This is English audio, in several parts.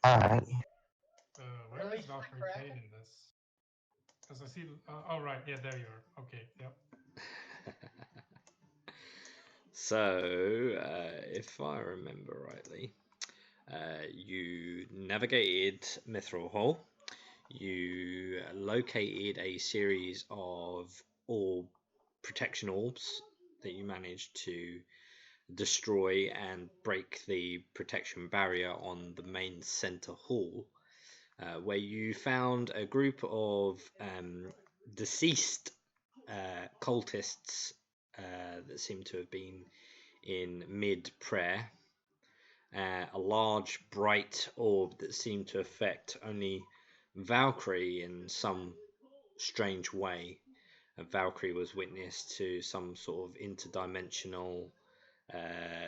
Alright. Where is Valkyrie Kane in this? Because I see. Oh right, yeah, there you are. Okay, yep. So, if I remember rightly, you navigated Mithril Hall. You located a series of protection orbs that you managed to destroy and break the protection barrier on the main center hall, where you found a group of deceased cultists that seem to have been in mid prayer. A large bright orb that seemed to affect only Valkyrie in some strange way. Valkyrie was witness to some sort of interdimensional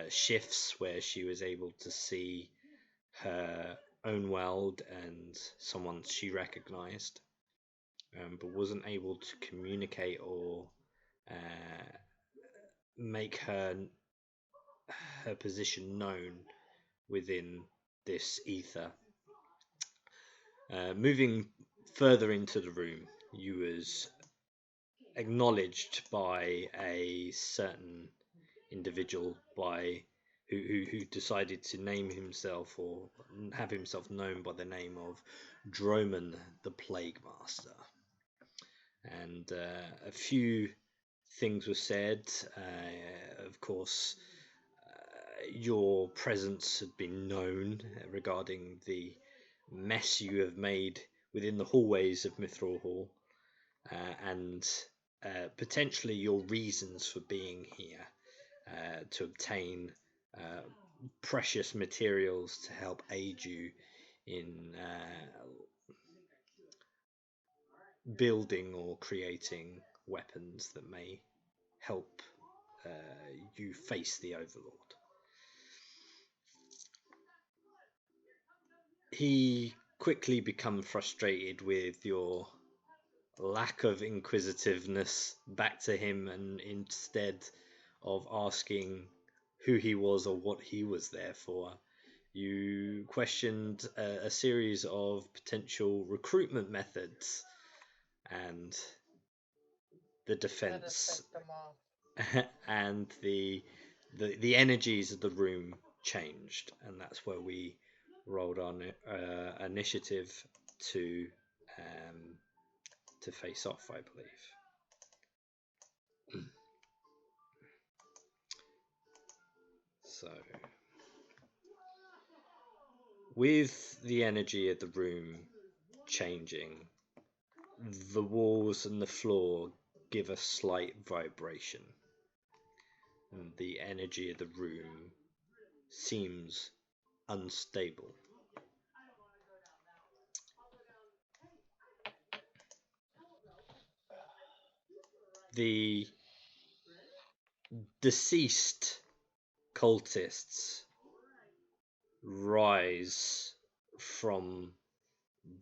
shifts where she was able to see her own world and someone she recognized, but wasn't able to communicate or uh, make her position known within this ether. Moving further into the room, you was acknowledged by a certain individual who decided to name himself or have himself known by the name of Droman the Plague Master. And a few things were said. Of course, your presence had been known regarding the mess you have made within the hallways of Mithril Hall, and potentially your reasons for being here, to obtain precious materials to help aid you in building or creating weapons that may help you face the Overlord. He quickly become frustrated with your lack of inquisitiveness back to him, and instead of asking who he was or what he was there for, you questioned a series of potential recruitment methods, and the defense and the energies of the room changed, and that's where we rolled on initiative to um, to face off, I believe. So, with the energy of the room changing, the walls and the floor give a slight vibration, and the energy of the room seems unstable. The deceased cultists rise from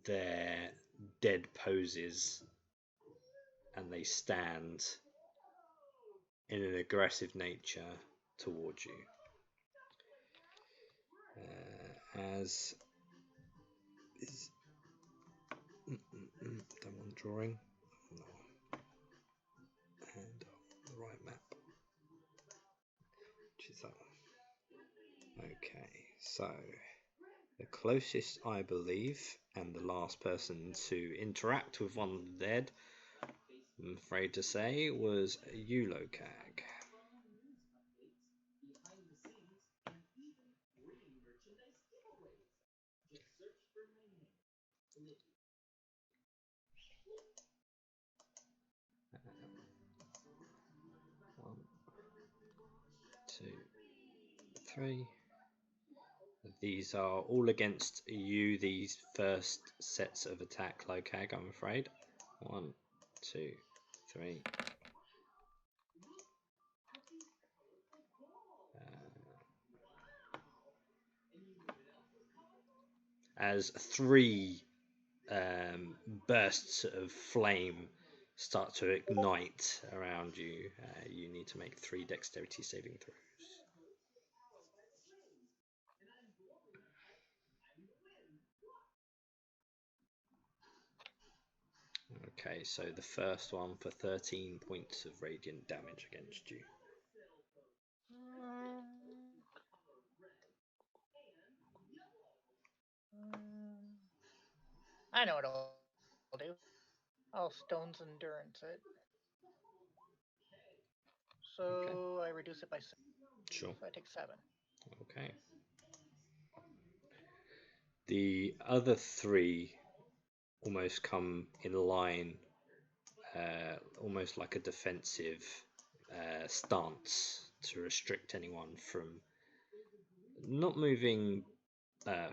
their dead poses and they stand in an aggressive nature towards you. As is that one drawing? No. And the right map. Which is that one? Okay, so the closest, I believe, and the last person to interact with one of the dead, I'm afraid to say, was Eulocag. One, two, three. These are all against you, these first sets of attack, Locag, I'm afraid. One, two, three. As three bursts of flame start to ignite around you, you need to make 3 dexterity saving throws. Okay, so the first one for 13 points of radiant damage against you. I know what I'll do. I'll Stone's Endurance it. So okay. I reduce it by 7. Sure. So I take 7. Okay. The other 3 almost come in line, almost like a defensive stance to restrict anyone from not moving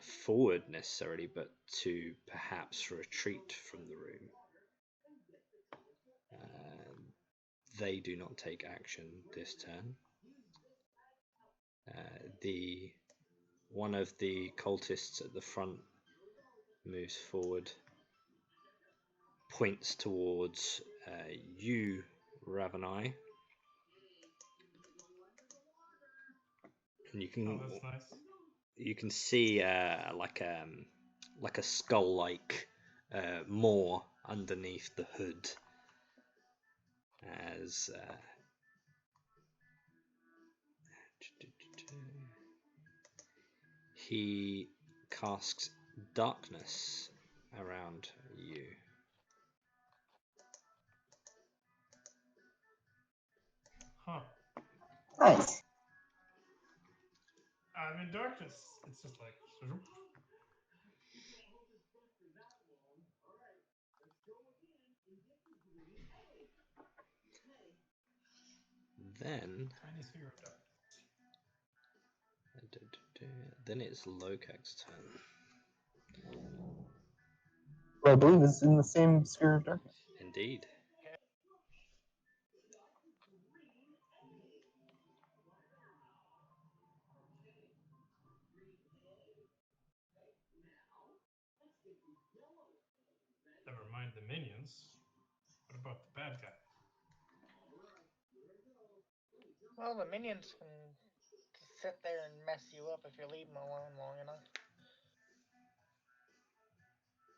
forward necessarily, but to perhaps retreat from the room. They do not take action this turn. The one of the cultists at the front moves forward, points towards you, Ravenai, and you can. Oh, that's nice. You can see like a skull-like maw underneath the hood as he casts darkness around you. Huh. Nice. I'm in darkness. It's just like. Then it's Lokak's turn. Well, I believe it's in the same sphere of darkness. Indeed. Never mind the minions. What about the bad guy? Well, the minions can sit there and mess you up if you leave them alone long enough.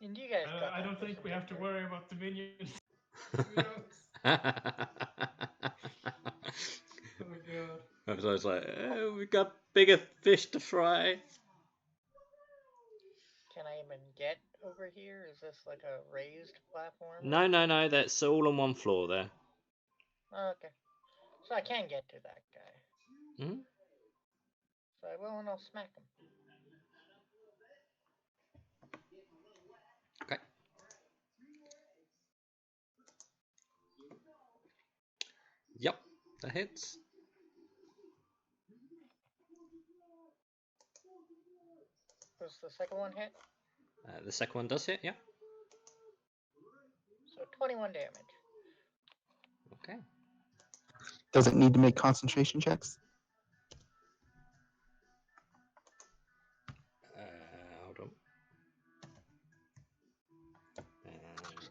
And you guys got I don't think we have to worry about the minions. Oh god. So it's like, oh, we got bigger fish to fry. Can I even get over here? Is this like a raised platform? No, that's all on one floor there. Okay. So I can get to that guy. Mm-hmm. So I will, and I'll smack him. Okay. Yep, that hits. Does the second one hit? The second one does hit, yeah. So 21 damage. Okay. Does it need to make concentration checks? Hold on.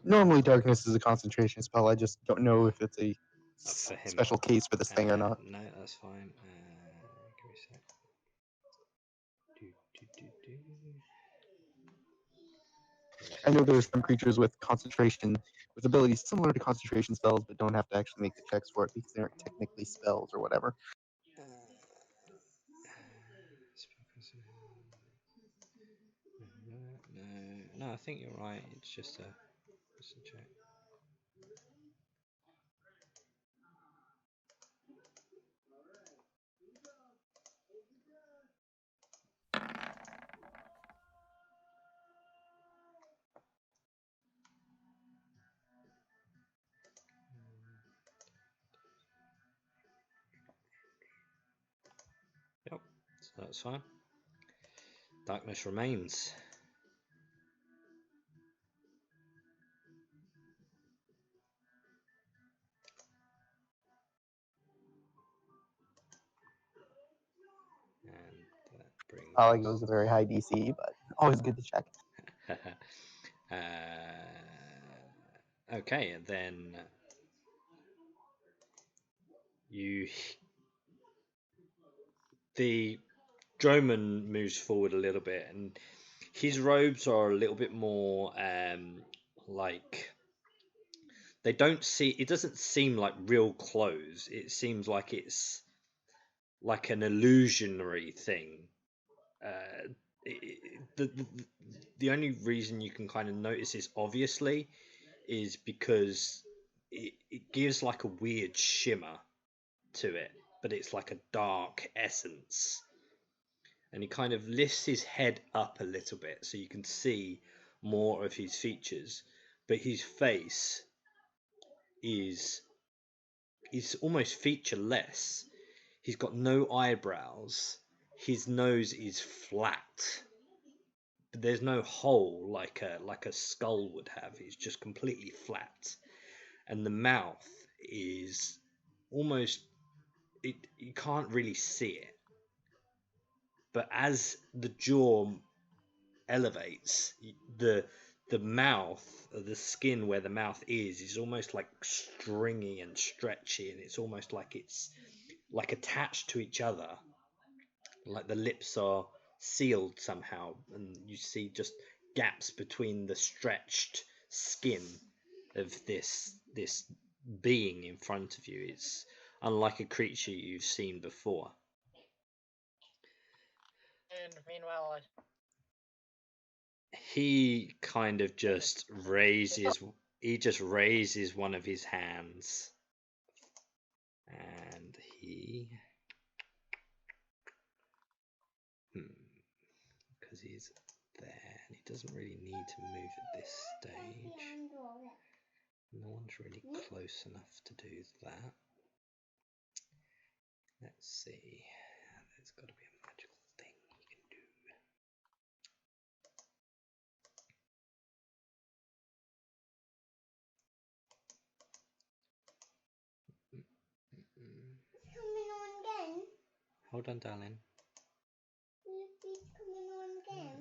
Normally, darkness is a concentration spell. I just don't know if it's a special case for this thing or not. No, that's fine. Give me a sec. I know there's some creatures with concentration, with abilities similar to concentration spells, but don't have to actually make the checks for it because they aren't technically spells or whatever. No, I think you're right. It's just a check. Yep, so that's fine. Darkness remains. And that brings. Probably goes a very high DC, but always good to check. Okay, and then the Droman moves forward a little bit, and his robes are a little bit more like they don't see. It doesn't seem like real clothes. It seems like it's like an illusionary thing. The only reason you can kind of notice this obviously is because it gives like a weird shimmer to it, but it's like a dark essence. And he kind of lifts his head up a little bit so you can see more of his features, but his face is almost featureless. He's got no eyebrows. His nose is flat. But there's no hole like a skull would have. It's just completely flat. And the mouth is almost you can't really see it. But as the jaw elevates, the mouth, the skin where the mouth is almost like stringy and stretchy, and it's almost like it's like attached to each other, like the lips are sealed somehow, and you see just gaps between the stretched skin of this being in front of you. It's unlike a creature you've seen before. And meanwhile, he kind of just raises one of his hands, and he because he's there and he doesn't really need to move at this stage. No one's really close enough to do that. Let's see. There's got to be a magical thing he can do. Coming on again? Hold on, darling. It's coming on again?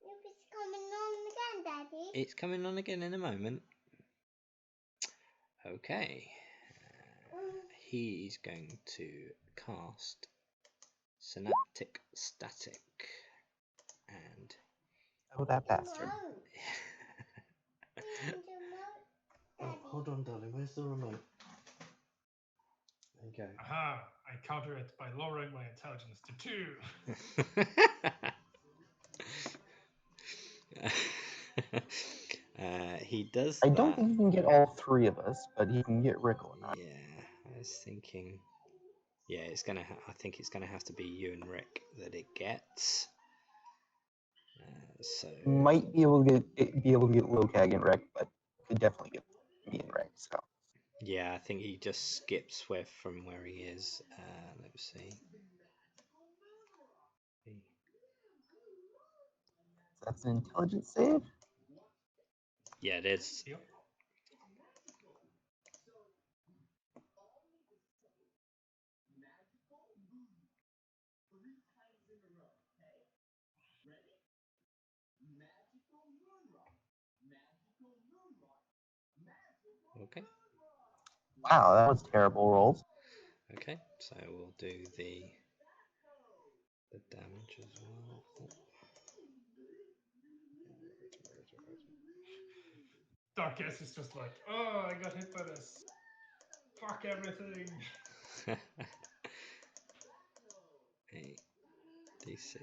It's coming on again, Daddy. It's coming on again in a moment. Okay. He's going to cast Synaptic Static. And... Oh, that bastard. Oh, hold on, darling. Where's the remote? There you go. Aha! I counter it by lowering my intelligence to 2. He does. I don't think he can get all three of us, but he can get Rick or not. Yeah, I was thinking. Yeah, it's gonna. I think it's gonna have to be you and Rick that it gets. So Might be able to get Lokag and Rick, but could definitely get me and Rick. So yeah, I think he just skips from where he is. Let's see. that's an intelligence save. Yeah, it is. Yep. Okay. Wow, that was terrible rolls. Okay, so we'll do the damage as well. Darkest is just like, oh, I got hit by this. Fuck everything. 8d6.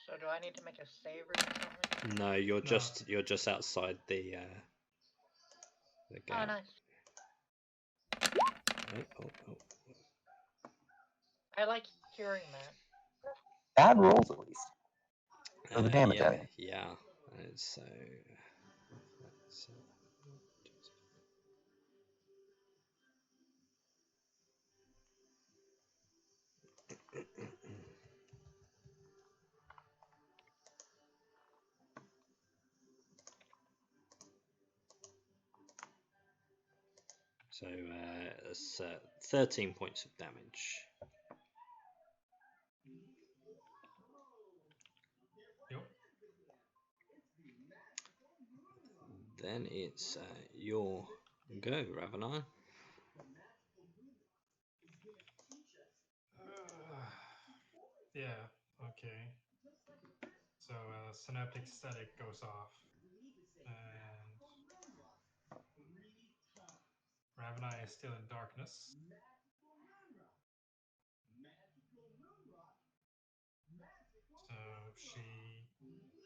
so do I need to make a save or something? No, you're just outside the gate. Oh, nice. Oh. I like hearing that. Bad rolls, at least. For the damage, I mean. Yeah. So. So it's 13 points of damage. Yep. Then it's your go, Ravenar. Yeah, okay. So synaptic static goes off. And Ravana is still in darkness. So she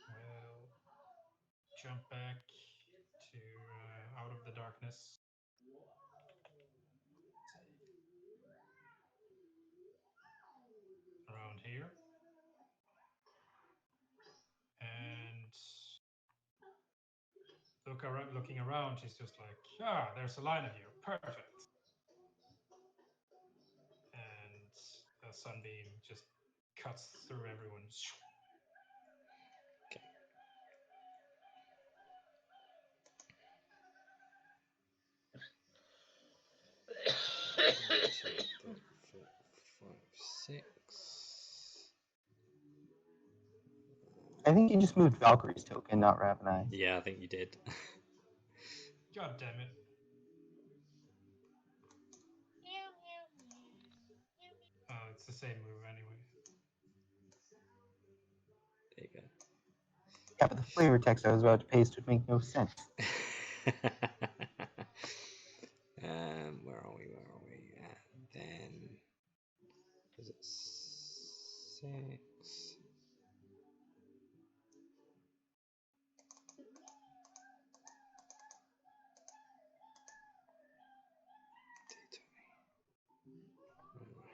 will jump back to out of the darkness. Around here. And looking around, she's just like, there's a line of you. Perfect. And a sunbeam just cuts through everyone. I think you just moved Valkyrie's token, not Ravenize. Yeah, I think you did. God damn it. It's the same move anyway. There you go. Yeah, but the flavor text I was about to paste would make no sense. Where are we? Then was it 6?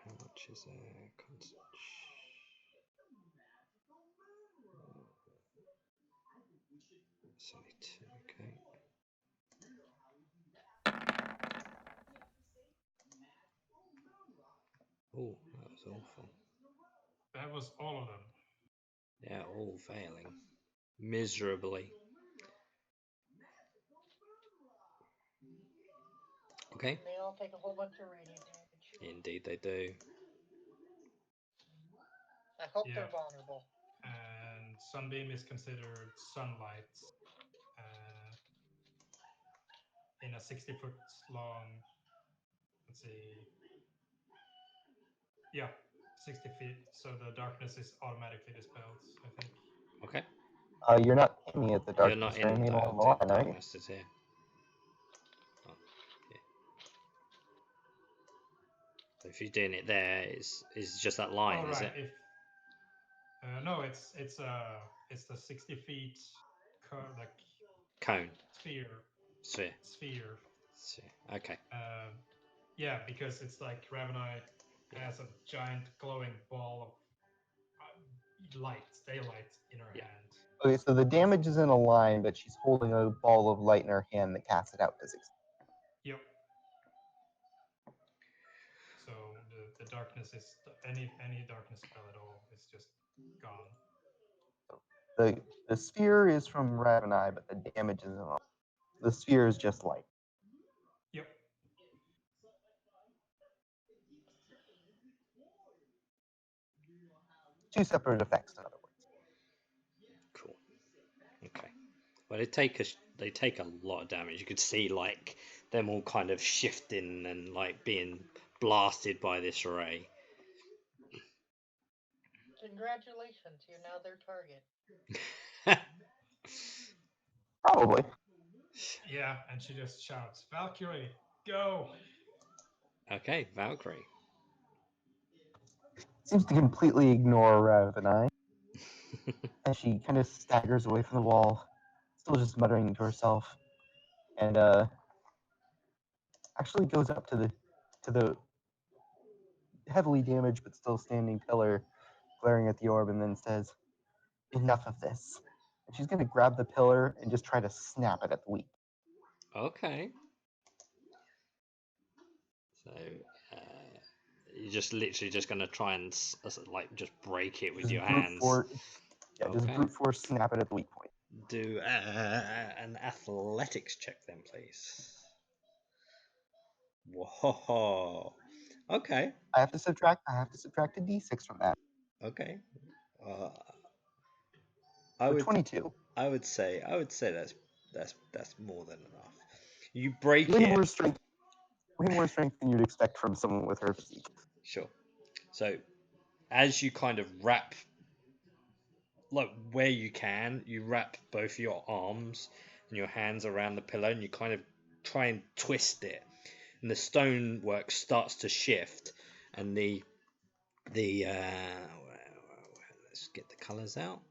How much is it's only 2, okay. Oh, that was awful. That was all of them. Yeah, all failing. Miserably. Okay. They all take a whole bunch of radiant damage. Indeed they do. I hope Yeah. they're vulnerable. And Sunbeam is considered sunlight in a 60-foot long, let's see, yeah, 60 feet. So the darkness is automatically dispelled, I think. Okay. You're not aiming at the darkness. You're not You're in aiming the along the line, right? darkness, is here. Oh, yeah. So if you're doing it there, it's just that line, Oh, is right. it? No, it's the 60 feet like Cone. sphere. Okay. Yeah, because it's like Ravenite has a giant glowing ball of daylight in her hand. Okay, so the damage is in a line, but she's holding a ball of light in her hand that casts it out physics. Yep. So the darkness is any darkness spell at all is just gone. The sphere is from Ravenai, but the damage is in a line. The sphere is just light. Yep. Two separate effects, in other words. Cool. Okay. Well, they take a lot of damage. You could see like them all kind of shifting and like being blasted by this ray. Congratulations, you're now their target. Probably. Yeah, and she just shouts, "Valkyrie, go!" Okay, Valkyrie. Seems to completely ignore Ravenai. And she kind of staggers away from the wall, still just muttering to herself, and actually goes up to the heavily damaged but still standing pillar, glaring at the orb, and then says, "Enough of this." And she's going to grab the pillar and just try to snap it at the weak. Okay. So you're just literally just going to try and like just break it with Just your brute hands. just brute force snap it at the weak point. Do an athletics check then, please. Whoa. Okay. I have to subtract a d6 from that. Okay. So 22. I would say that's more than enough. You break Way it. More strength than you'd expect from someone with her physique. Sure. So as you kind of wrap, like where you can, you wrap both your arms and your hands around the pillow, and you kind of try and twist it, and the stonework starts to shift, and the let's get the colors out.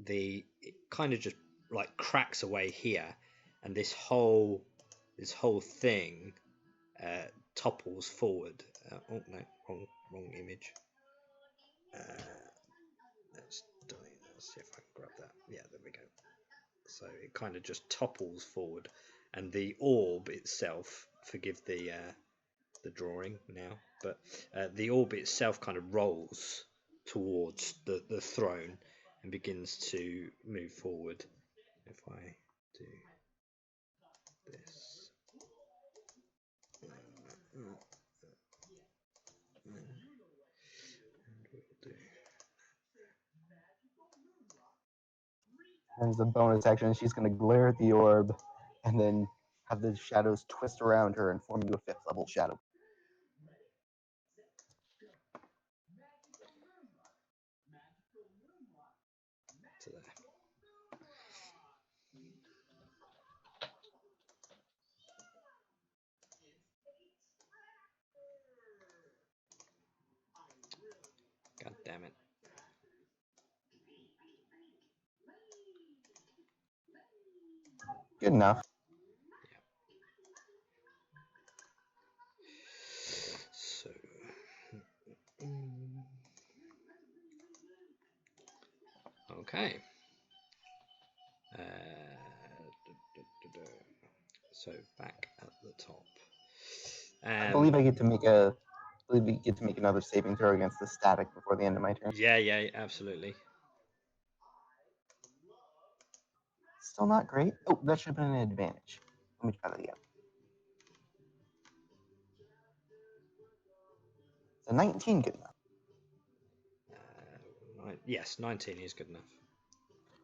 It kind of just like cracks away here, and this whole thing topples forward. Oh no, wrong image. Let's see if I can grab that. Yeah, there we go. So it kind of just topples forward, and the orb itself, forgive the drawing now, but the orb itself kind of rolls towards the throne and begins to move forward. If I do this, and we'll do. As a bonus action, she's going to glare at the orb and then have the shadows twist around her and form you a 5th level shadow. To there. God damn it. Good enough. So, okay. So back at the top. I believe I get to make another saving throw against the static before the end of my turn. Yeah, absolutely. Still not great. Oh, that should have been an advantage. Let me try that again. So 19 good enough. Yes, 19 is good enough.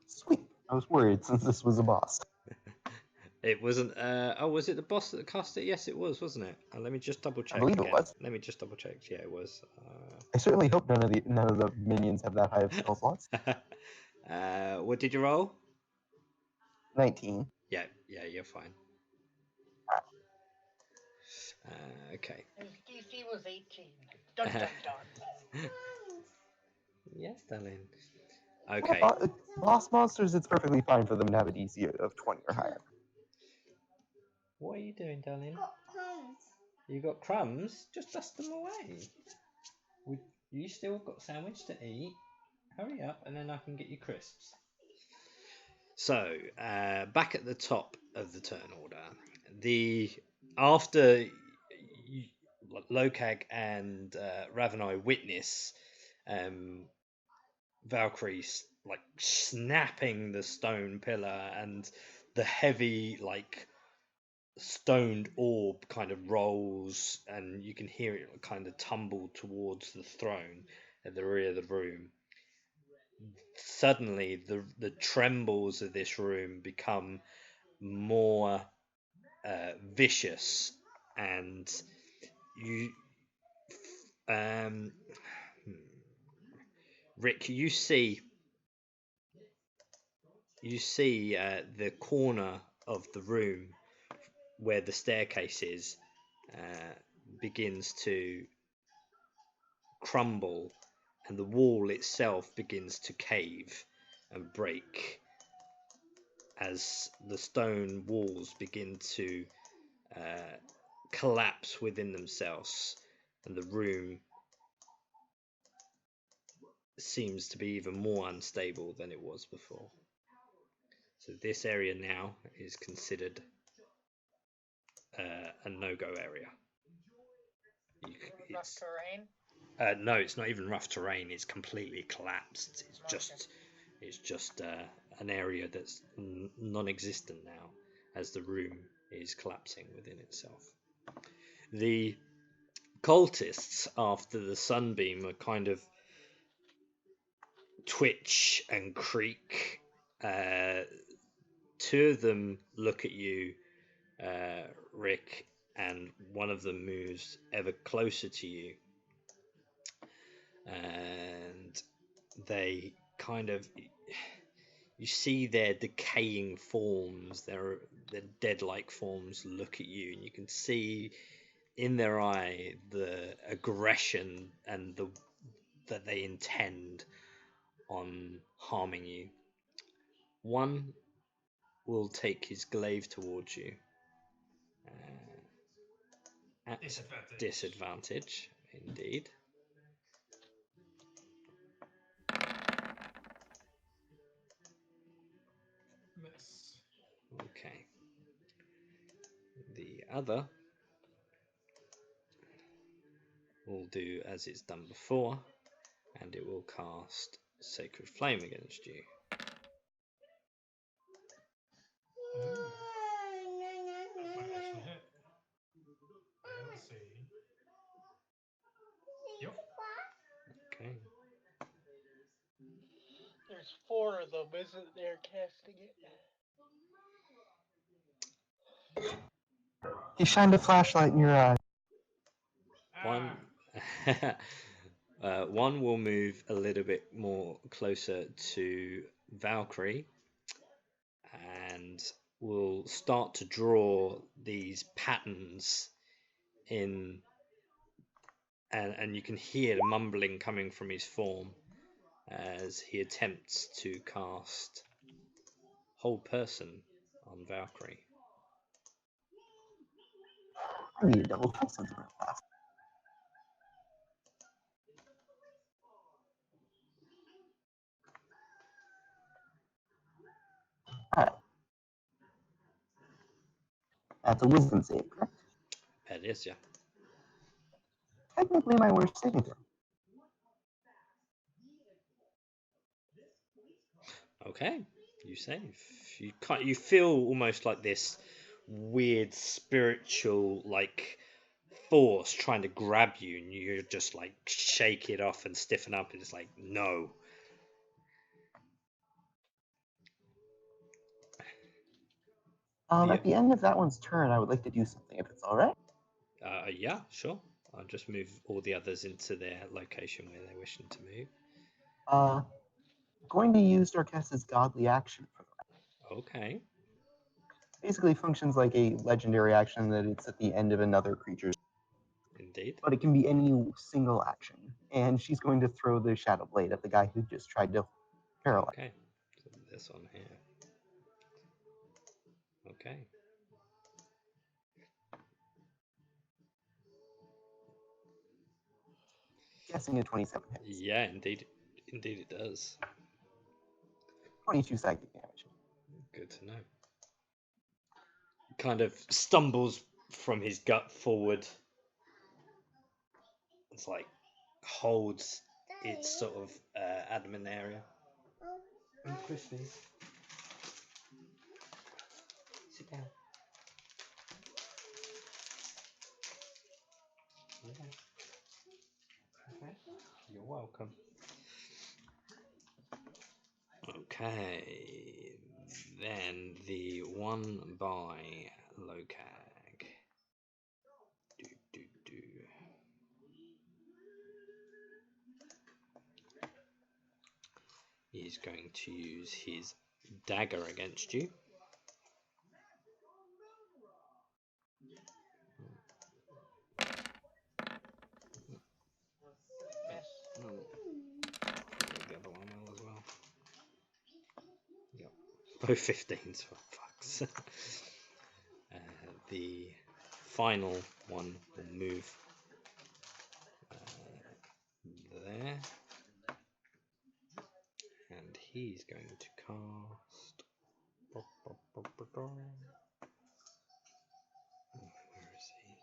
Sweet. I was worried since this was a boss. It wasn't. Was it the boss that cast it? Yes, it was, wasn't it? Let me just double check. I believe again. it was. Let me just double check. Yeah, it was. I certainly hope none of the minions have that high of spell slots. What did you roll? 19. Yeah, you're fine. Okay. His DC was 18. Dun dun dun. Yes, darling. Okay. Boss monsters, it's perfectly fine for them to have a DC of 20 or higher. What are you doing, darling? Got crumbs. You got crumbs? Just dust them away. You still got sandwich to eat? Hurry up, and then I can get you crisps. So, back at the top of the turn order, after Lokag and Ravenai witness Valkyrie like snapping the stone pillar, and the heavy stoned orb kind of rolls, and you can hear it kind of tumble towards the throne at the rear of the room. Suddenly the trembles of this room become more vicious, and you Rick, you see the corner of the room where the staircase is begins to crumble, and the wall itself begins to cave and break as the stone walls begin to collapse within themselves, and the room seems to be even more unstable than it was before. So this area now is considered a no-go area. Rough terrain? No, it's not even rough terrain. It's completely collapsed. It's just an area that's non-existent now, as the room is collapsing within itself. The cultists, after the sunbeam, are kind of twitch and creak. Two of them look at you, Rick, and one of them moves ever closer to you. and they kind of, you see their decaying forms, their dead-like forms look at you, and you can see in their eye the aggression and that they intend on harming you. One will take his glaive towards you at disadvantage, indeed. Miss. Okay. The other will do as it's done before, and it will cast Sacred Flame against you. Ooh, that might actually hit. Let's see. Yep. Okay. There's 4 of them, isn't there, casting it? He shined a flashlight in your eye. One, Ah, one will move a little bit more closer to Valkyrie, and will start to draw these patterns in, and you can hear the mumbling coming from his form as he attempts to cast Hold Person on Valkyrie. I need a double kill since we're fast. Alright. That's a wisdom save, correct? That is, yeah. Technically my worst saving throw. Okay, you save. You feel almost like this weird spiritual like force trying to grab you, and you're just like shake it off and stiffen up, and it's like no. At the end of that one's turn, I would like to do something, if it's alright. Yeah, sure. I'll just move all the others into their location where they're wishing to move. Going to use Darkessa's Godly Action for that. Okay. Basically functions like a legendary action that it's at the end of another creature's, Indeed. but it can be any single action. And she's going to throw the Shadow Blade at the guy who just tried to paralyze. Okay. So this one here. Okay. Guessing a 27 hits. Yeah, indeed it does. 22 psychic damage. Good to know. Kind of stumbles from his gut forward. It's like holds its sort of admin area. Christy, sit down. Okay. Okay. You're welcome. Okay, then the one by Lokag. He's going to use his dagger against you. The other one will as well. Yep. Both 15s for fuck's sake. The final one will move there. And he's going to cast. Where is he?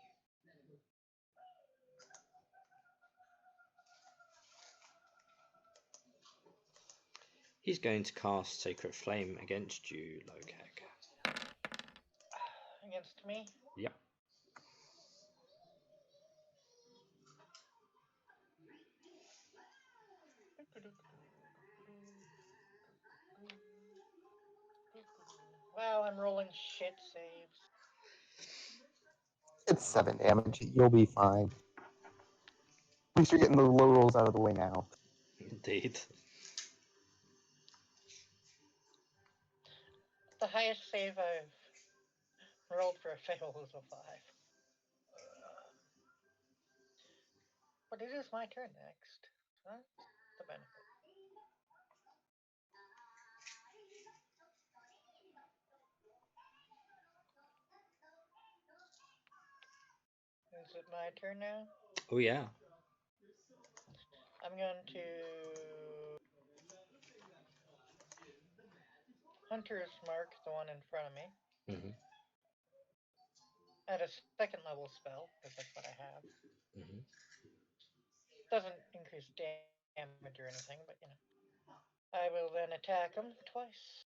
He's going to cast Sacred Flame against you, Lokag. Against me? Yep. Wow, I'm rolling shit saves. It's 7 damage. You'll be fine. At least you're getting the low rolls out of the way now. Indeed. The highest save I've rolled for a fail was a 5. But it is my turn next. So that's the benefit. Is it my turn now? Oh yeah. I'm going to Hunter's Mark, the one in front of me, hmm at a second level spell, because that's what I have. hmm Doesn't increase damage or anything, but you know. I will then attack him twice.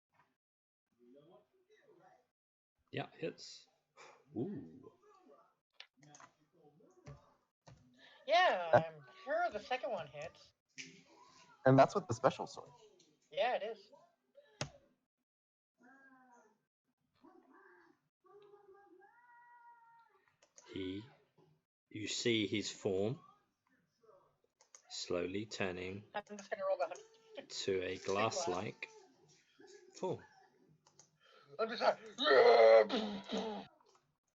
Yeah, hits. Ooh. Yeah, I'm sure the second one hits. And that's with the special sword. Yeah, it is. You see his form slowly turning I'm just gonna roll the 100. to a glass-like form. I'm just like,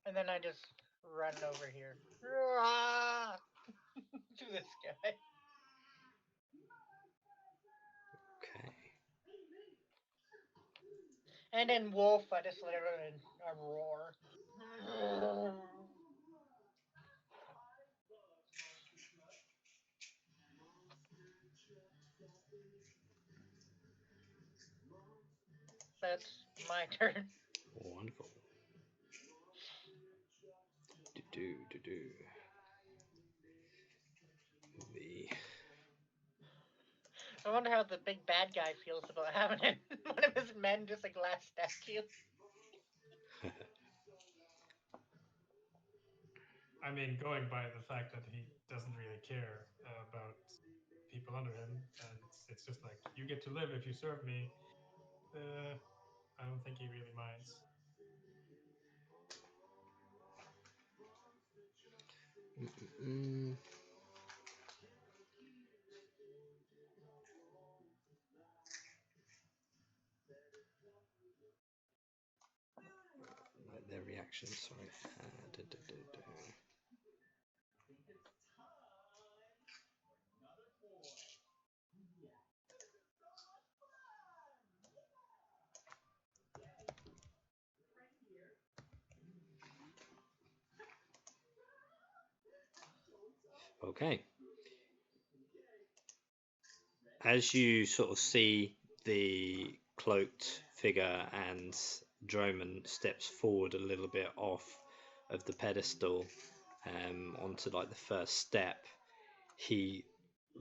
and then I just run over here to this guy. Okay. And in Wolf, I just let it in a roar. That's my turn. Wonderful. Do. The I wonder how the big bad guy feels about having one of his men just a glass statue. I mean, going by the fact that he doesn't really care about people under him, and it's just like, you get to live if you serve me. I don't think he really minds. their reaction. Sorry. Okay. As you sort of see the cloaked figure and Droman steps forward a little bit off of the pedestal onto like the first step, he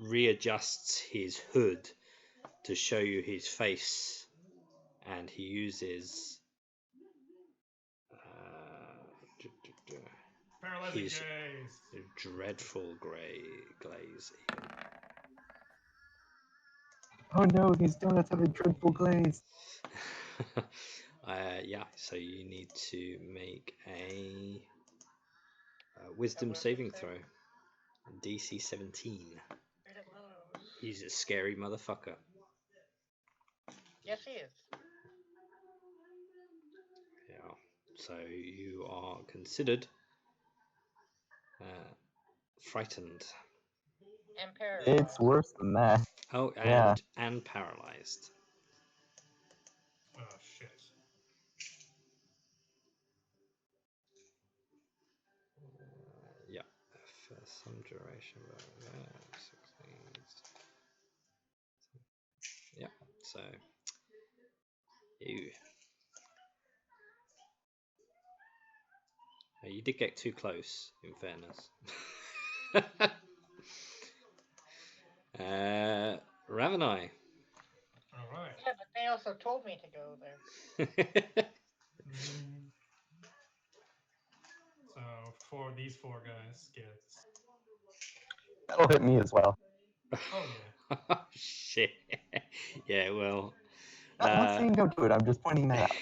readjusts his hood to show you his face, and he uses Paralyzing his gaze. dreadful grey glaze. Oh no, these donuts have a dreadful glaze. Yeah, so you need to make a wisdom saving throw. DC 17. He's a scary motherfucker. Yes, he is. Yeah. So you are considered frightened. And paralyzed. It's worse than that. Oh, Yeah. and paralyzed. Oh shit. Yeah, for some duration. Yeah, so you did get too close, in fairness. Ravenai. All right. Yeah, but they also told me to go there. So for these 4 guys get. That'll hit me as well. Oh yeah. Shit. Yeah, well. I'm not saying don't do it, I'm just pointing that out.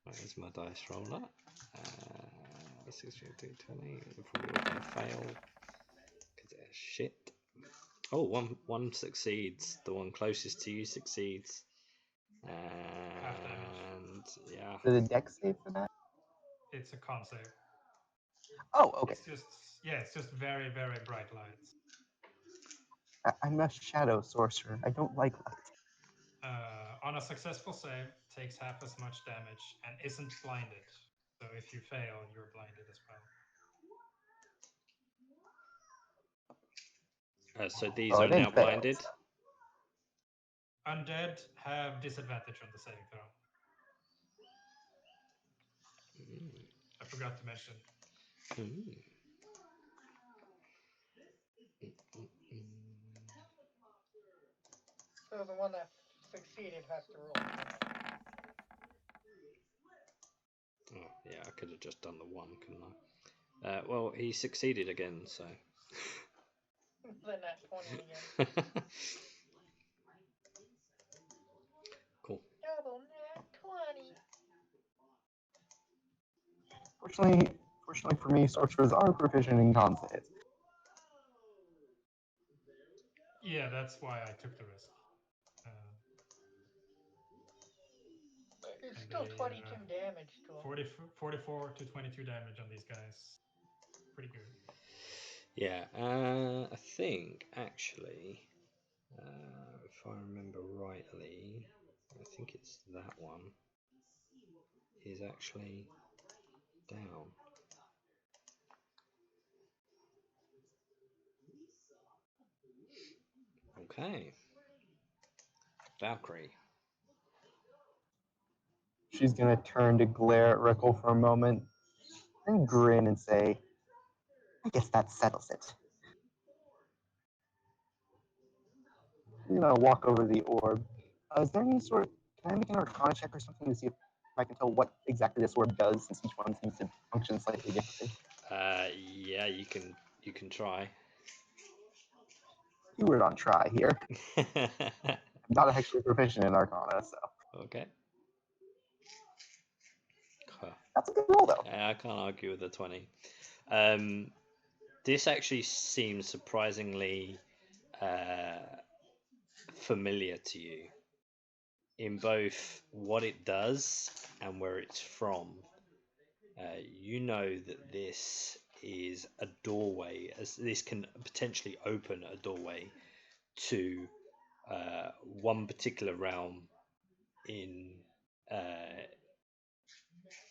Where's my dice roller? 16, 20, probably all going to fail. Shit. Oh, one succeeds. The one closest to you succeeds. And yeah. Did a deck save for that? It's a con save. Oh, okay. It's just very, very bright lights. I'm a shadow sorcerer. I don't like light. On a successful save, takes half as much damage and isn't blinded. So if you fail, you're blinded as well. So these Oh, are then now fails. blinded. Undead have disadvantage on the saving throw. I forgot to mention. So the one that succeeded has to roll. Oh, yeah, I could have just done the one, couldn't I? Well, he succeeded again, so. Then that 20 again. Cool. Double nat 20. Fortunately for me, sorcerers are proficient in con saves. Yeah, that's why I took the risk. It's And still they, 22 damage to him. 44 to 22 damage on these guys. Pretty good. Yeah, I think actually, if I remember rightly, I think it's that one. Is actually down. Okay. Valkyrie. She's gonna turn to glare at Rickle for a moment, and grin and say, I guess that settles it. She's gonna walk over to the orb. Is there any sort of, can I make an Arcana check or something to see if I can tell what exactly this orb does, since each one seems to function slightly differently? Yeah, you can try. Keyword on try here. I'm not actually proficient in Arcana, so. Okay. That's a good roll, though. I can't argue with the 20. This actually seems surprisingly familiar to you in both what it does and where it's from. You know that this is a doorway, as this can potentially open a doorway to one particular realm in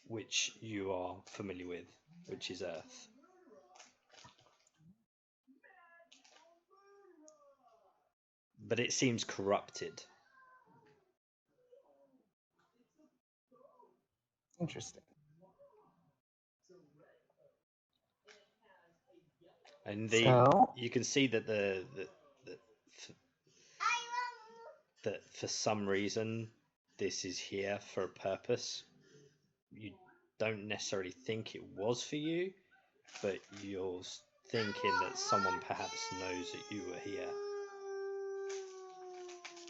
which you are familiar with, which is Earth. But it seems corrupted. Interesting. And So? you can see that that for some reason this is here for a purpose. You don't necessarily think it was for you, but you're thinking that someone perhaps knows that you were here.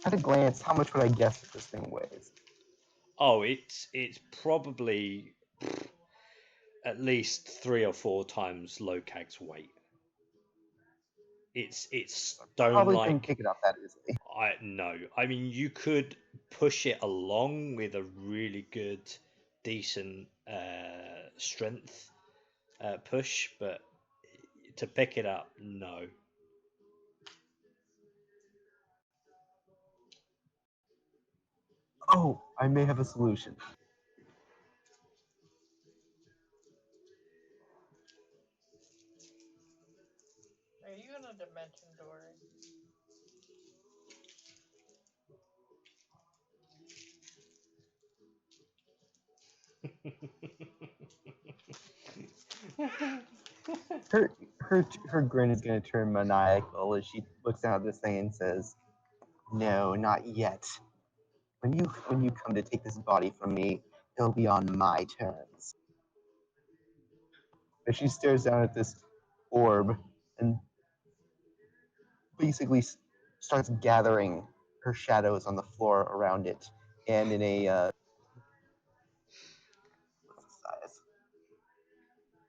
At a glance, how much would I guess that this thing weighs? Oh, it's probably at least 3 or 4 times Lokag's weight. It's Probably couldn't stone-like. pick it up that easily. No. I mean, you could push it along with a really good, decent strength push, but to pick it up, no. Oh, I may have a solution. Are you in a dimension door? Her grin is going to turn maniacal as she looks down at this thing and says, "No, not yet. When you come to take this body from me, it'll be on my terms." As she stares down at this orb and basically starts gathering her shadows on the floor around it, and in a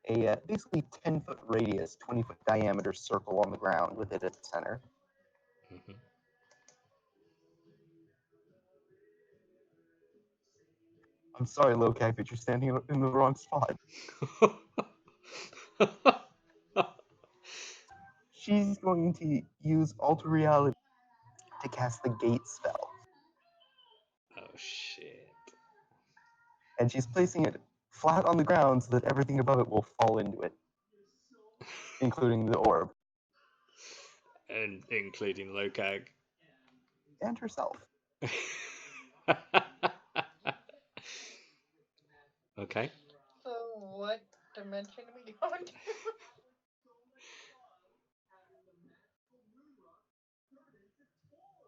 a basically 10-foot radius, 20-foot diameter circle on the ground with it at the center. Mhm. I'm sorry, Lokak, but you're standing in the wrong spot. She's going to use Alter Reality to cast the Gate spell, Oh shit. and she's placing it flat on the ground so that everything above it will fall into it, including the orb And including Lokag. and herself. Okay. So what dimension are we going to?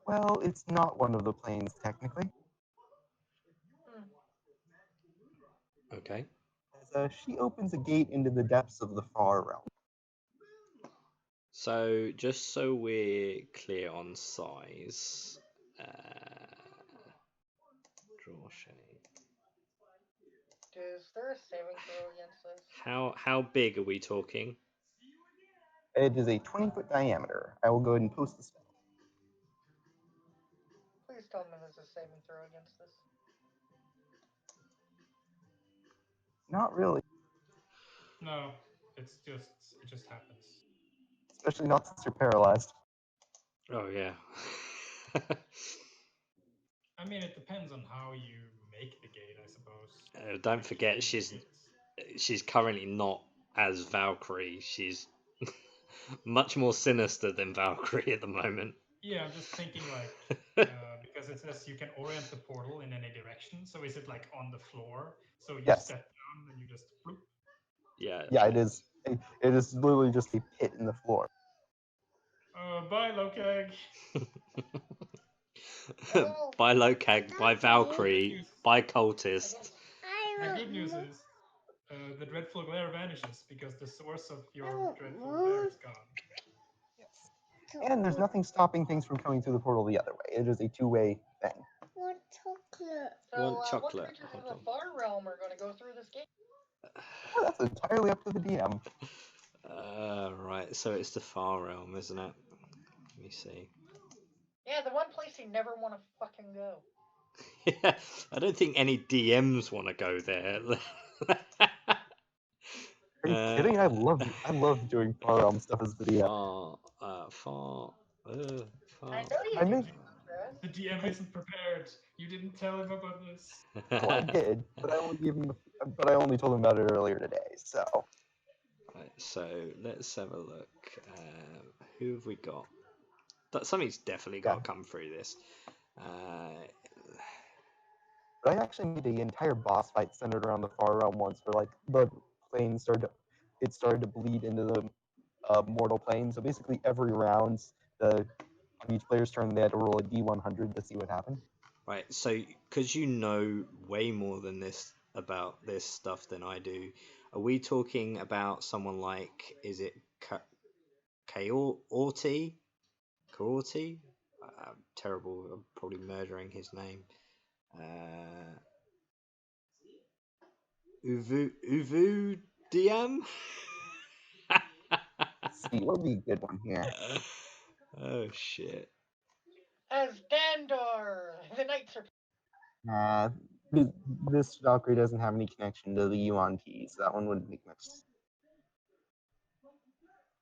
Well, it's not one of the planes technically, Okay. as she opens a gate into the depths of the far realm. So just so we're clear on size, draw shape. Is there a saving throw against this? How big are we talking? It is a 20-foot diameter. I will go ahead and post the spell. Please tell me there's a saving throw against this. Not really, No, it just happens. especially not since you're paralyzed. Oh yeah. I mean, it depends on how you make the gate, I suppose. Don't Like, forget you she's currently not as Valkyrie. She's much more sinister than Valkyrie at the moment. Yeah, I'm just thinking like because it says you can orient the portal in any direction. So is it like on the floor? So you Yes. step down and you just bloop. Yeah. Yeah, it is. It is literally just a pit in the floor. Bye, Lokag. Well, By Lokag, by Okay. Valkyrie, by cultist. I The want good news more. is the dreadful glare vanishes because the source of your want dreadful more. glare is gone. And there's nothing stopping things from coming through the portal the other way. It is a two-way thing. What chocolate? so Want what chocolate? creatures of Hold the far realm are going to go through this gate? Oh, that's entirely up to the DM. Right, so it's the Far Realm, isn't it? Let me see. Yeah, the one place you never want to fucking go. Yeah, I don't think any DMs want to go there. Are you kidding? I love doing far realm stuff as the DM. Far. I Far. know you I do, mean- Chris. The DM isn't prepared. You didn't tell him about this. Oh, I did, but I only told him about it earlier today. So Right, so let's have a look. Who have we got? Something's definitely got to come through this. but I actually made the entire boss fight centered around the far realm once, where like the plane started to bleed into the mortal plane. So basically, every round, on each player's turn, they had to roll a d100 to see what happened. Right, so because you know way more than this about this stuff than I do, are we talking about someone like, is it Kaorti? Kaorti? I'm terrible, I'm probably murdering his name. Uvu Diam? Let's see, what would be a good one here? Oh shit. As Dandor, the Knights are. This Valkyrie doesn't have any connection to the Yuan keys. So that one wouldn't make much sense.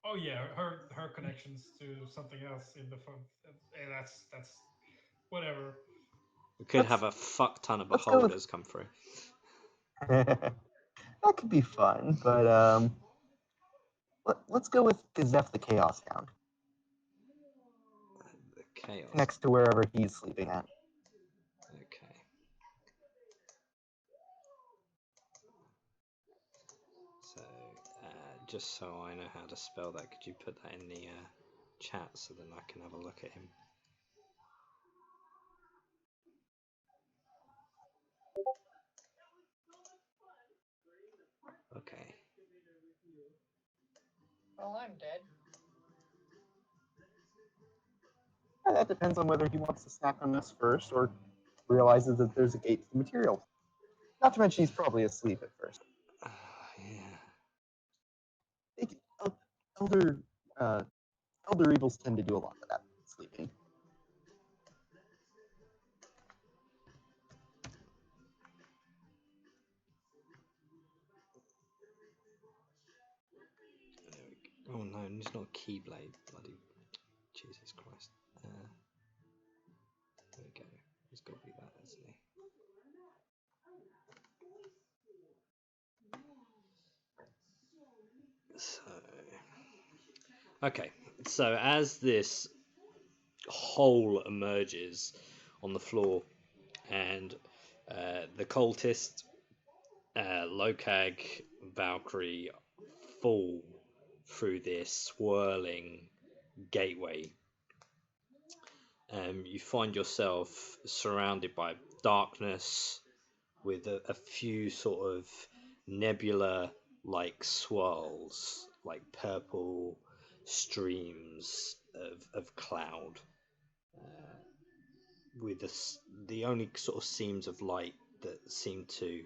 Oh yeah, her connections to something else in the phone. That's whatever. We could Let's- have a fuck ton of let's go with- beholders come through. That could be fun, but let's go with Gazef the Chaos Hound, The chaos. next to wherever he's sleeping at. Okay. So, just so I know how to spell that, could you put that in the chat so then I can have a look at him? Okay. Well, I'm dead. That depends on whether he wants to snack on this first or realizes that there's a gate to the material. Not to mention he's probably asleep at first. Yeah. elder uh, elder evils tend to do a lot of that sleeping. There we go. Oh no, it's not Keyblade. Bloody Jesus Christ. There we go. It's got to be that, isn't he? So, okay. So as this hole emerges on the floor, and the cultist, Lokag, Valkyrie fall through this swirling gateway. You find yourself surrounded by darkness with a few sort of nebula like swirls, like purple streams of cloud, with the only sort of seams of light that seem to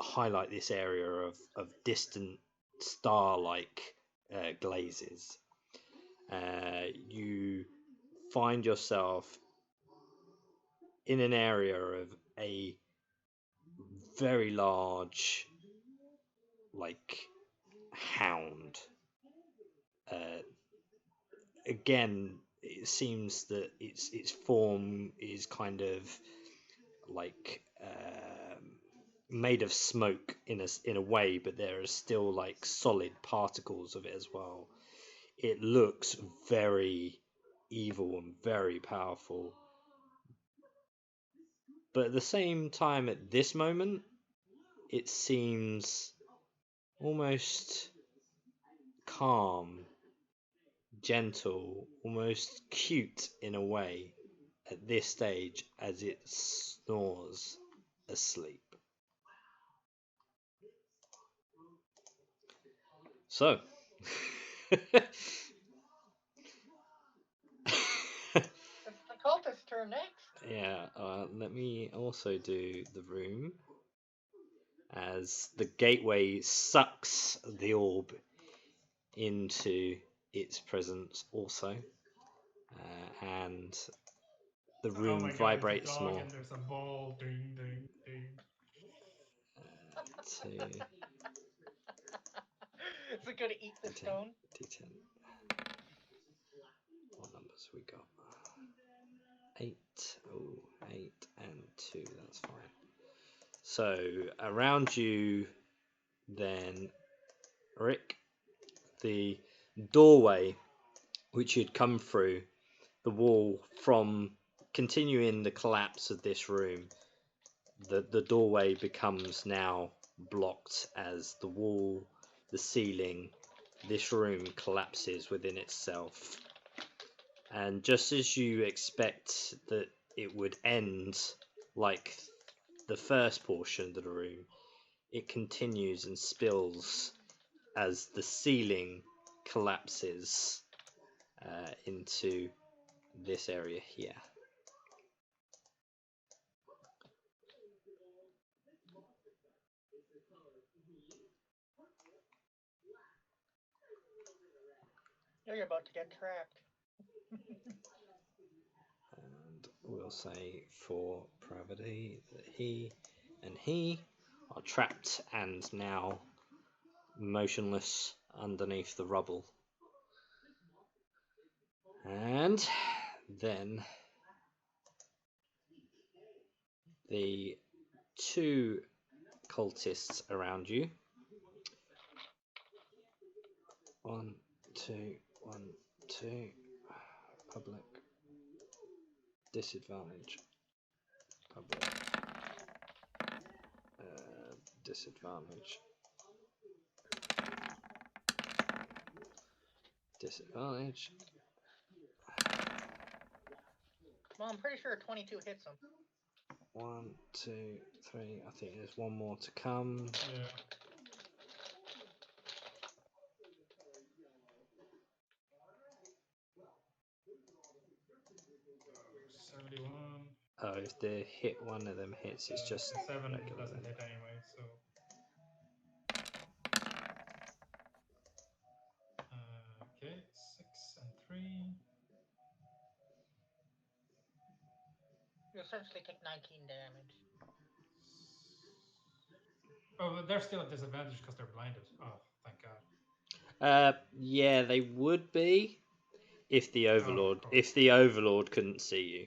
highlight this area of distant star-like glazes. You find yourself in an area of a very large, like, hound. Again, it seems that its form is kind of like made of smoke in a way, but there are still like solid particles of it as well. It looks very evil and very powerful, but at the same time, at this moment, it seems almost calm, gentle, almost cute in a way at this stage as it snores asleep. So, It's the cultist's turn next. yeah, let me also do the room as the gateway sucks the orb into its presence also, and the Oh room my god, it's a vibrates dog more. and there's a ball. Ding, ding, ding. Two, Is it gonna eat the D10, stone? D10. What numbers we got? 8. Oh, 8 and 2. That's fine. So around you, then, Rick, the doorway which you'd come through, the wall from continuing the collapse of this room, the doorway becomes now blocked as the wall, the ceiling, this room collapses within itself. And just as you expect that it would end like the first portion of the room, it continues and spills as the ceiling collapses into this area here. You're about to get trapped. And we'll say for Pravati that he and he are trapped and now motionless underneath the rubble. And then the two cultists around you. 1, 2, 1, 2. Public. Disadvantage. Public. Disadvantage. Disadvantage. Well, I'm pretty sure 22 hits him. 1, 2, 3. I think there's one more to come. Yeah. Oh, if they hit one of them hits, it's just 7 regular doesn't then. hit anyway, so You essentially take 19 damage. Oh, but they're still at disadvantage because they're blinded. Oh, thank God. Yeah, they would be if the overlord cool. couldn't see you.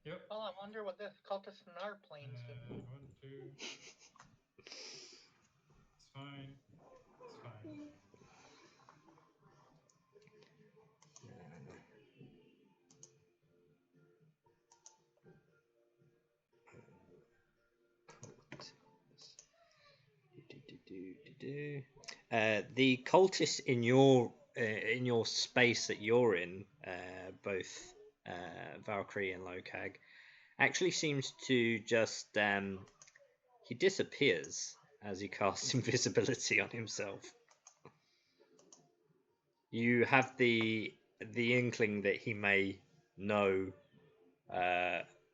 Yep. Well, I wonder what the cultists in our planes do. 1, 2. It's fine. It's fine. The cultists in your space that you're in, both Valkyrie and Lokag, actually seems to just he disappears as he casts invisibility on himself. You have the inkling that he may know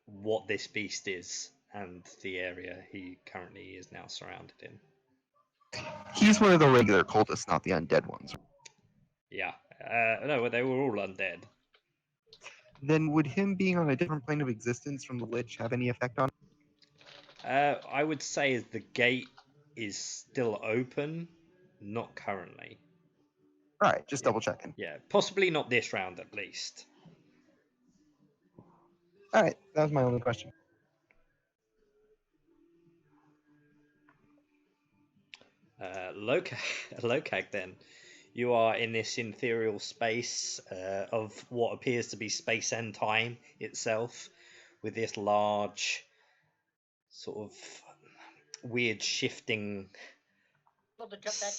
what this beast is and the area he currently is now surrounded in. He's one of the regular cultists, not the undead ones. Yeah. No, they were all undead. Then would him being on a different plane of existence from the Lich have any effect on him? I would say the gate is still open, not currently. Alright, just double checking. Yeah, possibly not this round at least. Alright, that was my only question. Lokag, then. You are in this ethereal space of what appears to be space and time itself, with this large, sort of weird shifting. Well, to jump back.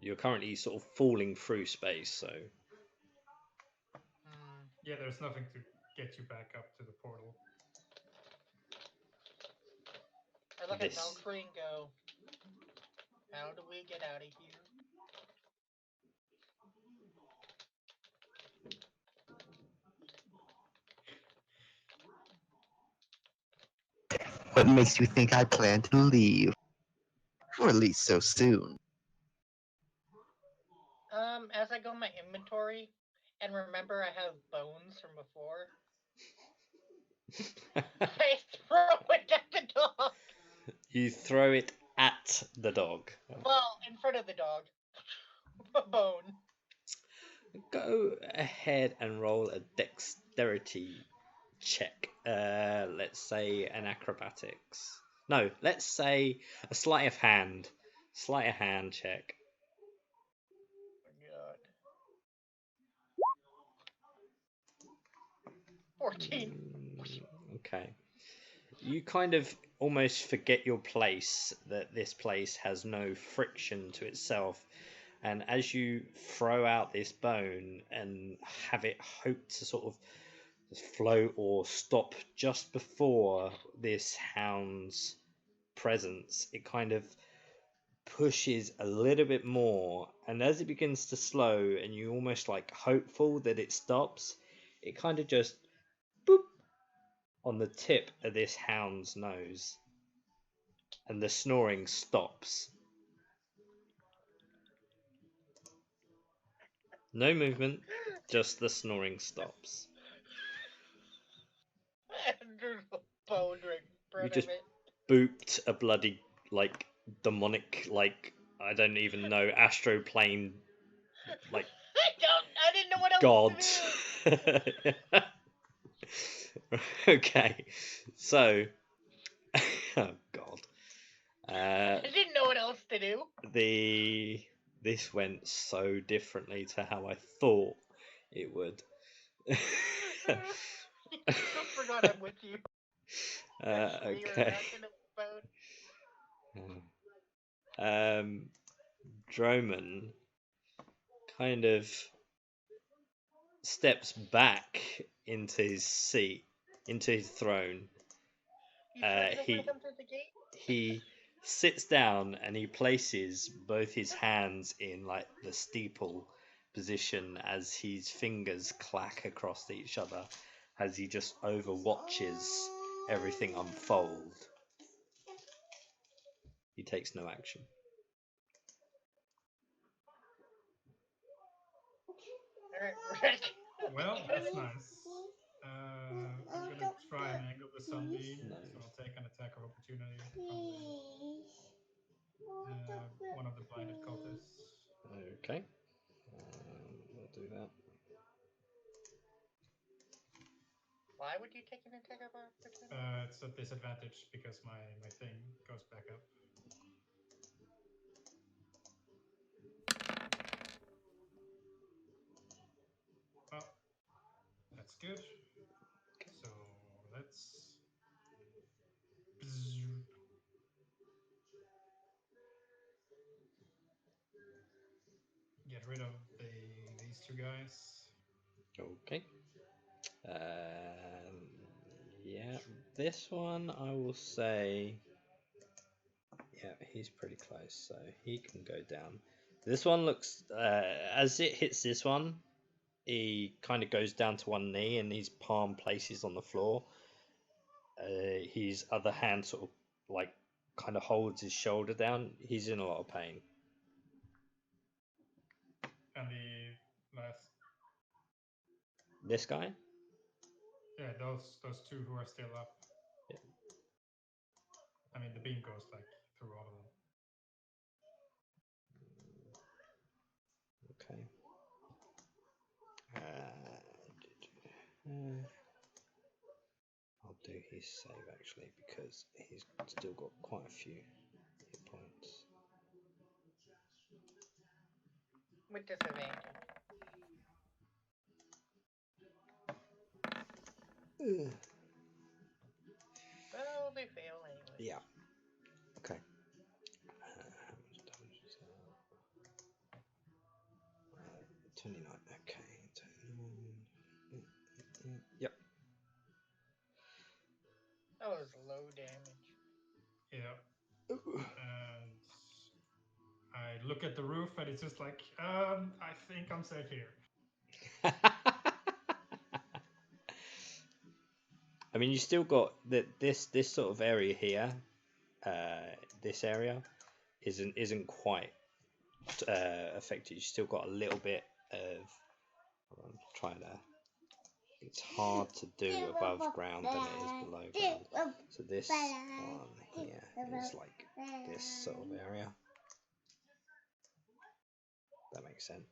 You're currently sort of falling through space, so. Yeah, there's nothing to get you back up to the portal. I look at Valkyrie and go, how do we get out of here? What makes you think I plan to leave? Or at least so soon? As I go in my inventory, and remember I have bones from before, I throw it at the dog! You throw it at the dog. Well, in front of the dog. A bone. Go ahead and roll a dexterity check. Let's say an acrobatics. No, let's say a sleight of hand. Sleight of hand check. Oh my god. 14. Okay. You kind of almost forget your place, that this place has no friction to itself. And as you throw out this bone and have it hope to sort of float or stop just before this hound's presence, it kind of pushes a little bit more, and as it begins to slow and you almost like hopeful that it stops, it kind of just boop on the tip of this hound's nose, and the snoring stops. No movement, just the snoring stops. Bone right You just of it. booped a bloody, like, demonic, like, I don't even know, astroplane, like, I didn't know what else god. Okay, so, oh god. I didn't know what else to do. This went so differently to how I thought it would. I forgot I'm with you. Okay. Droman kind of steps back into his seat into his throne. You sure you don't he- want to come through the gate? He sits down and he places both his hands in like the steeple position as his fingers clack across each other as he just overwatches everything unfold. He takes no action. Alright, Rick. Well, that's nice. I'm gonna try and angle the sunbeam, No. so I'll take an attack of opportunity from one of the blinded cultists. Okay. We'll do that. Why would you take an attack of opportunity? It's a disadvantage because my thing goes back up. Oh, that's good. So let's get rid of these two guys. Okay. Yeah, this one I will say. Yeah, he's pretty close, so he can go down. This one looks. As it hits this one, he kind of goes down to one knee and his palm places on the floor. His other hand sort of like kind of holds his shoulder down. He's in a lot of pain. And the last, This guy? yeah, those two who are still up. Yeah. I mean, the beam goes like through all of them. Okay. I'll do his save actually because he's still got quite a few hit points. With disadvantage. Well, they fail anyway. Yeah. Okay. How much damage is that? 29. Okay. 29. Yep. That was low damage. Yeah. And I look at the roof and it's just like, I think I'm safe here. I mean, you still got this sort of area here. This area isn't quite affected. You still got a little bit of. I'm trying to. It's hard to do above ground than it is below ground. So this one here is like this sort of area. That makes sense.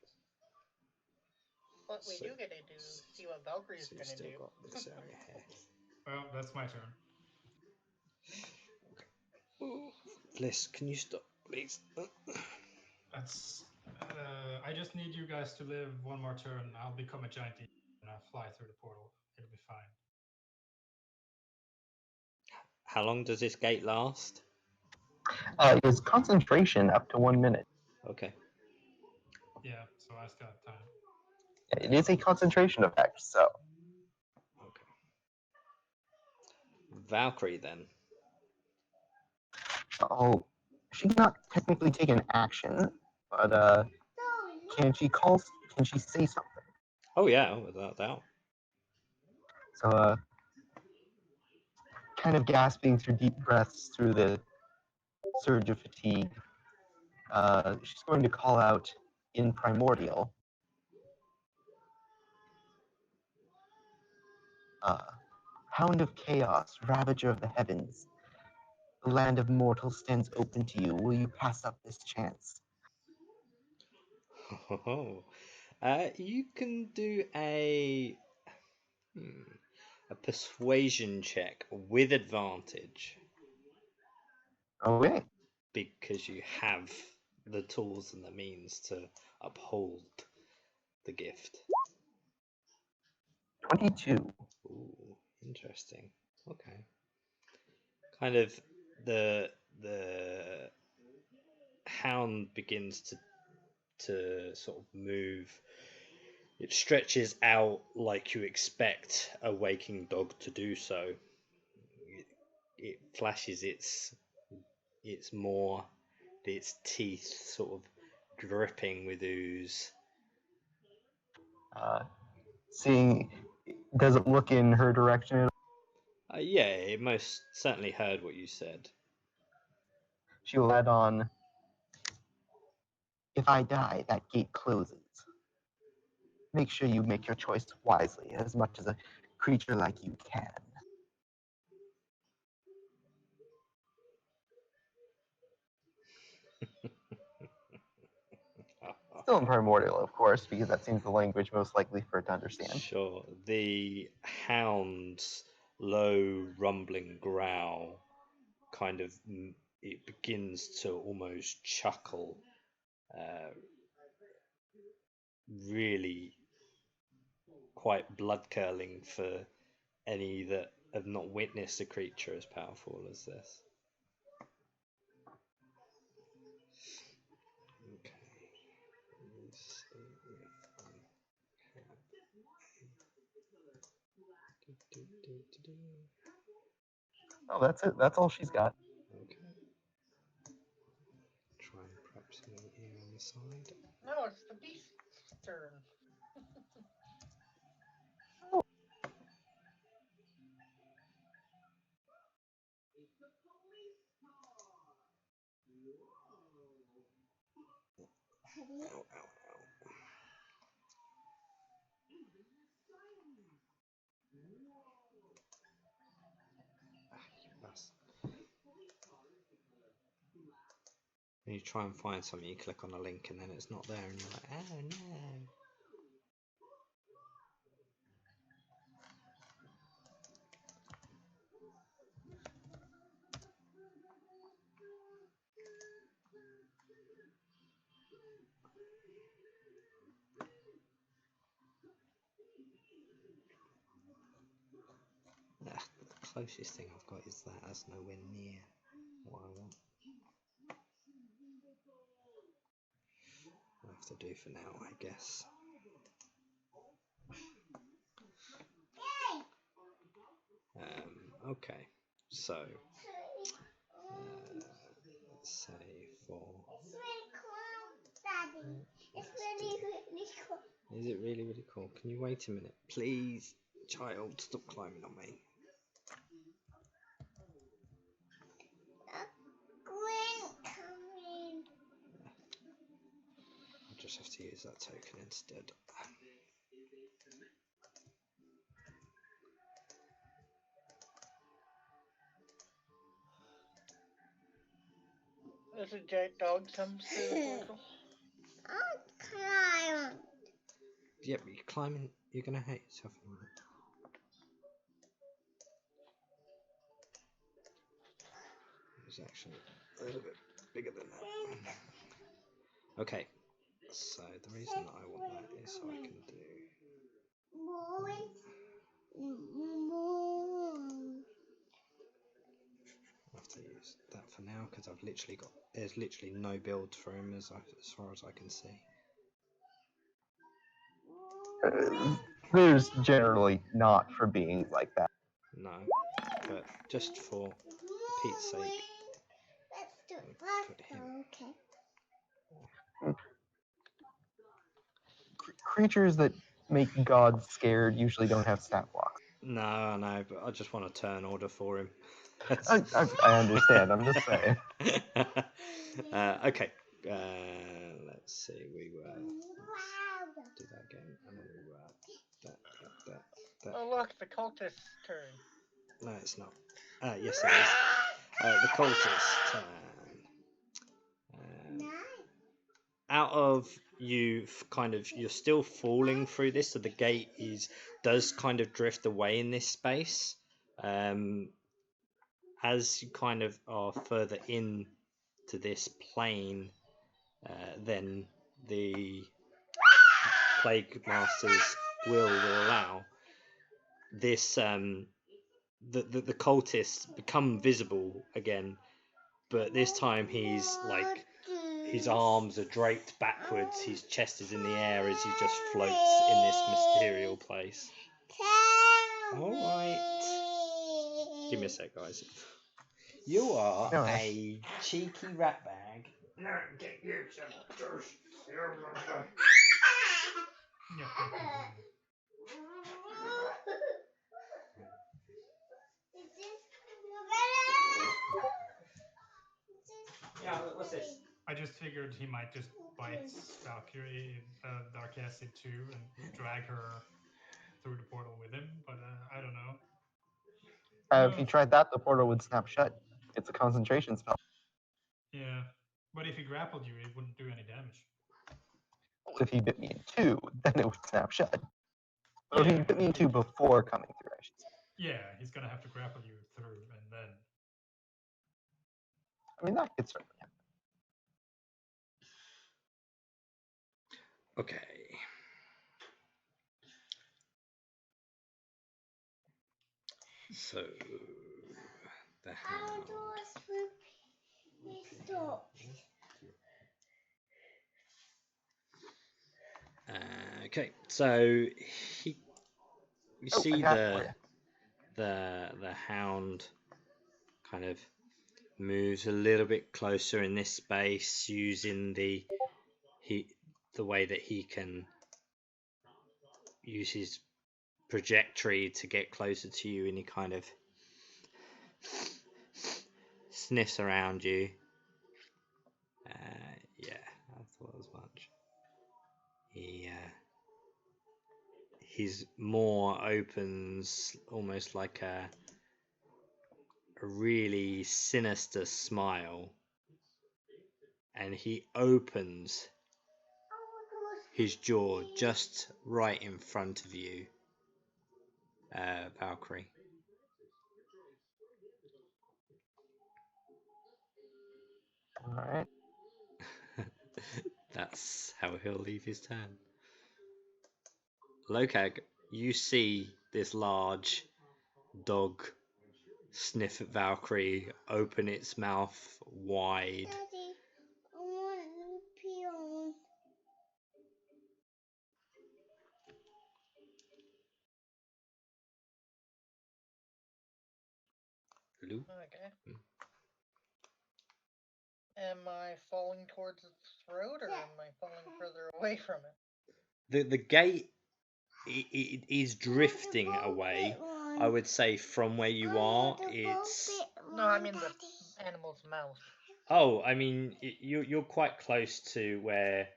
What we So- do get to do is see what Valkyrie's So you gonna still do. got this area here. Well, that's my turn. Bliss, can you stop, please? That's. I just need you guys to live one more turn. I'll become a giant eagle and I'll fly through the portal. It'll be fine. How long does this gate last? Is concentration up to 1 minute? Okay. Yeah, so I still have time. It is a concentration effect, so Okay. Valkyrie then. oh, she cannot technically take an action, but can she call? Can she say something? Oh yeah, without doubt. So kind of gasping through deep breaths through the surge of fatigue, she's going to call out in Primordial. Hound of Chaos, Ravager of the Heavens, the land of mortals stands open to you. Will you pass up this chance? You can do a persuasion check with advantage Okay, because you have the tools and the means to uphold the gift. 22. Ooh, interesting. Okay. Kind of the hound begins to sort of move It stretches out like you expect a waking dog to do so. It flashes its teeth sort of dripping with ooze. Seeing, does it look in her direction? Yeah, it most certainly heard what you said. She will add on, if I die, that gate closes. Make sure you make your choice wisely, as much as a creature like you can. Still in primordial, of course, because that seems the language most likely for it to understand. Sure. The hound's low rumbling growl kind of it begins to almost chuckle, really quite blood curling for any that have not witnessed a creature as powerful as this. Okay. Let's see if Oh, that's it. That's all she's got. Okay. Try and prep something here on the side. No, it's the beast's turn. Ow, ow, ow. When you try and find something, you click on a link and then it's not there and you're like, oh no. The closest thing I've got is that. That's nowhere near what I want. I'll have to do for now, I guess. Okay, so let's say for. It's really, really cool. Is it really, really cool? Can you wait a minute, please, child? Stop climbing on me. Coming. I'll just have to use that token instead. There's a giant dog comes through the portal. I'll climb. Yep, you're climbing. You're gonna hate yourself in a minute. It's actually a little bit bigger than that. Okay, so the reason that I want that is so I can do. I have to use that for now because I've literally got. There's literally no build for him as far as I can see. There's generally not for beings like that. No, but just for Pete's sake. Let's do it. Put him. Okay. Creatures that make gods scared usually don't have stat blocks. No, I know, but I just want a turn order for him. I understand. I'm just saying. Okay. Let's see. We do that again, and then we that. Oh look, the cultist's turn. No, it's not. Yes, it is. The cultist turn. Out of you're still falling through this, so the gate does kind of drift away in this space. As you kind of are further in to this plane, then the plague masters will allow this the cultists become visible again, but this time he's like His arms are draped backwards. His chest is in the air as he just floats in this mysterious place. All right. Give me a sec, guys. You are No. a cheeky rat bag. Now get you some dirt. Yeah. Yeah, what's this? I just figured he might just bite Valkyrie, Dark Acid too, and drag her through the portal with him. But I don't know. If you tried that, the portal would snap shut. It's a concentration spell. Yeah, but if he grappled you, it wouldn't do any damage. If he bit me in two, then it would snap shut. But if he bit me in two before coming through, I should say. Yeah, he's gonna have to grapple you through, and then. I mean, that could certainly happen. Okay. So the hound. Okay, so you Oh, see I got it for you. the hound kind of moves a little bit closer in this space using the way that he can use his trajectory to get closer to you, and he kind of sniffs around you. Yeah, I thought as much. His maw opens almost like a really sinister smile, and he opens his jaw just right in front of you, Valkyrie. All right. That's how he'll leave his turn. Lokag, you see this large dog sniff at Valkyrie, open its mouth wide. Daddy, I want to pee on. Lou? Okay. Am I falling towards its throat, or am I falling further away from it? The gate it is drifting away. I would say from where you are, it's. No, I mean the animal's mouth. Oh, I mean you're quite close to where.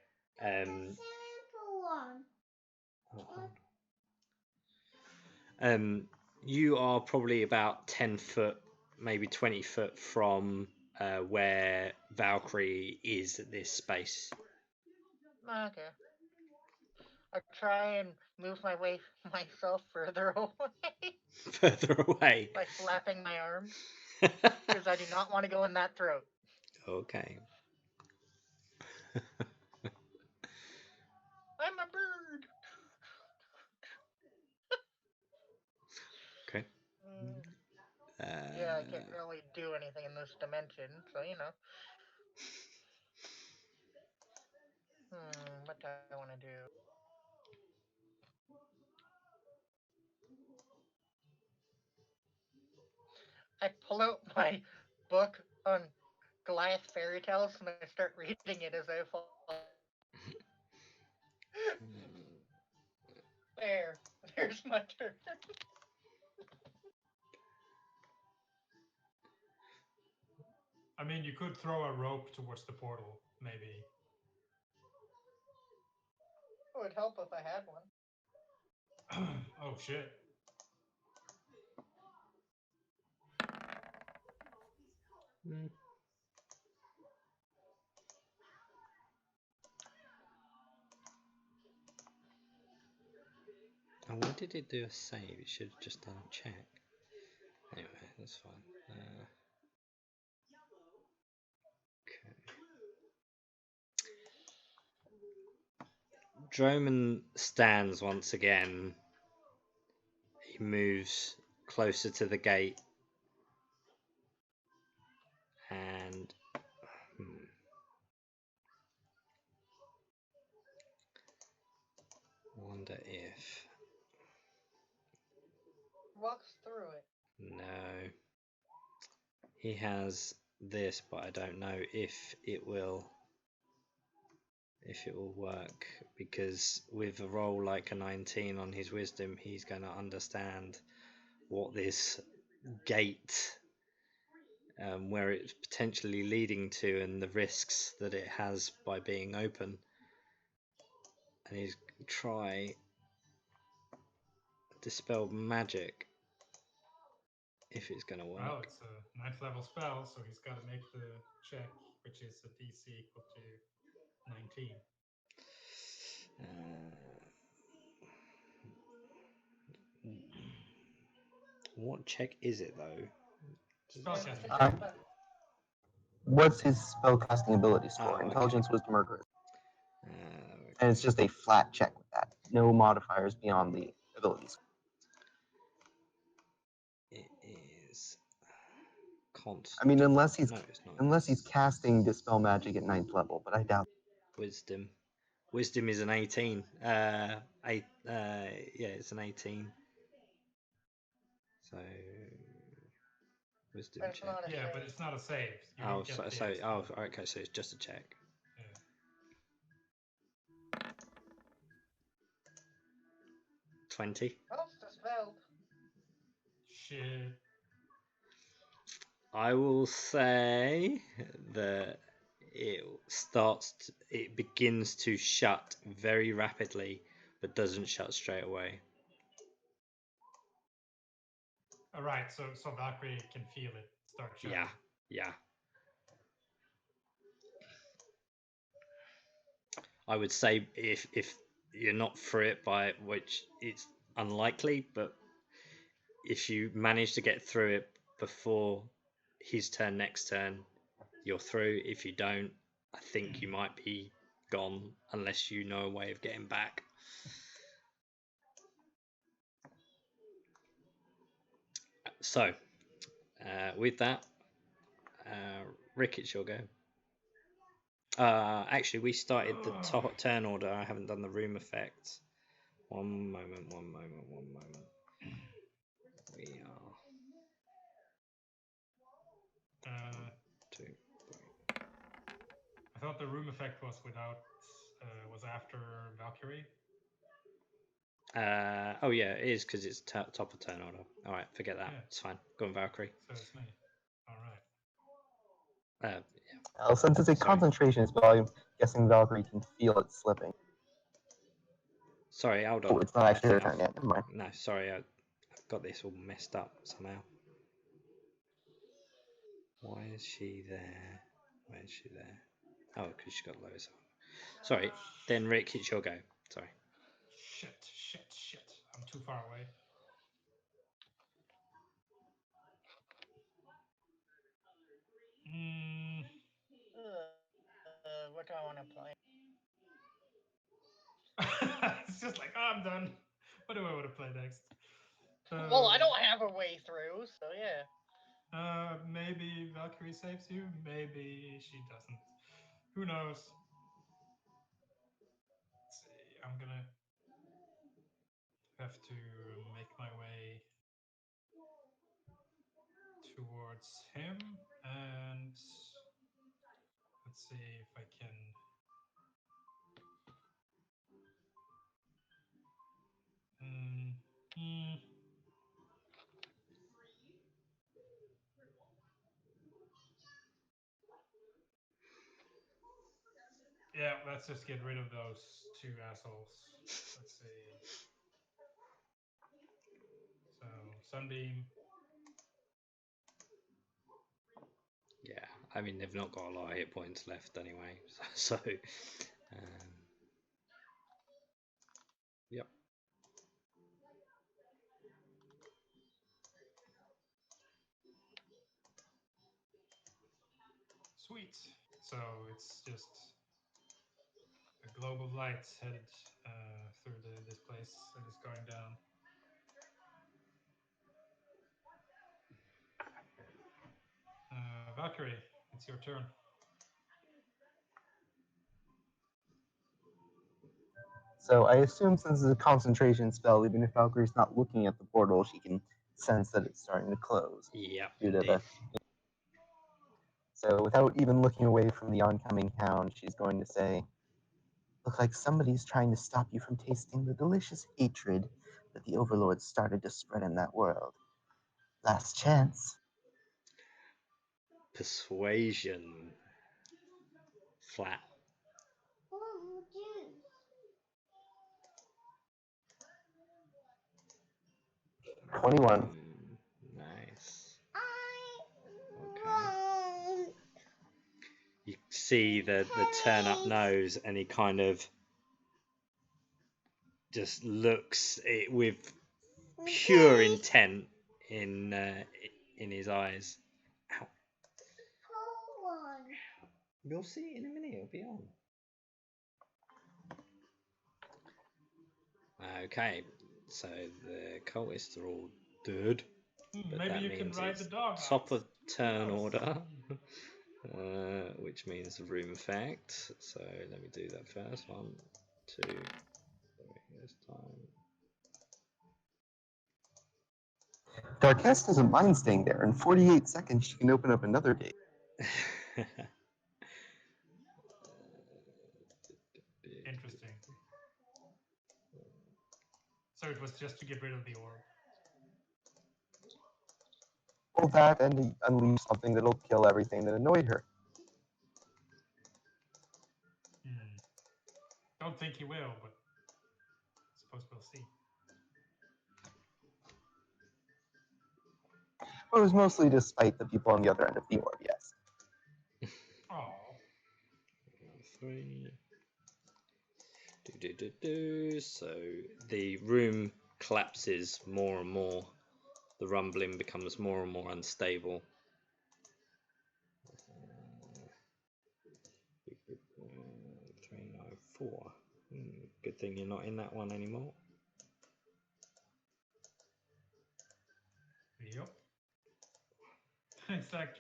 You are probably about 10 foot, maybe 20 foot from where Valkyrie is at this space. Okay. I try and move myself further away Further away. by flapping my arms, because I do not want to go in that throat. Okay. I'm a bird. Okay. Yeah, I can't really do anything in this dimension, so you know. What do I want to do? I pull out my book on Goliath fairy tales and I start reading it as I fall. There's my turn. I mean, you could throw a rope towards the portal, maybe. It would help if I had one. Oh shit. Oh, why did it do a save? It should have just done a check. Anyway, that's fine. Okay. Droman stands once again. He moves closer to the gate. And wonder if Walks through it. no. He has this, but I don't know if it will work, because with a roll like a 19 on his wisdom, he's going to understand what this gate, where it's potentially leading to, and the risks that it has by being open. And he's try dispel magic if it's going to work. Well, it's a 9th level spell, so he's got to make the check, which is a DC equal to 19. What check is it though? Spellcasting. What's his spellcasting ability score? okay. Intelligence, wisdom, or charisma? Okay. And it's just a flat check with that. No modifiers beyond the ability score. It is constant. I mean, unless he's No, it's not. unless he's casting dispel magic at 9th level, but I doubt. Wisdom. Wisdom is an 18. Yeah, it's an 18. So wisdom But it's check. not a Yeah, save. but it's not a save. You Oh, don't get the extra. okay, so it's just a check. Yeah. 20. Well, it's dispelled. Shit. I will say that it begins to shut very rapidly, but doesn't shut straight away. All right, so Valkyrie can feel it start shutting. Yeah. I would say if you're not through it by which it's unlikely, but if you manage to get through it before his turn next turn, you're through. If you don't, I think you might be gone unless you know a way of getting back. So, with that, Rick, it's your go. Actually, we started the top turn order. I haven't done the room effects. One moment. We are 2, 3. I thought the room effect was was after Valkyrie. Oh yeah, it is because it's top of turn order. All right, forget that. Yeah. It's fine. Go on, Valkyrie. So it's me. All right. Yeah. Well, since it's a Sorry. concentration spell, I'm guessing Valkyrie can feel it slipping. Sorry, hold Oh, on. it's not actually her turn yet. Never mind. No, sorry, I've got this all messed up somehow. Why is she there? Why is she there? Oh, because she got Lois on. Sorry, then Rick, it's your go. Sorry. Shit. I'm too far away. What do I want to play? It's just like, oh, I'm done. What do I want to play next? Well, I don't have a way through, so yeah. Maybe Valkyrie saves you. Maybe she doesn't. Who knows? Let's see. I'm gonna have to make my way towards him, and let's see if I can. Yeah, let's just get rid of those two assholes. Let's see. So, Sunbeam. Yeah, I mean they've not got a lot of hit points left anyway, so yep. Sweet. So it's just a globe of light headed through this place and it's going down. Valkyrie, it's your turn. So I assume since it's a concentration spell, even if Valkyrie's not looking at the portal, she can sense that it's starting to close. Yep. Due to Indeed. the So without even looking away from the oncoming hound, she's going to say, "Look like somebody's trying to stop you from tasting the delicious hatred that the overlords started to spread in that world. Last chance." Persuasion. Flat. Oh, dude. 21. Nice. I Okay. want You see the turn up Nice. nose, and he kind of just looks it with pure Nice. intent in his eyes. Ow. pull one. You'll see it in a minute. It'll be on. Okay, so the cultists are all dead. But Maybe that you can means ride it's the dog. top of turn Nice. order, which means the room effect. So let me do that first. 1, 2, 3. This time. Darkest doesn't mind staying there. In 48 seconds, she can open up another gate. Interesting. So it was just to get rid of the orb. Pull that and unleash something that'll kill everything that annoyed her. Don't think he will, but I suppose we'll see. It was mostly to spite the people on the other end of the orb, yes. Oh. 3. So the room collapses more and more. The rumbling becomes more and more unstable. 394. Good thing you're not in that one anymore. Yep. It's like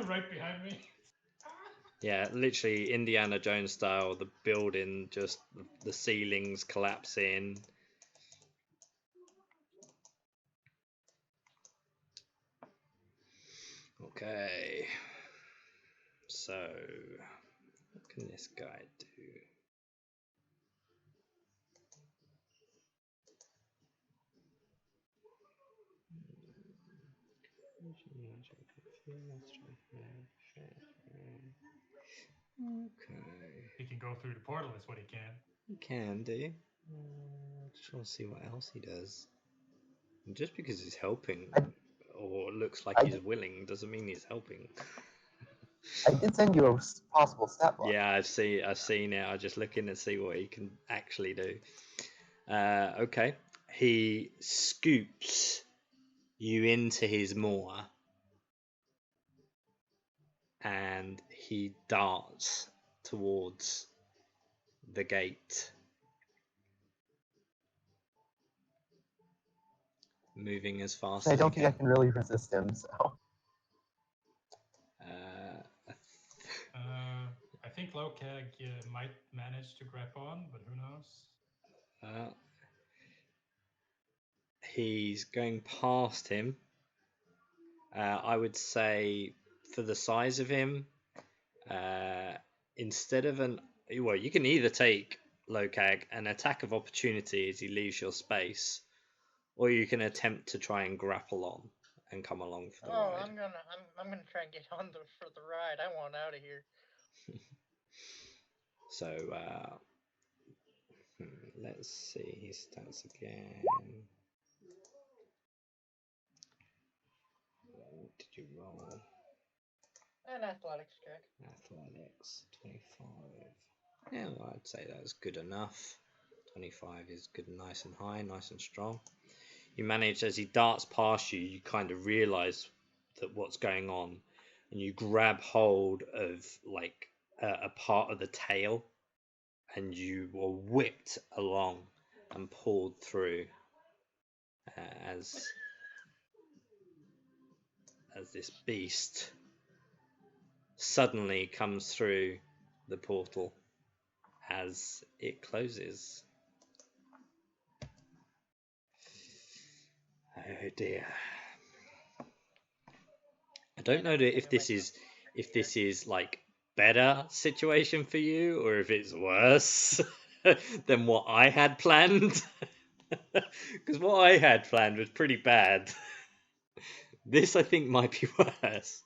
right behind me. Yeah, literally Indiana Jones style. The building, just the ceilings collapse in. Okay. So, what can this guy do? Okay. He can go through the portal, is what he can. He can do. Just want to see what else he does. And just because he's helping or looks like he's willing doesn't mean he's helping. I did send you a possible stat block. Yeah, I've seen it. I'm just looking to see what he can actually do. Okay. He scoops you into his maw and he darts towards the gate, moving as fast I as don't he think I can. can really resist him, so. I think Lokag might manage to grab on, but who knows? He's going past him. I would say for the size of him, instead of you can either take Lokag an attack of opportunity as he leaves your space, or you can attempt to try and grapple on and come along for the ride. I'm gonna try and get on for the ride. I want out of here. So let's see his stats again. What did you roll? An athletics check. Athletics 25. Yeah, well, I'd say that's good enough. 25 is good and nice and high, nice and strong. You manage, as he darts past you, you kind of realize that what's going on, and you grab hold of like a part of the tail, and you were whipped along and pulled through as this beast suddenly comes through the portal as it closes. Oh dear. I don't know if this is like better situation for you or if it's worse than what I had planned. Because what I had planned was pretty bad. This I think might be worse.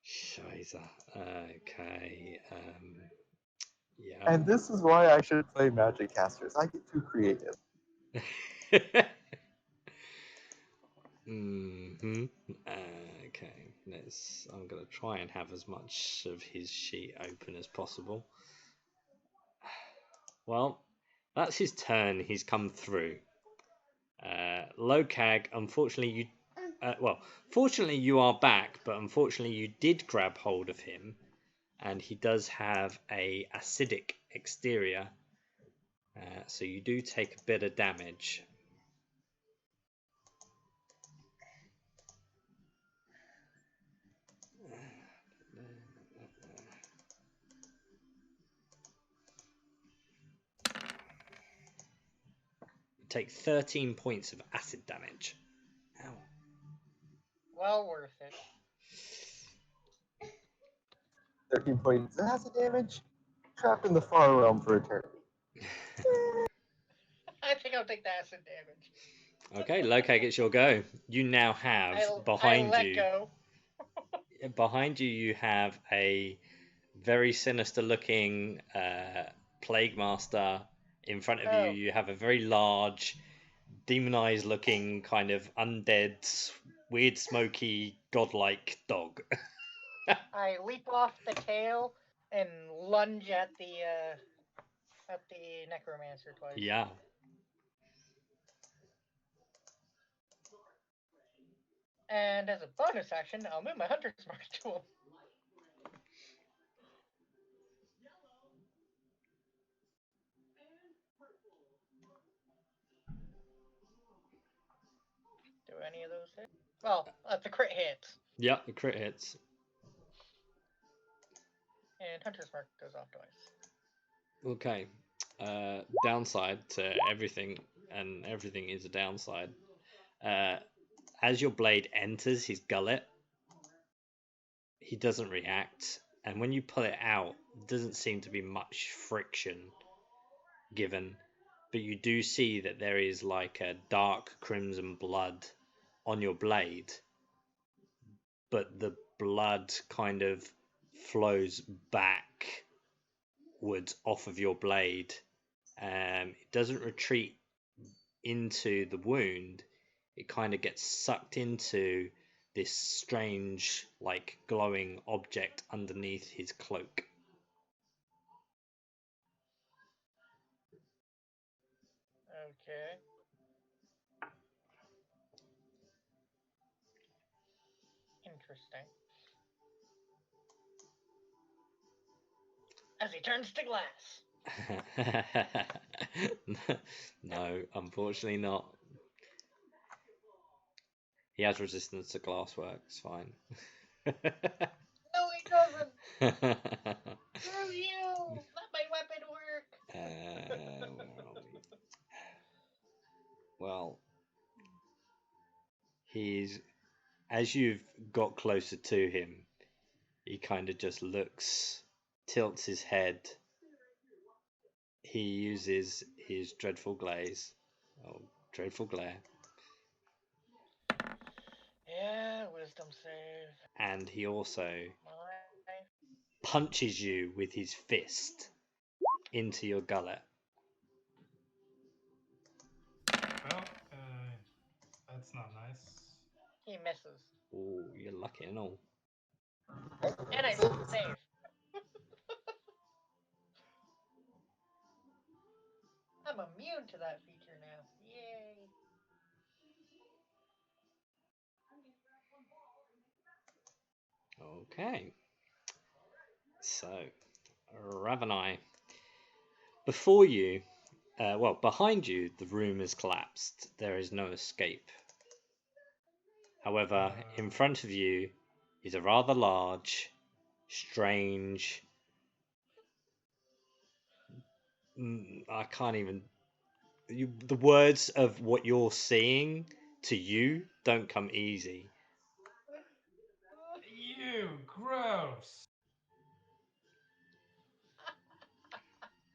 Scheiße. Okay. Yeah. And this is why I should play Magic Casters. I get too creative. Mm-hmm. Okay. I'm gonna try and have as much of his sheet open as possible. Well, that's his turn. He's come through. Lokag, unfortunately, fortunately you are back, but unfortunately you did grab hold of him, and he does have a acidic exterior, so you do take a bit of damage. Take 13 points of acid damage. Ow. Well worth it. 13 points of acid damage. Trapped in the far realm for eternity. I think I'll take the acid damage. Okay, Lokag, it's your go. You now have behind I let you. go. Behind you, you have a very sinister looking plague master. In front of you, Oh. you have a very large, demonized looking kind of undead, weird, smoky, godlike dog. I leap off the tail and lunge at the necromancer twice. Yeah. And as a bonus action, I'll move my hunter's mark to him. Do any of those hit? Well, the crit hits. Yeah, the crit hits. And hunter's mark goes off twice. Okay. Downside to everything, and everything is a downside. As your blade enters his gullet, he doesn't react, and when you pull it out, there doesn't seem to be much friction given, but you do see that there is like a dark crimson blood on your blade, but the blood kind of flows backwards off of your blade. It doesn't retreat into the wound. It kind of gets sucked into this strange, like, glowing object underneath his cloak. Okay. Interesting. As he turns to glass. No, unfortunately not. He has resistance to glass work, it's fine. No, he doesn't. Screw you! Let my weapon work. Well, as you've got closer to him, he kind of just looks, tilts his head. He uses his dreadful glaze. Oh, dreadful glare. Yeah, wisdom save. And he also My... punches you with his fist into your gullet. Well, that's not nice. He misses. Oh, you're lucky and all. And I didn't save. I'm immune to that feature now. Yay. Okay. So, Ravenai. Before you, behind you, the room has collapsed. There is no escape. However, in front of you is a rather large, strange. I can't even. the words of what you're seeing to you don't come easy. You gross.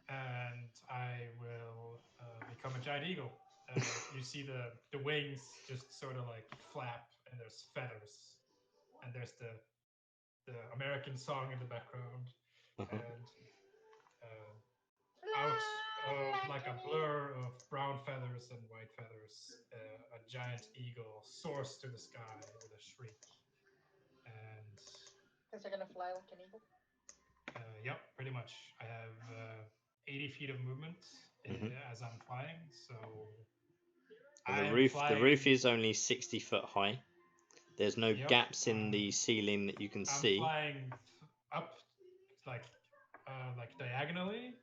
And I will become a giant eagle. You see the wings just sort of like flap, and there's feathers, and there's the American song in the background, and out of like a blur of brown feathers and white feathers, a giant eagle soars to the sky with a shriek. And Is it gonna fly like an eagle? yep, pretty much. I have 80 feet of movement Mhm. as I'm flying, so And I'm the roof flying. is only 60 foot high. There's no Yep, gaps in the ceiling that you can I'm see. flying up like diagonally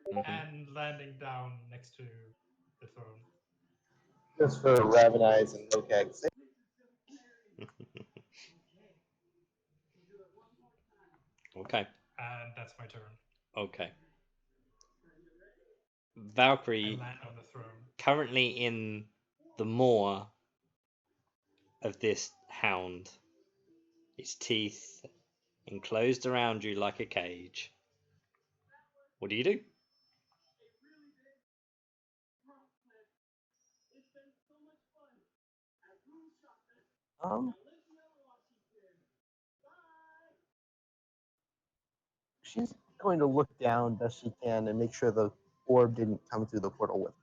Mhm. and landing down next to the throne. Just for Raven Eyes and Lokag's sake. Okay. And that's my turn. Okay. I Valkyrie, land on the throne. currently in the maw of this hound, its teeth enclosed around you like a cage. What do you do? She's going to look down best she can and make sure the orb didn't come through the portal with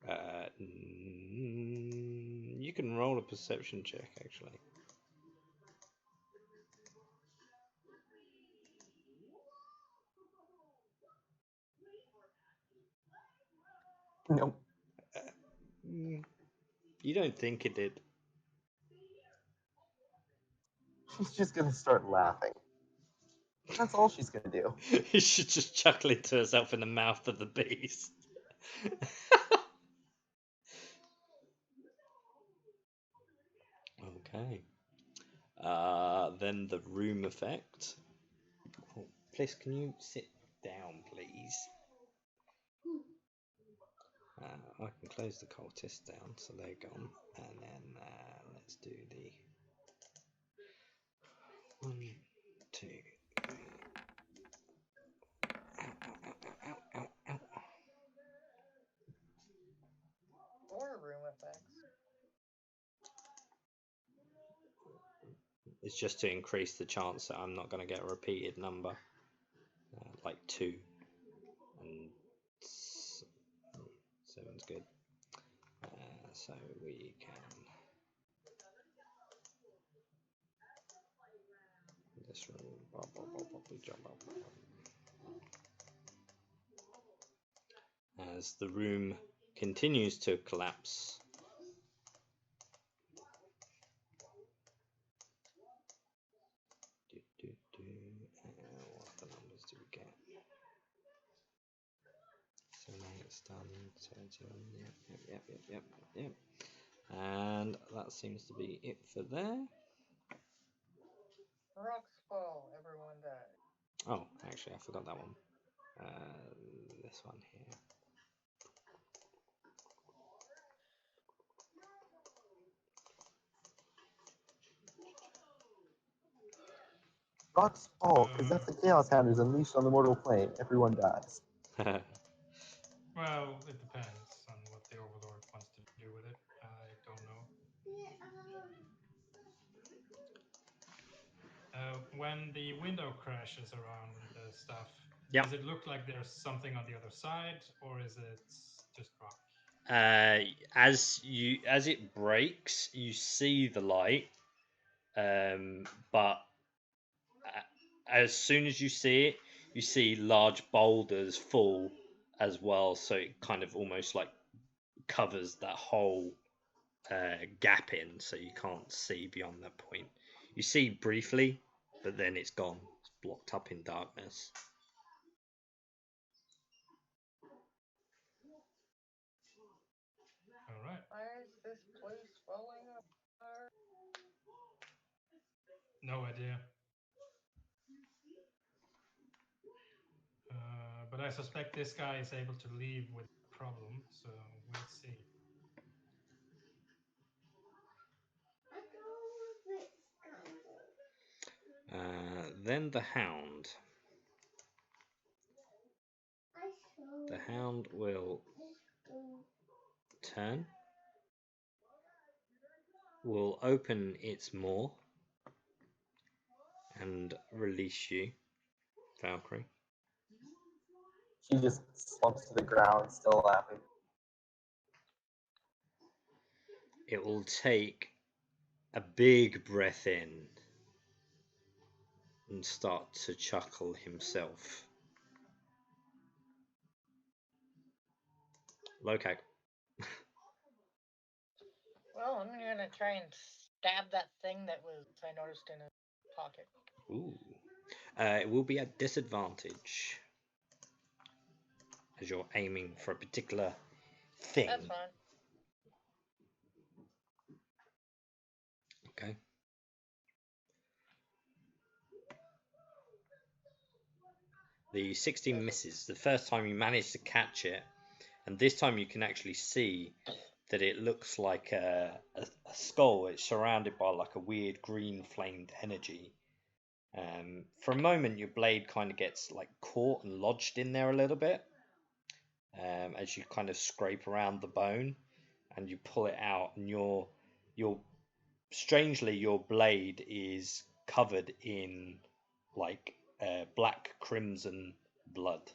her. You can roll a perception check, actually. Nope. You don't think it did. She's just going to start laughing. That's all she's going to do. She's just chuckling to herself in the mouth of the beast. Okay. Then the room effect. Oh, please, can you sit down, please? I can close the cultists down, so they're gone. And then let's do the 1, 2, 3. Ow. Or room effects. It's just to increase the chance that I'm not going to get a repeated number, like 2. And 7's good. So we can. This room. As the room continues to collapse. What the numbers do we get? 7, 8's done. 17. Yep. And that seems to be it for there. Rocks fall, everyone dies. Oh, actually, I forgot that one. This one here. Rocks fall, because that's the Chaos Hound is unleashed on the mortal plane. Everyone dies. Well, it depends on what the Overlord wants to do with it. I don't know. When the window crashes around the stuff, Yep. does it look like there's something on the other side, or is it just rock? As it breaks, you see the light, but as soon as you see it, you see large boulders fall as well. So it kind of almost like covers that whole gap in, so you can't see beyond that point. You see briefly, but then it's gone. It's blocked up in darkness. All right. Why is this place falling apart? No idea. But I suspect this guy is able to leave with problem, so we'll see. I go with Scandal. Then the hound. I saw The hound will turn, will open its maw and release you, Valkyrie. She just slumps to the ground, still laughing. It will take a big breath in and start to chuckle himself. Lokag. Well, I'm gonna try and stab that thing that was I noticed in his pocket. Ooh. It will be at disadvantage as you're aiming for a particular thing. That's fine. Okay. The 16 misses. The first time you manage to catch it, and this time you can actually see that it looks like a skull. It's surrounded by like a weird green flamed energy. For a moment, your blade kind of gets like caught and lodged in there a little bit as you kind of scrape around the bone, and you pull it out, and your strangely your blade is covered in like black crimson blood.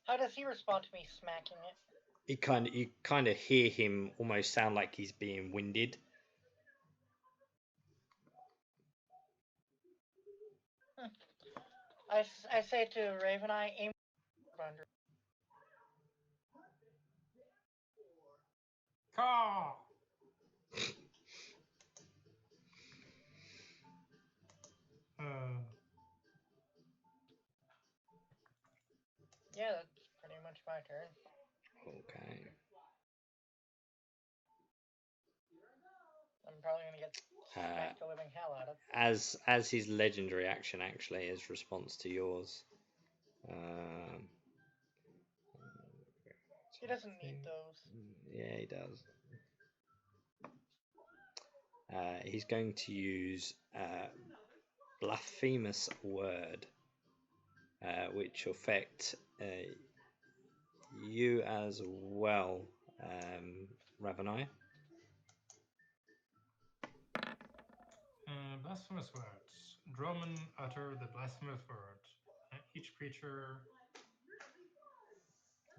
How does he respond to me smacking it? You kind of hear him almost sound like he's being winded. I say to Raven Eye, aim under. Caw! Yeah, that's pretty much my turn. Okay. I'm probably gonna get smacked the living hell out of. As his legendary action, actually, as response to yours. He doesn't need those. Yeah, he does. He's going to use blasphemous word, which will affect you as well, Ravenai. Blasphemous words. Droman utter the blasphemous word. Each creature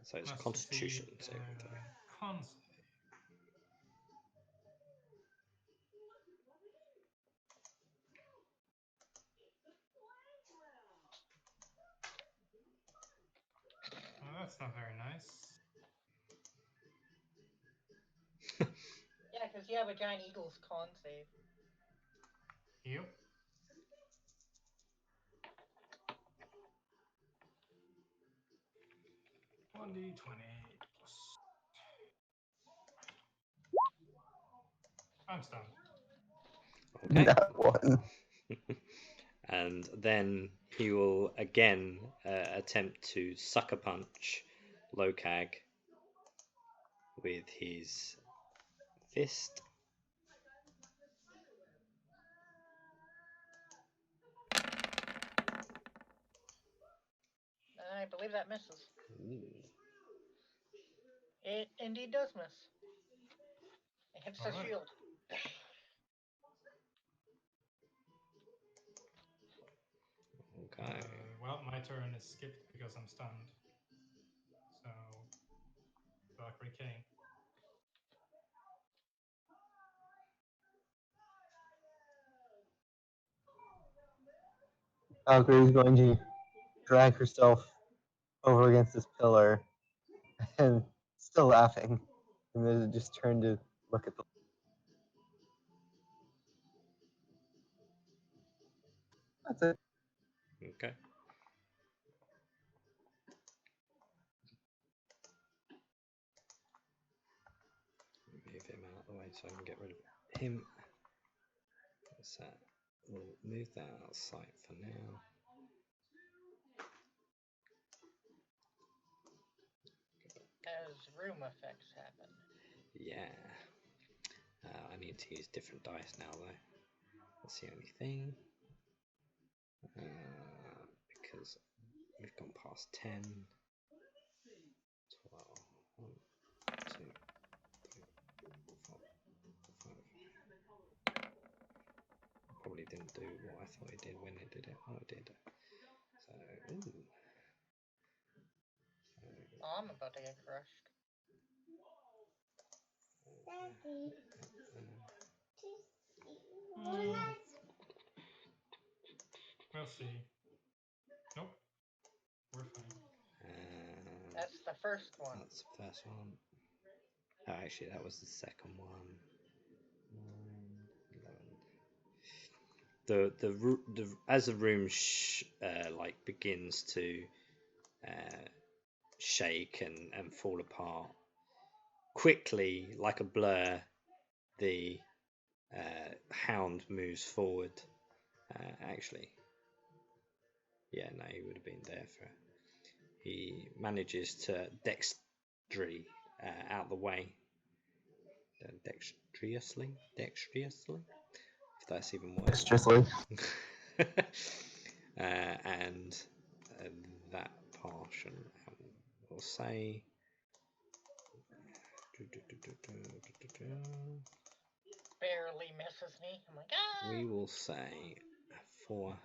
So it's must Constitution succeed, saving throw. con save. Well, that's not very nice. Yeah, because you have a giant eagle's con save. Yep. One d20. I'm stunned. Okay. That one. And then he will again attempt to sucker punch Lokag with his fist. I believe that misses. Ooh. It indeed does miss. It hits the Alright. shield. Okay. Well, my turn is skipped because I'm stunned. So, Valkyrie Kane. Valkyrie is going to drag herself over against this pillar and still laughing. And then just turn to look at the. That's it. Okay. Move him out of the way so I can get rid of him. What's that? We'll move that out of sight for now. as room effects happen. Yeah. I need to use different dice now, though. That's the only thing. Because we've gone past 10, 12, 1, 2, 3, 4, 5. Probably didn't do what I thought it did when it did it. Oh, it did. So, ooh. Oh, I'm about to get crushed. Daddy, We'll see. Nope. We're fine. That's the first one. That's the first one. Oh, actually, that was the second one. 9, 11. As the room like begins to shake and fall apart quickly, like a blur, the hound moves forward. Actually, yeah, no, he would have been there for. He manages to dexterously out the way. Dexterously, if that's even worse. Dexterously. And that portion, we'll say. Barely misses me. I'm like, ah! We will say, for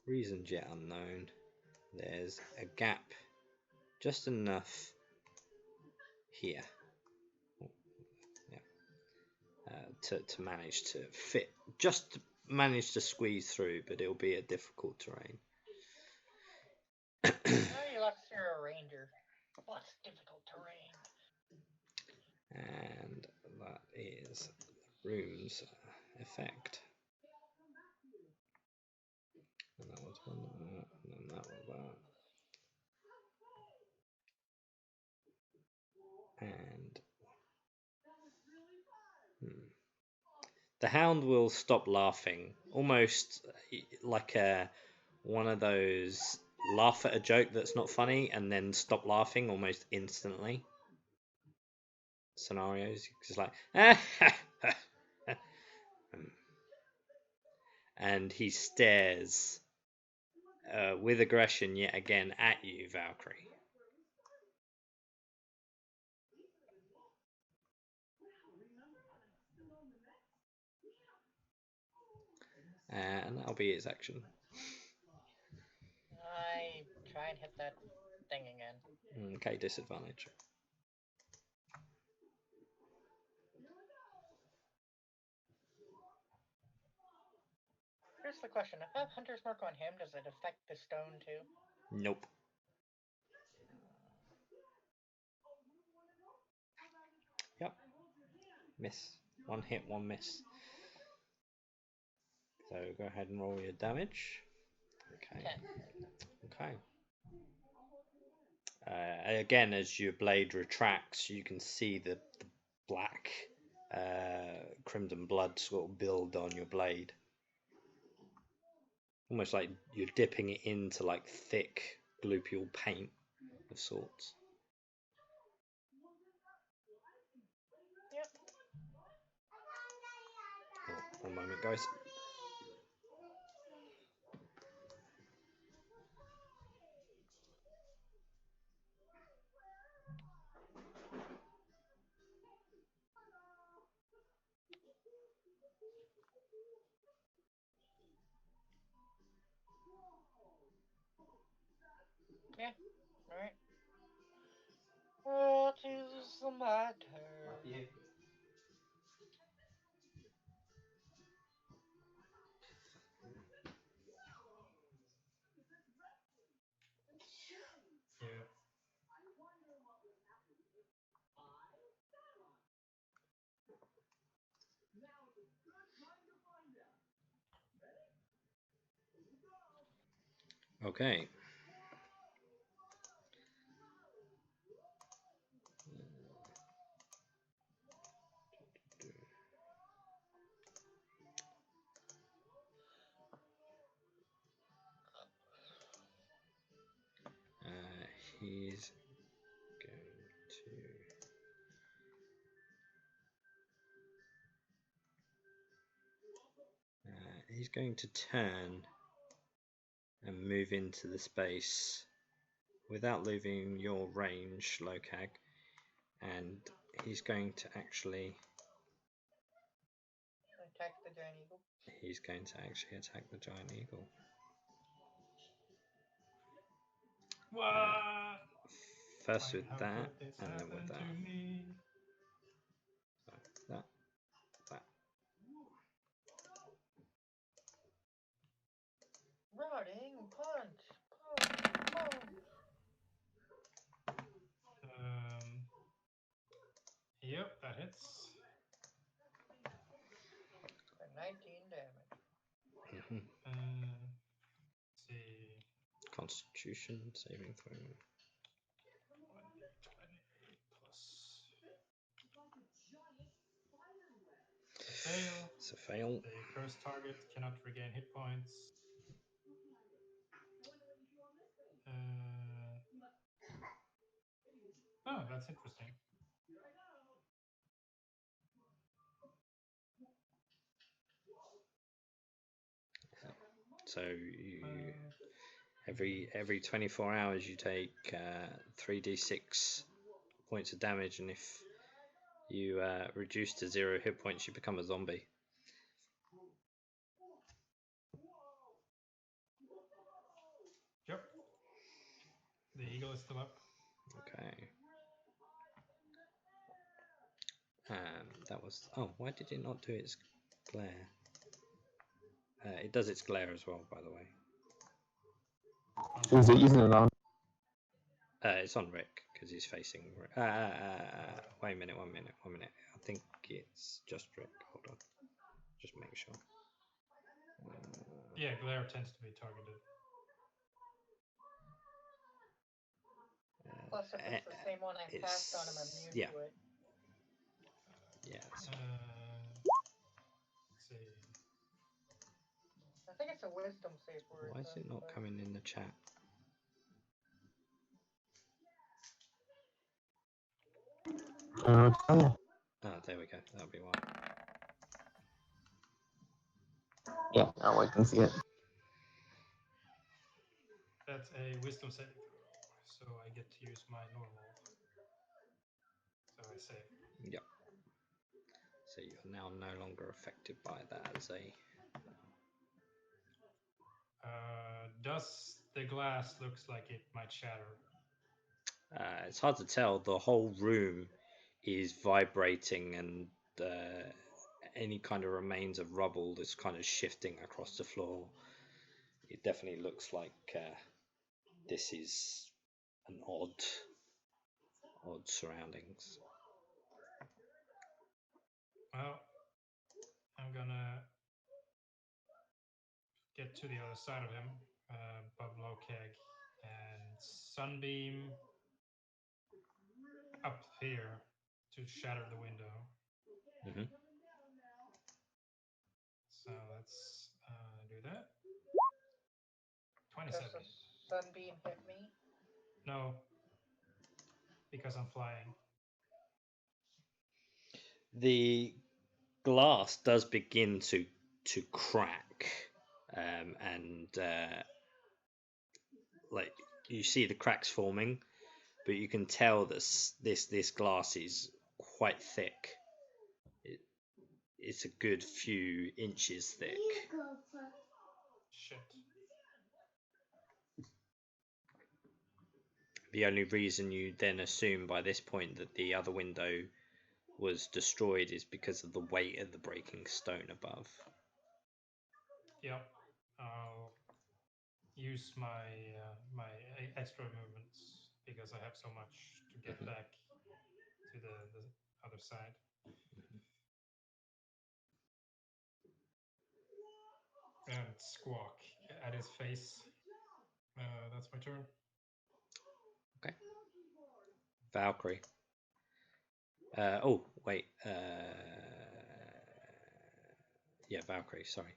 reasons yet unknown, there's a gap just enough here. To manage to fit, just manage to squeeze through, but it'll be a difficult terrain. Oh, you left through a ranger. What's difficult terrain? And that is the room's effect. And that was one of that, and then that was that. And the hound will stop laughing, almost like one of those laugh at a joke that's not funny and then stop laughing almost instantly scenarios. It's like, and he stares with aggression yet again at you, Valkyrie. And that'll be his action. I try and hit that thing again. Okay, disadvantage. Here's the question. If I have Hunter's Mark on him, does it affect the stone too? Nope. Yep. Miss. One hit, one miss. So go ahead and roll your damage. Okay. 10. Okay. Again, as your blade retracts, you can see the black crimson blood sort of build on your blade. Almost like you're dipping it into like thick glupule paint of sorts. Yep. Oh, one moment, guys. Yeah. Alright. Well, it is my turn. Yeah. Okay. He's going he's going to turn and move into the space without leaving your range, Lokag, and he's going to actually Attack the giant eagle. attack the giant eagle. What? First Why, with how that, could this and then with happen that. to me? That. Rotting punch. Boom. Yep, that hits. For 19 damage. Mhm. Let's see. Constitution saving throw. 1d20 plus. Fail. It's a fail. The cursed target cannot regain hit points. Oh, that's interesting. So you every 24 hours you take 3d6 points of damage, and if you reduce to 0 hit points, you become a zombie. Yep. The eagle is still up. Okay. That was. Oh, why did it not do its glare? It does its glare as well, by the way. Is it using it on? It's on Rick because he's facing. Wait a minute. 1 minute. I think it's just Rick. Hold on. Just make sure. Yeah, glare tends to be targeted. Plus, if it's the same one I passed on, I'm immune yeah. to it. Yeah. Let's see. I think it's a wisdom save word. Why is it not coming in the chat? Oh yeah. Oh, there we go. That'll be why. Yeah, now I can see it. That's a wisdom saving throw, so I get to use my normal. So I save. Yep. So you're now no longer affected by that as a. Does the glass looks like it might shatter? It's hard to tell. The whole room is vibrating, and any kind of remains of rubble is kind of shifting across the floor. It definitely looks like this is an odd surroundings. Well, I'm gonna get to the other side of him, above Lokag, and sunbeam up here to shatter the window. Mm-hmm. So let's do that. Does 27. the sunbeam hit me? No, because I'm flying. The glass does begin to crack, and like you see the cracks forming, but you can tell that this glass is quite thick. It's a good few inches thick. Shit. The only reason you then assume by this point that the other window was destroyed is because of the weight of the breaking stone above. Yep. I'll use my my extra movements because I have so much to get back to the other side. And squawk at his face. That's my turn. Okay. Valkyrie. Oh, wait. Yeah, Valkyrie, sorry.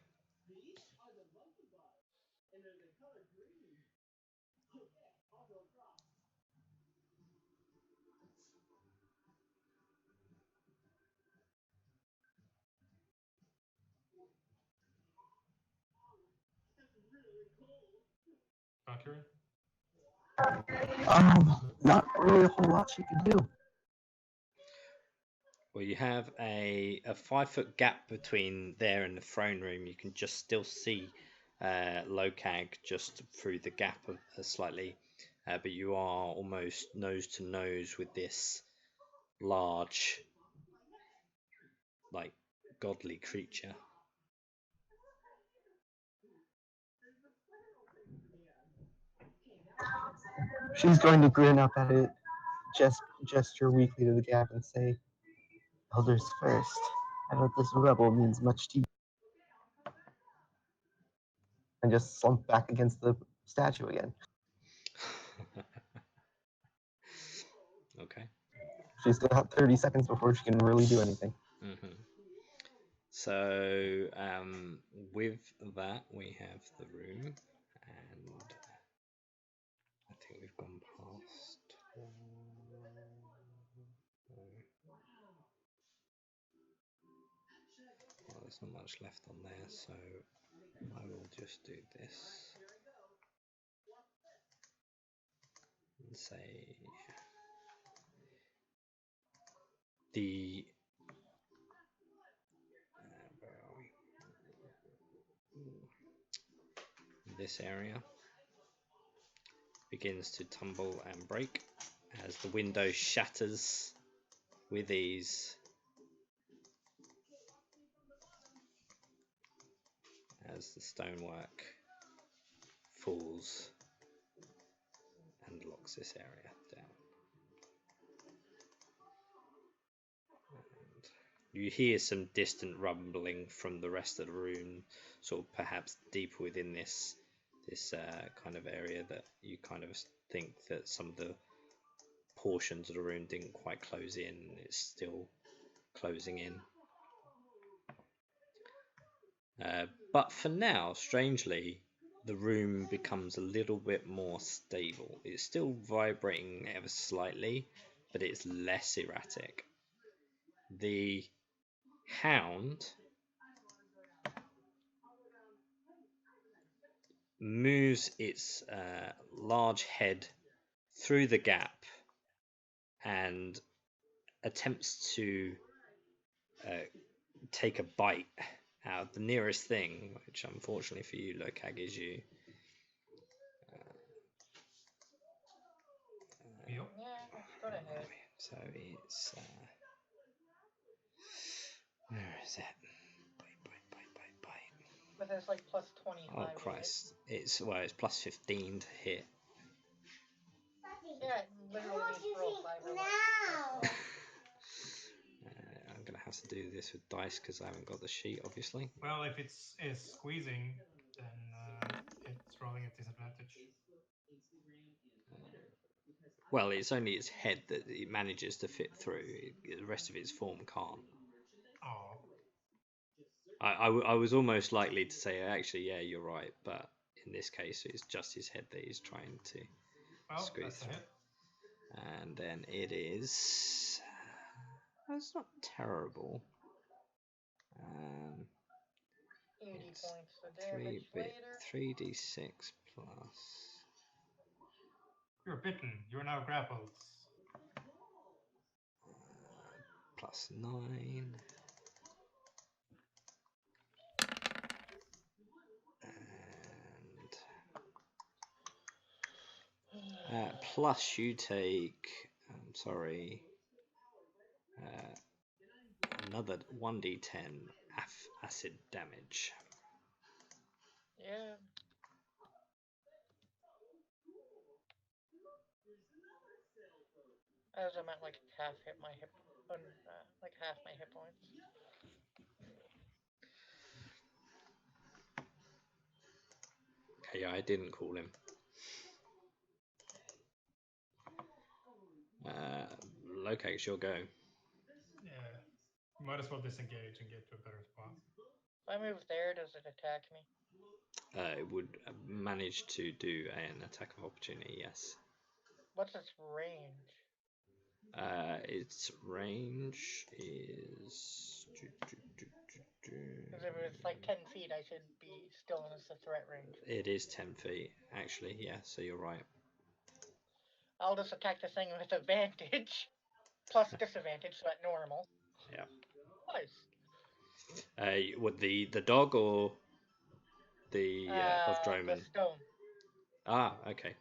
Valkyrie? Not really a whole lot she could do. Well, you have a 5 foot gap between there and the throne room. You can just still see Lokag just through the gap slightly, but you are almost nose to nose with this large, like, godly creature. She's going to grin up at it, gesture weakly to the gap, and say, "Elders first. I bet this rebel means much to you." And just slump back against the statue again. Okay. She's got 30 seconds before she can really do anything. Mm-hmm. So with that, we have the room, and I think we've gone past. Well, there's not much left on there, so I will just do this and say the where are we? This area begins to tumble and break as the window shatters with ease. As the stonework falls and locks this area down. And you hear some distant rumbling from the rest of the room, sort of perhaps deeper within this kind of area, that you kind of think that some of the portions of the room didn't quite close in. It's still closing in. But for now, strangely, the room becomes a little bit more stable. It's still vibrating ever slightly, but it's less erratic. The hound moves its large head through the gap and attempts to take a bite out of the nearest thing, which unfortunately for you, Lokag, is you. Yep. Yeah, go ahead. So it's where is it? Bite. But it's like plus 25. Oh Christ! It's plus 15 to hit. Yeah, it literally needs to roll 5 or less. now. I'm gonna have to do this with dice because I haven't got the sheet, obviously. Well, if it's squeezing, then it's rolling at disadvantage. Well, it's only its head that it manages to fit through. The rest of its form can't. Oh. I was almost likely to say, actually, yeah, you're right, but in this case, it's just his head that he's trying to squeeze That's a through. hit. And then it is. That's not terrible. 80 it's points of damage later. 3d6 plus. You're bitten. You're now grappled. Plus 9. And plus you take, another 1d10 acid damage. Yeah. As I'm at like half my hit points. Okay, yeah, I didn't call him. Lokag, it's your go. Yeah. You might as well disengage and get to a better spot. If I move there, does it attack me? It would manage to do an attack of opportunity, yes. What's its range? Its range is Because if it's like 10 feet, I should be still in the threat range. It is 10 feet, actually. Yeah, so you're right. I'll just attack the thing with advantage. Plus disadvantage, so at normal. Yeah. Nice. Would the dog or the The Hofdromen? stone. Ah, okay.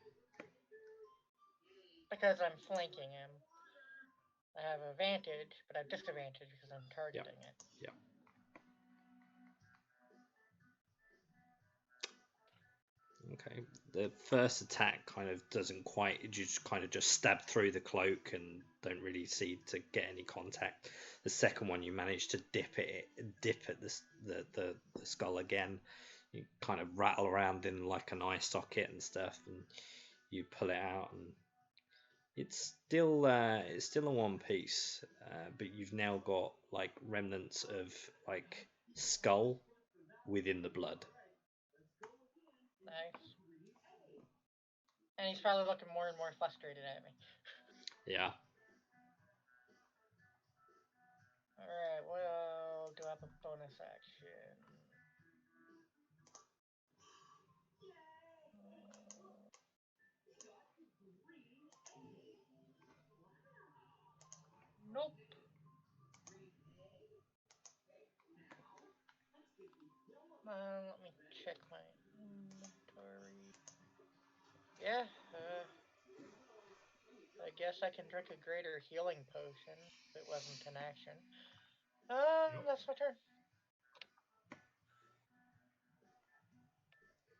Because I'm flanking him. I have advantage, but I have disadvantage because I'm targeting it. Yeah. Okay. The first attack kind of doesn't quite. You just kind of just stab through the cloak and don't really see to get any contact. The second one, you manage to dip at the skull again. You kind of rattle around in like an eye socket and stuff, and you pull it out, and it's still a one piece, but you've now got like remnants of like skull within the blood. Nice. And he's probably looking more and more frustrated at me. Yeah. Alright, well, do I have a bonus action? Nope. Let me check my inventory. Yeah, I guess I can drink a greater healing potion if it wasn't an action. That's my turn.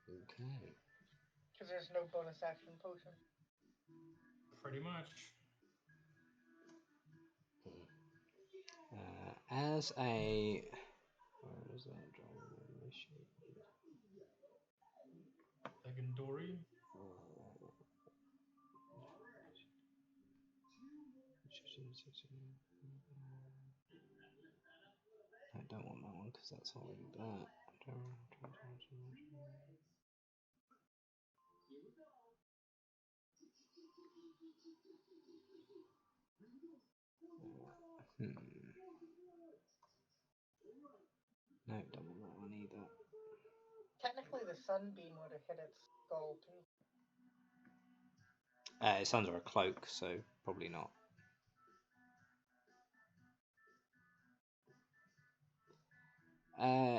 Okay. Because there's no bonus action potion. Pretty much. As a where is that mission? Legendary. I don't want that one because that's already that. No, don't want that one either. Technically, the sunbeam would have hit its skull too. It's under a cloak, so probably not.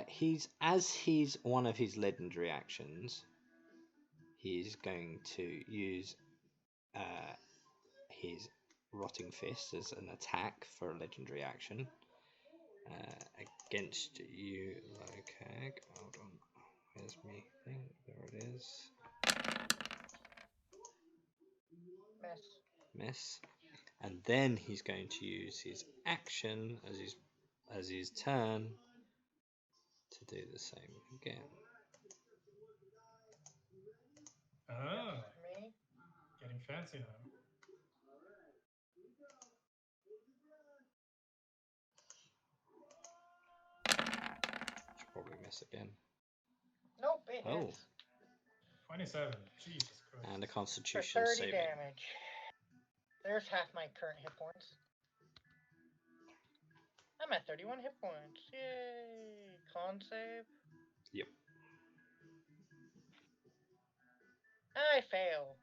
He's one of his legendary actions. He's going to use his Rotting Fist as an attack for a legendary action against you, Lokag. Hold on, where's me thing? There it is. Miss. And then he's going to use his action as his turn to do the same again. Ah, Me? getting fancy now. Should probably miss again. Nope, it Oh. hits. 27. Jesus Christ. And a For Constitution 30 saving. damage. There's half my current hit points. I'm at 31 hit points. Yay! Con save. Yep. I fail.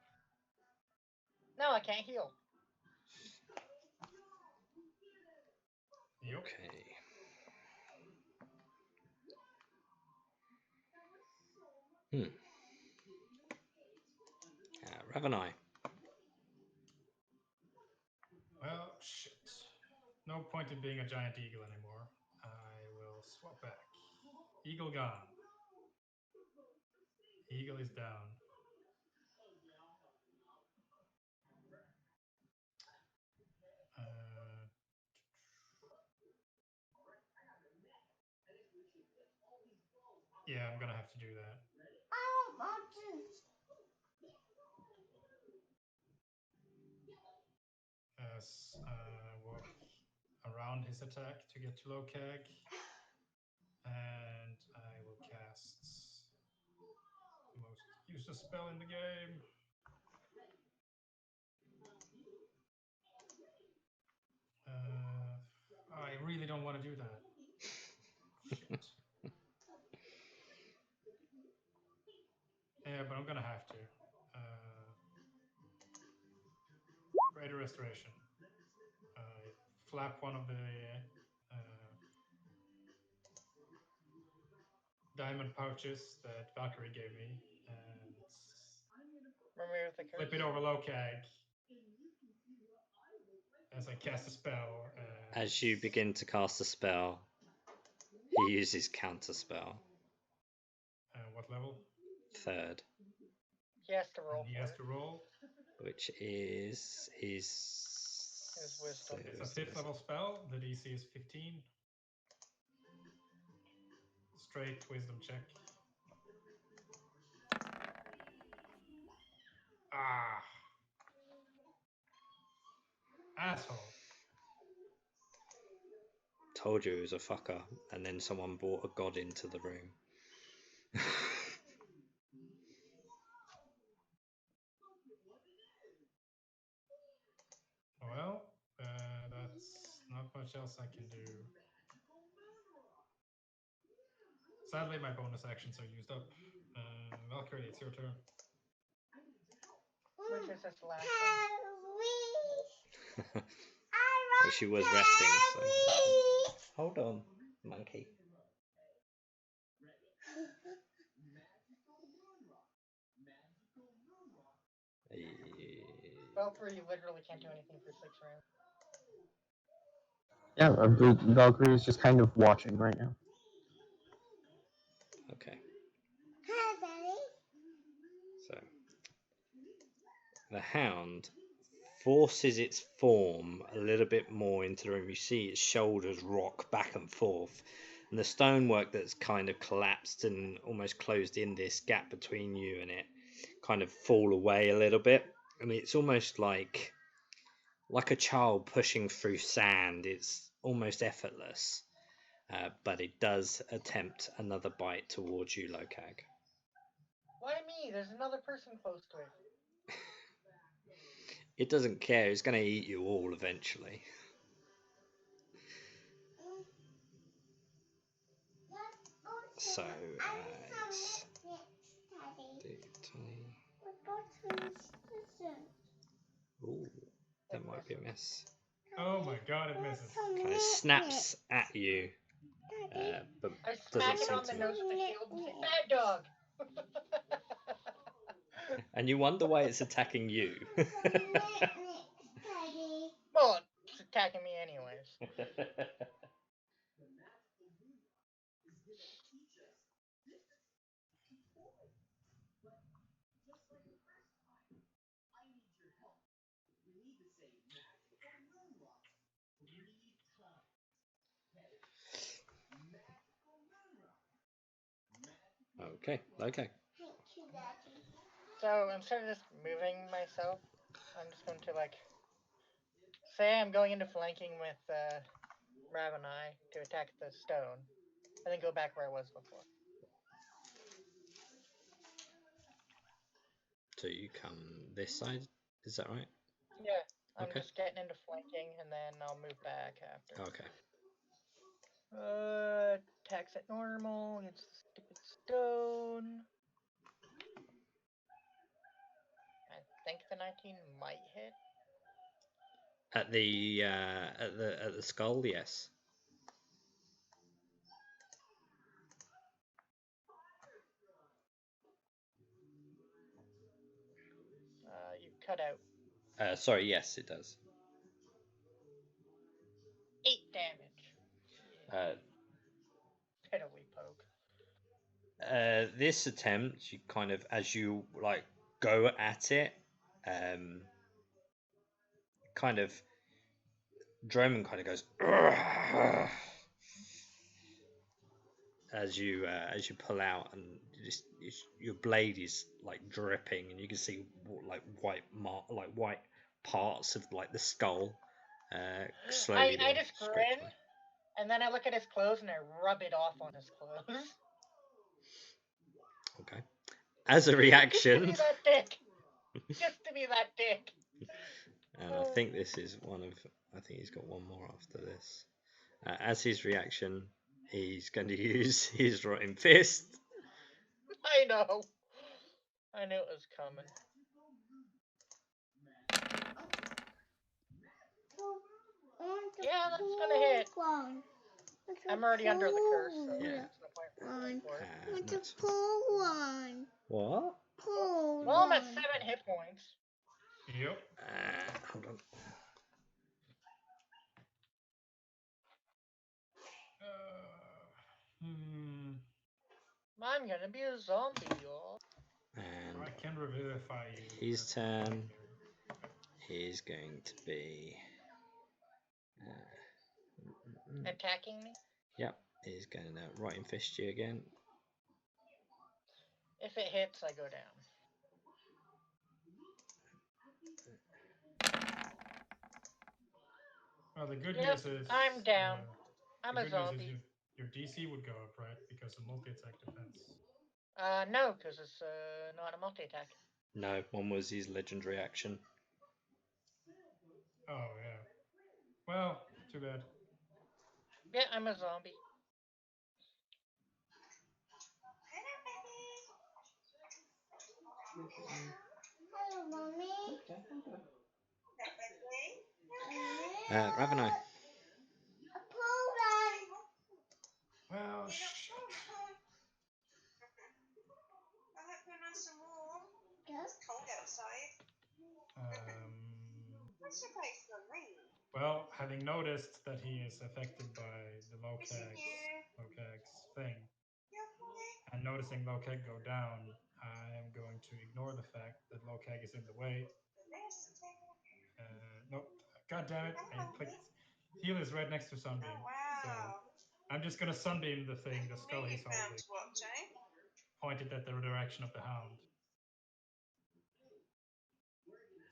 No, I can't heal. Yep. Okay. Ravenai. Well, shit. No point in being a giant eagle anymore. I will swap back. Eagle gone. Eagle is down. Yeah, I'm gonna have to do that. I don't want to. As walk around his attack to get to Lokag. And I will cast the most useless spell in the game. I really don't want to do that. Shit. Yeah, but I'm gonna have to. Greater Restoration. Flap one of the diamond pouches that Valkyrie gave me and Remove the flip curse. it over Lokag as I cast a spell. As you begin to cast a spell, he uses counter spell. What level? 3rd, He has to roll And he for has it. to roll. which is his wisdom. It's a 5th level spell. The DC is 15. Straight wisdom check. Ah. Asshole. Told you he was a fucker, and then someone brought a god into the room. Well, that's not much else I can do. Sadly, my bonus actions are used up. Valkyrie, it's your turn. Which is his last one. Well, she was resting, so. Hold on, monkey. Valkyrie literally can't do anything for 6 rounds. Yeah, Valkyrie is just kind of watching right now. Okay, Hi, Daddy. so the hound forces its form a little bit more into the room. You see its shoulders rock back and forth, and the stonework that's kind of collapsed and almost closed in this gap between you and it kind of fall away a little bit. I mean, it's almost like a child pushing through sand. It's almost effortless, but it does attempt another bite towards you, Lokag. Why me? There's another person close to it. It doesn't care. It's going to eat you all eventually. So, it's D20. Ooh, that might be a miss. Oh my god, it misses. Kind of snaps at you, but I doesn't smack it seem on the to. nose with the shield and say, "Bad dog." And you wonder why it's attacking you. Well, it's attacking me anyways. Okay. So instead of just moving myself, I'm just going to say I'm going into flanking with Ravenai to attack the stone, and then go back where I was before. So you come this side, is that right? Yeah, I'm Okay. just getting into flanking, and then I'll move back after. Okay. Attacks at normal against the stupid stone. I think the 19 might hit. At the skull, yes. You cut out. Sorry, yes, it does. 8 damage. Piddly poke. This attempt, you kind of, as you go at it, kind of, Droman kind of goes as you pull out, and your blade is dripping, and you can see white parts of the skull slowly. I just grin, and then I look at his clothes and I rub it off on his clothes. Okay. As a reaction. Just to be that dick. Just to be that dick. And I think this is I think he's got one more after this. As his reaction, He's going to use his Rotting Fist. I know. I knew it was coming. Yeah, that's gonna hit. I'm already under the curse, so Yeah. there's no point for going for it. That's fine. pull one. What? Pull Well, I'm at one. 7 hit points. Yep. Hold on. Hmm. I'm gonna be a zombie, y'all. And I can revivify you. his turn is going to be. Attacking me? Yep, he's going to Rotting Fist you again. If it hits, I go down. Well, the good Yep, news is I'm down. I'm the a good news is zombie. your DC would go up, right? Because of multi-attack defense. No, because it's not a multi-attack. No, one was his legendary action. Oh yeah. Well, too bad. Yeah, I'm a zombie. Hello, mommy. Raveno. Pull one. Well, Yes. well, having noticed that he is affected by the Locags thing, and noticing Locag go down, I am going to ignore the fact that Locag is in the way. Nope. God damn it! I clicked. Heal is right next to Sunbeam, so I'm just gonna Sunbeam the thing, the skull he's holding, pointed at the direction of the hound.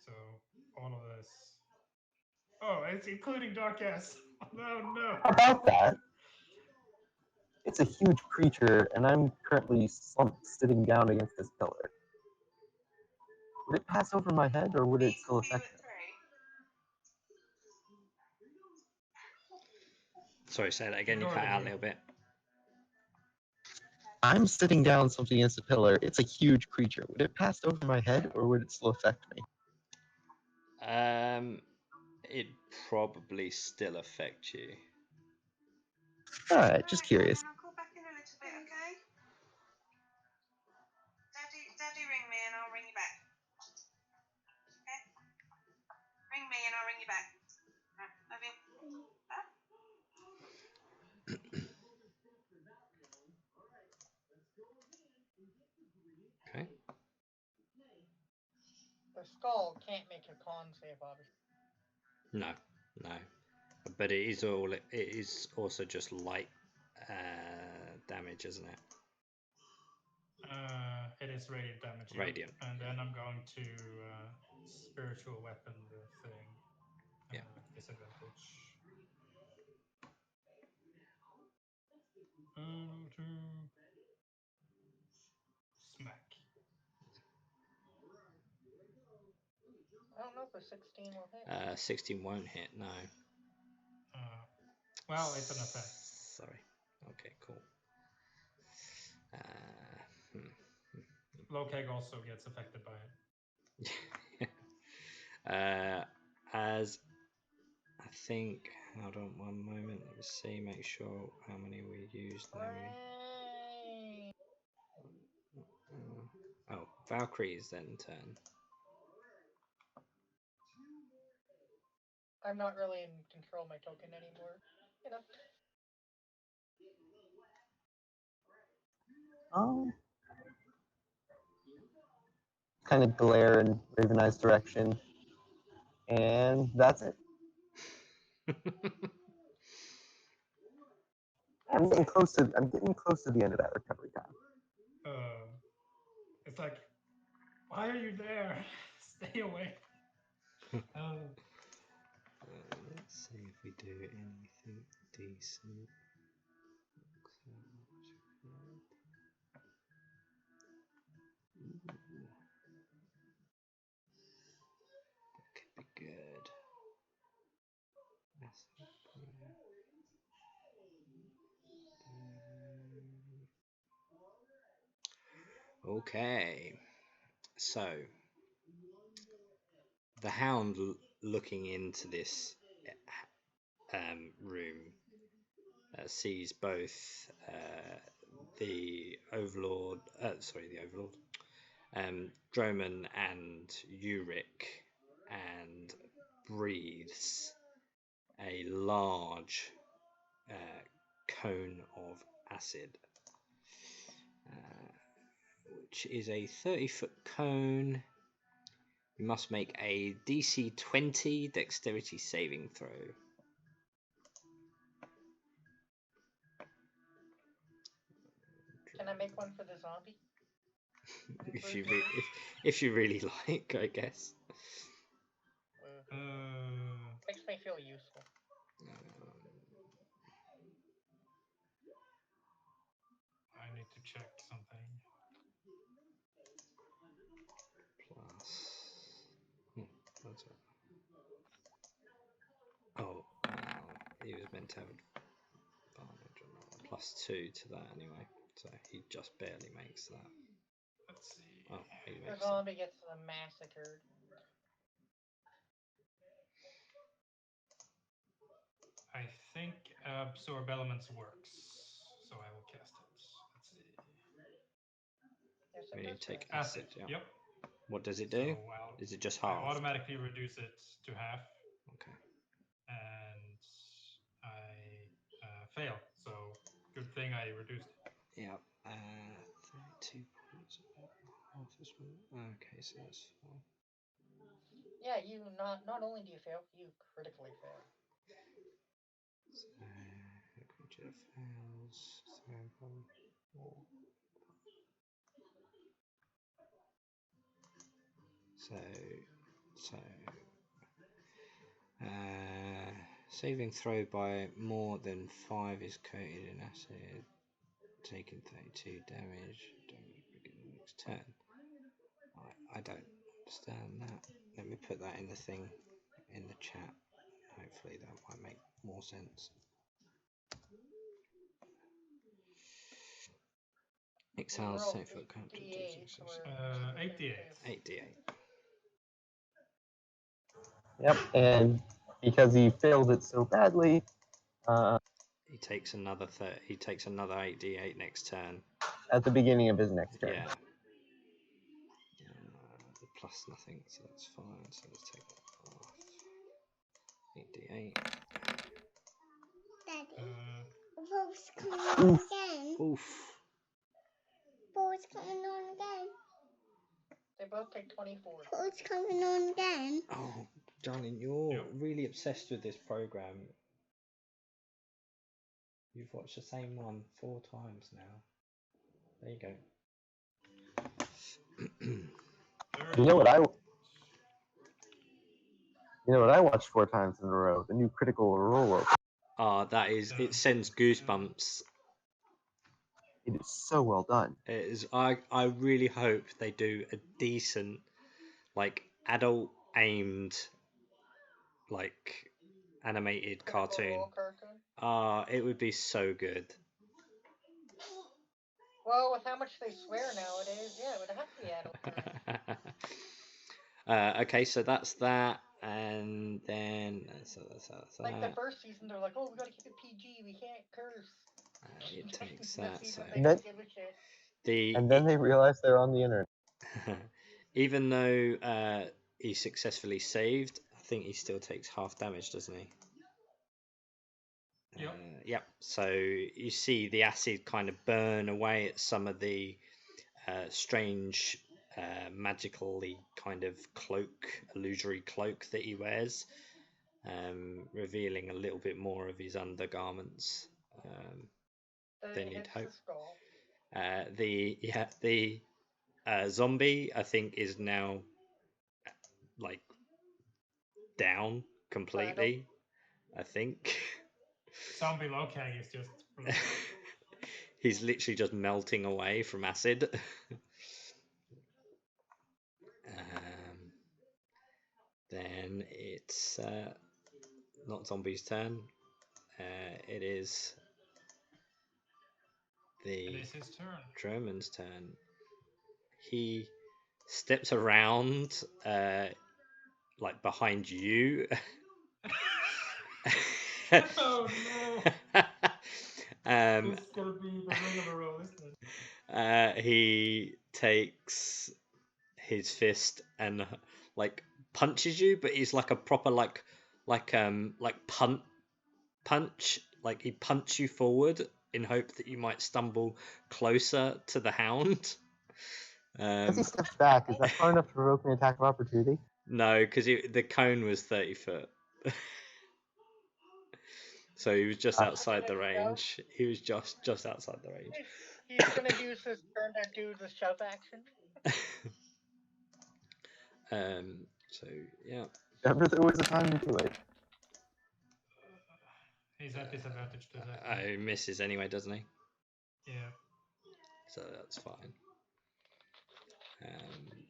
So all of this. Oh, it's including Dark Ass. No, no. How about that? It's a huge creature, and I'm currently slumped sitting down against this pillar. Would it pass over my head, or would it still affect me? Sorry, say that again. You Ignore cut the out a view. little bit. I'm sitting down something against a pillar. It's a huge creature. Would it pass over my head, or would it still affect me? It probably still affect you. Alright, just curious. I'll call back in a little bit, okay? Daddy ring me and I'll ring you back. Okay? Ring me and I'll ring you back. Right, love you. Bye. Okay. The skull can't make a con save, obviously. No, no. But it is all. It is also just light damage, isn't it? It is radiant damage. yeah. Radiant. And then I'm going to spiritual weapon the thing. Yeah. Disadvantage. Smack. I don't know if a 16 will hit. 16 won't hit. No. Well, it's an effect. Sorry. Okay. Cool. Locag also gets affected by it. As I think, hold on one moment. Let me see. Make sure how many we used. Hooray! Oh, Valkyrie's then turn. I'm not really in control of my token anymore. You know. Kind of glare in Raven Eye's direction, and that's it. I'm getting close to the end of that recovery time. It's like, why are you there? Stay away. Let's see if we do anything decent. That could be good. Okay. So the hound looking into this room sees both the overlord, Droman and Uric, and breathes a large cone of acid, which is a 30-foot cone. You must make a DC 20 dexterity saving throw. Can I make one for the zombie? if you really like, I guess. Makes me feel useful. I need to check something. Plus. That's it. Oh, he was meant to have advantage +2 to that anyway, so he just barely makes that. Let's see. Oh, he The makes zombie gets massacred. I think Absorb Elements works, so I will cast it. Let's see. Yes, When it you does take work. acid, yeah. Yep. What does it do? So Is it just I half? automatically reduce it to half, Okay. and I fail. So good thing I reduced it. Yeah. 32 points. Half this one. Okay, so that's fine. Yeah, you not only do you fail, you critically fail. So, creature fails. 3.4. So, saving throw by more than 5 is coated in acid, taking 32 damage. Next turn. I don't understand that. Let me put that in the thing in the chat. Hopefully that might make more sense. Exhale, Roll safe foot count. 8d8. 8d8. Yep, and because he failed it so badly, He takes another 8d8 next turn. at the beginning of his next turn. Yeah. Plus nothing, so that's fine. So let's take that off. 8d8. Daddy, Bob's coming on again. Oof. Bob's coming on again. They both take 24. Bob's coming on again. Oh, darling, you're really obsessed with this program. You've watched the same one 4 times now. There you go. You know what I watched 4 times in a row? The new Critical Role. That is, it sends goosebumps. It is so well done. It is. I really hope they do a decent, like, adult aimed, like, animated cartoon. It would be so good. Well, with how much they swear nowadays, yeah, it would have to be adult. Okay, so that's that, and then so that's Like the that. first season, they're like, "Oh, we gotta keep it PG. We can't curse." It takes This that. season, So they don't give a shit. And then they realize they're on the internet. Even though he's successfully saved, I think he still takes half damage, doesn't he? Yep. Yep. So you see the acid kind of burn away at some of the strange, magically kind of illusory cloak that he wears, revealing a little bit more of his undergarments than you'd hope. The zombie, I think, is now like down completely. I think. Zombie Lokang is just. He's literally just melting away from acid. Then it's not zombie's turn. It is It is his turn. Droman's turn. he steps around, like behind you. Oh no! um, This is gonna be the ring of a roll, isn't it? he takes his fist and like punches you, but he's like a proper like punch. Like he punch you forward in hope that you might stumble closer to the hound. As he steps back, is that far enough to provoke an attack of opportunity? No, because the cone was 30 foot. So he was just Ah. outside the range. He was just outside the range. He's gonna use his turn to do the shove action. So yeah. Never there was a time to do it. He's at disadvantage to that. He misses anyway, doesn't he? Yeah. So that's fine.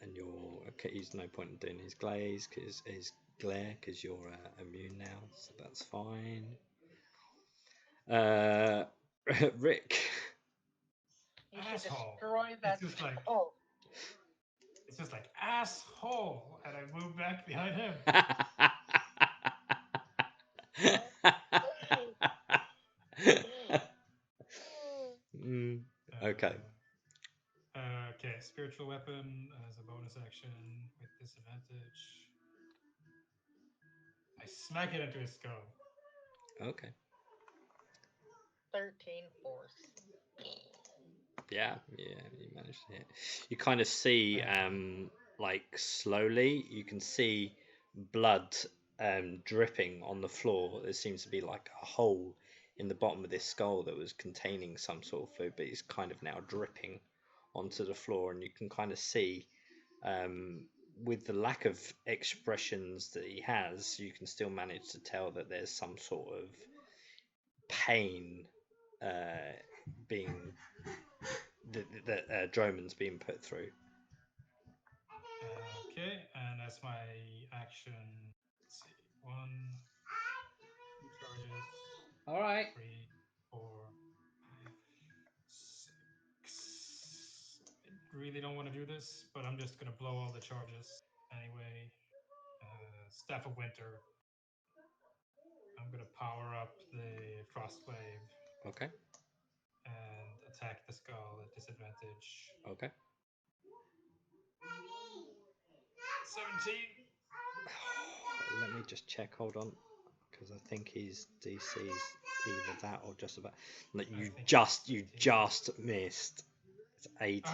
And you're okay. There's no point in doing his glaze glare because you're immune now, so that's fine. Rick. You should Asshole. destroy that. It's just like Oh, it's just like asshole, and I move back behind him. Okay. Okay, spiritual weapon as a bonus action with disadvantage. I smack it into his skull. Okay. 13 force. Yeah, you managed to hit. You kind of see, like slowly, you can see blood dripping on the floor. There seems to be like a hole in the bottom of this skull that was containing some sort of food, but it's kind of now dripping onto the floor, and you can kind of see, with the lack of expressions that he has, you can still manage to tell that there's some sort of pain being that Droman's being put through. Okay, and as my action, let's see, 1, 2 charges. All right. 3, 4, 5, 6. I really don't want to do this, but I'm just gonna blow all the charges anyway. Staff of Winter. I'm gonna power up the Frostwave Okay. and attack the skull at disadvantage. Okay. 17. Let me just check. Hold on, because I think his DC's either that or just about. Like you just missed. It's 18.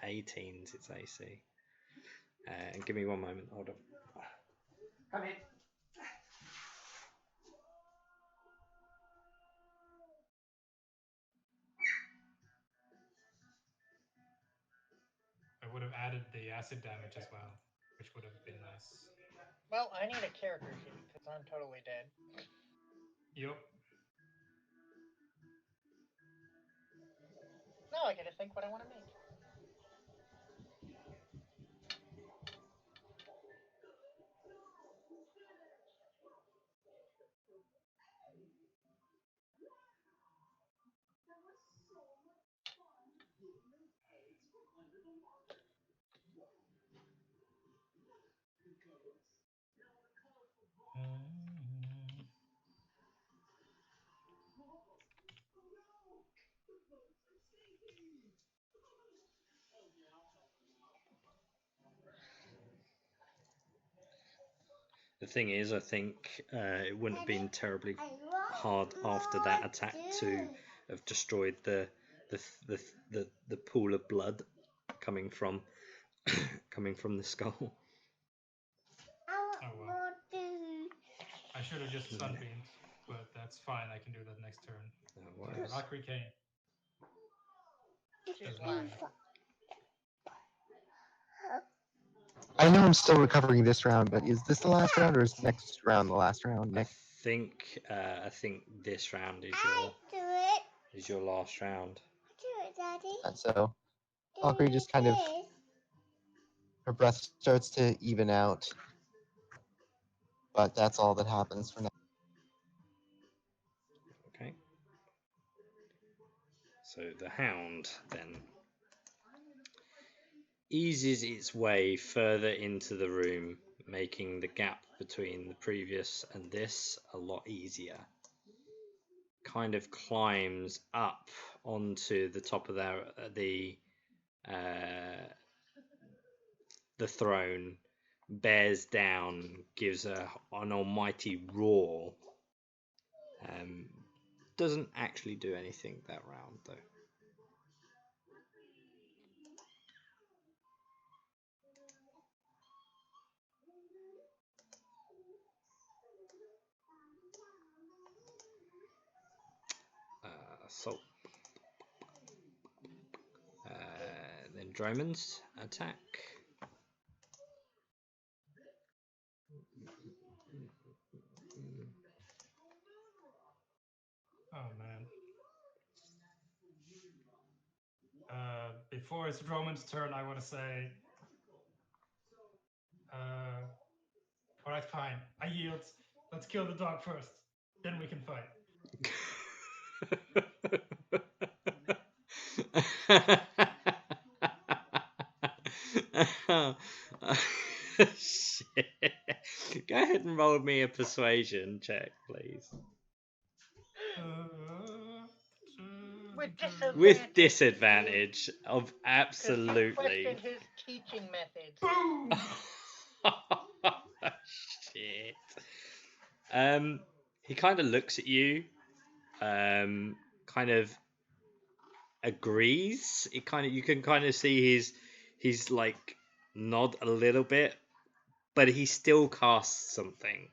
18's its AC. And give me one moment. Hold on. Come in. I would have added the acid damage as well, which would have been nice. Well, I need a character sheet because I'm totally dead. Yup. Now I get to think what I want to make. The thing is, I think it wouldn't have been terribly hard after that attack to have destroyed the pool of blood coming from the skull. Oh well. I should have just sunbeamed, but that's fine. I can do that next turn. No worries. Valkyrie Kane. She's lying. I know I'm still recovering this round, but is this the last round, or is next round the last round? I think this round is your last round. So Valkyrie just kind of, her breath starts to even out, but that's all that happens for now. Okay. So the hound then eases its way further into the room, making the gap between the previous and this a lot easier. Kind of climbs up onto the top of the throne, bears down, gives an almighty roar. Doesn't actually do anything that round though. So then Dromon's attack. Oh man. Before it's Dromon's turn, I want to say. Alright, fine. I yield. Let's kill the dog first. Then we can fight. Shit. Go ahead and roll me a persuasion check, please. With disadvantage of 'Cause he absolutely. questioned his teaching methods. Boom! Shit. He kind of looks at you, kind of agrees. You can kind of see his like nod a little bit, but he still casts something.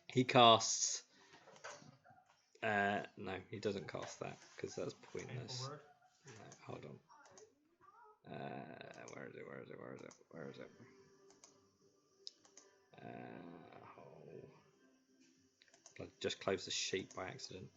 He casts. No, he doesn't cast that because that's pointless. No, hold on. Where is it? I just closed the sheet by accident.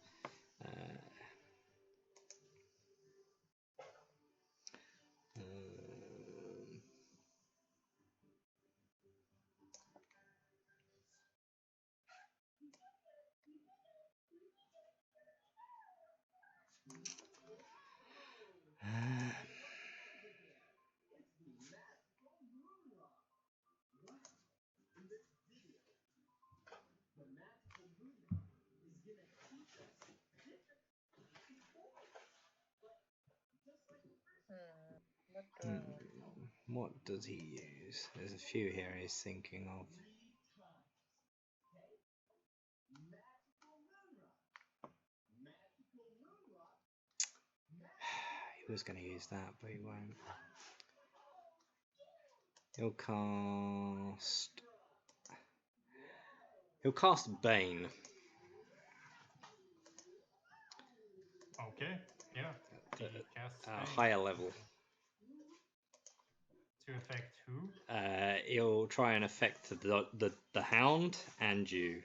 What does he use? There's a few here he's thinking of. He was going to use that, but he won't. He'll cast Bane. Okay, yeah. He casts Bane. Higher level. To affect who? He'll try and affect the hound and you.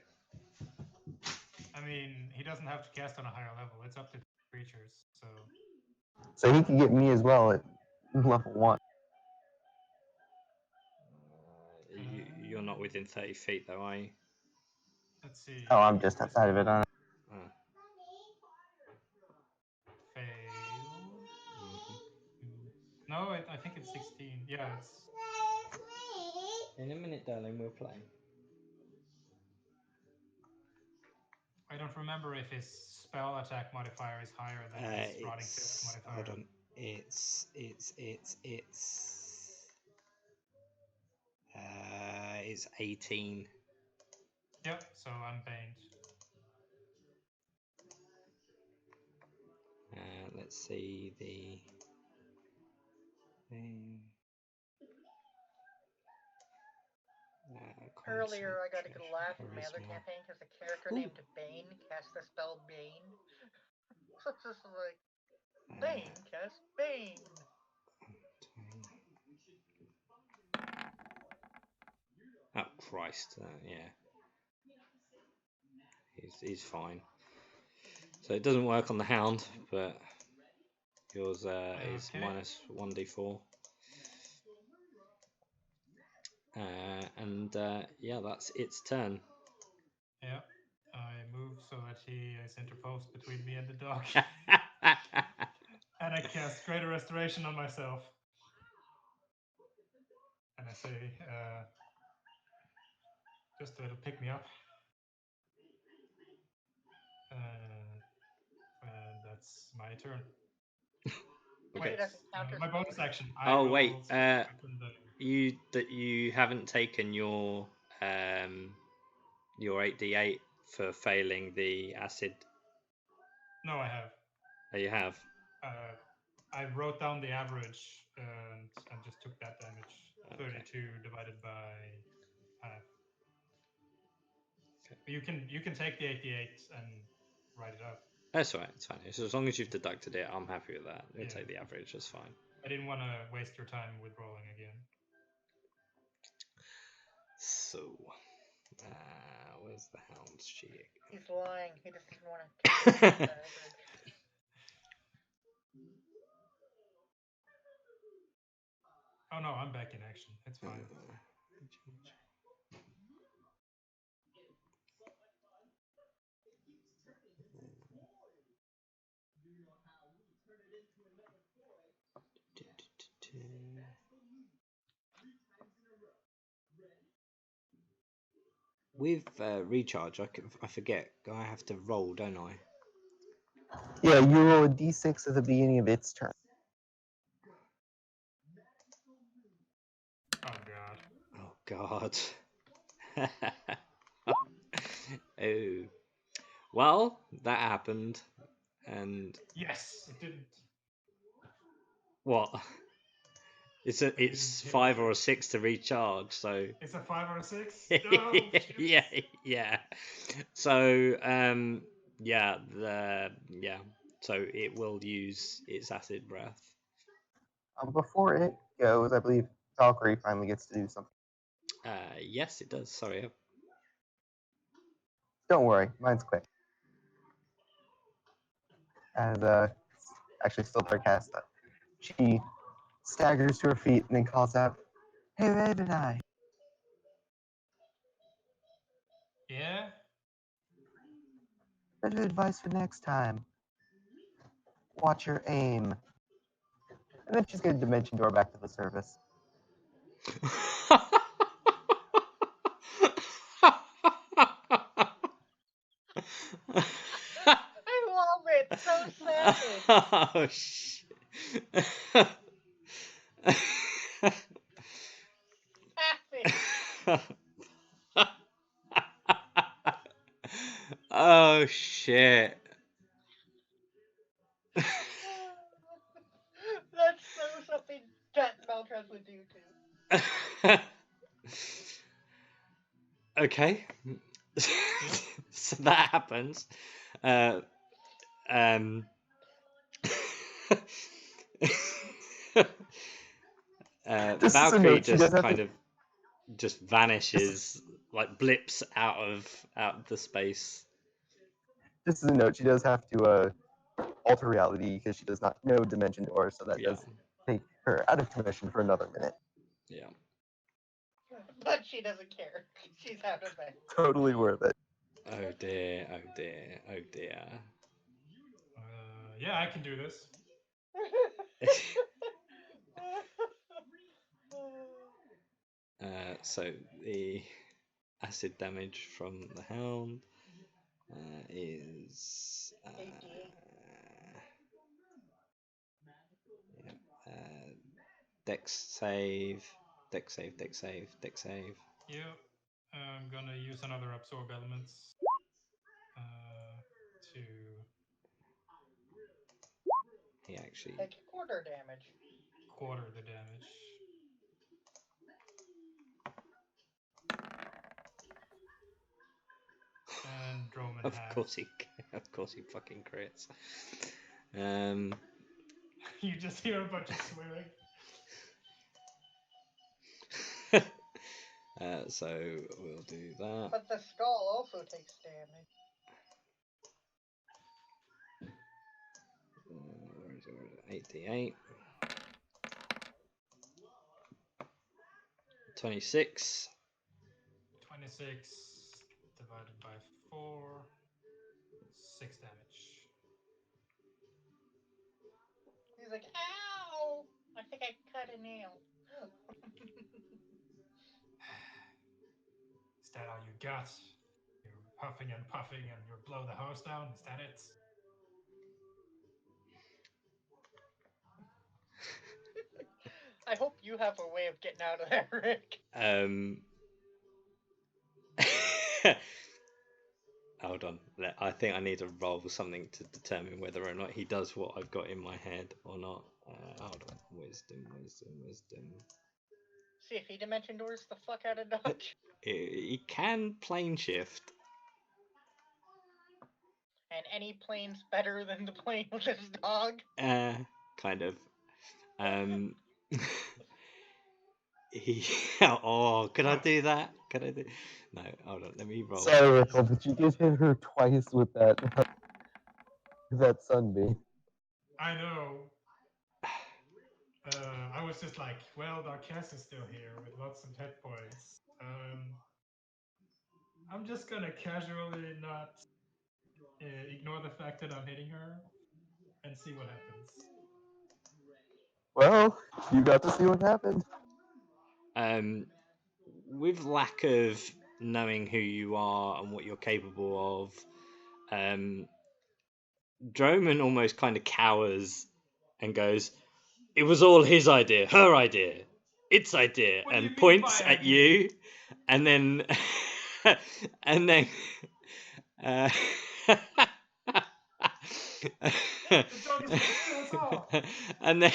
I mean, he doesn't have to cast on a higher level. It's up to creatures, so. So he can get me as well at level 1. You're not within 30 feet though, are you? Let's see. Oh, I'm just outside of it. Fail. No, I think it's 16. Yeah, it's. In a minute, darling, we'll play. I don't remember if his spell attack modifier is higher than his rotting fist modifier. Hold on. It's 18. Yep, so I'm baned. Let's see the thing. Earlier, I got a good laugh from my other Charisma. campaign because the character named Bane cast the spell Bane. So it's just like, Bane, cast Bane. Oh Christ! Yeah, he's fine. So it doesn't work on the hound, but yours is minus 1d4. Yeah, that's its turn. Yeah, I move so that he is interposed between me and the dog. And I cast Greater Restoration on myself. And I say, just a little pick me up. And that's my turn. Okay. Wait, That's a counter my bonus spell. action. Oh, will wait, open the- you haven't taken your 8d8 for failing the acid. No, I have. Oh, you have. I wrote down the average and just took that damage. Okay. 32 divided by half. Okay. You can take the 88 and write it up. That's all right. It's fine. So as long as you've deducted it, I'm happy with that. We'll Yeah. take the average. That's fine. I didn't want to waste your time with rolling again. So, where's the hound's cheek? He's lying. He just doesn't want to. Oh no, I'm back in action. It's fine. With recharge, I forget. I have to roll, don't I? Yeah, you roll a d6 at the beginning of its turn. Oh god. Oh God. Oh. Well, that happened, and Yes, it didn't. what? It's 5 or a 6 to recharge, so It's a 5 or a 6. No, shit. yeah. So so it will use its acid breath. Before it goes, I believe Valkyrie finally gets to do something. Yes, it does. Sorry. Don't worry, mine's quick. As actually still her cast up. She staggers to her feet and then calls out, "Hey, Raven Eye, Yeah? bit of advice for next time. Watch your aim." And then she's going to dimension door back to the service. I love it. So savage. Oh shit. Savage. Oh shit. That's so something that Meltress would do too. Okay. So that happens. Just as a Valkyrie note, she does just have kind to- of just vanishes, like blips out of the space. Just as a note, she does have to alter reality because she does not know dimension door, so that Yeah. does take her out of commission for another minute. Yeah. But she doesn't care. She's out of it. Totally worth it. Oh dear. Oh dear. Oh dear. Yeah, I can do this. So the acid damage from the hound is 88. Dex save, Dex save, Dex save, Dex save. Yeah. I'm gonna use another absorb elements to He actually Like quarter damage. quarter the damage. And Drome in of half. course he fucking crits. You just hear a bunch of swearing. So we'll do that. But the skull also takes damage. Where is it? 88. 26. 26 divided by 4. 6 damage. He's like, ow! I think I cut a nail. Is that all you got? You're puffing and puffing and you'll blow the house down? Is that it? I hope you have a way of getting out of there, Rick. Hold on. I think I need to roll something to determine whether or not he does what I've got in my head or not. Hold on. Wisdom. See if he dimension doors the fuck out of Dodge. He can plane shift. And any plane's better than the plane with this dog. Kind of. He. Oh, can I do that? Can I do? No, hold on. Let me roll. Sorry, Rickle, but you did hit her twice with that sunbeam. I know. I was just like, well, Darkest is still here with lots of hit points. I'm just gonna casually not ignore the fact that I'm hitting her and see what happens. Well, you got to see what happened. With lack of knowing who you are and what you're capable of, Droman almost kind of cowers and goes, "It was all his idea, her idea, its idea," What do you and mean points by at idea? you, and then, and then, The dog is gonna kill us all. and then,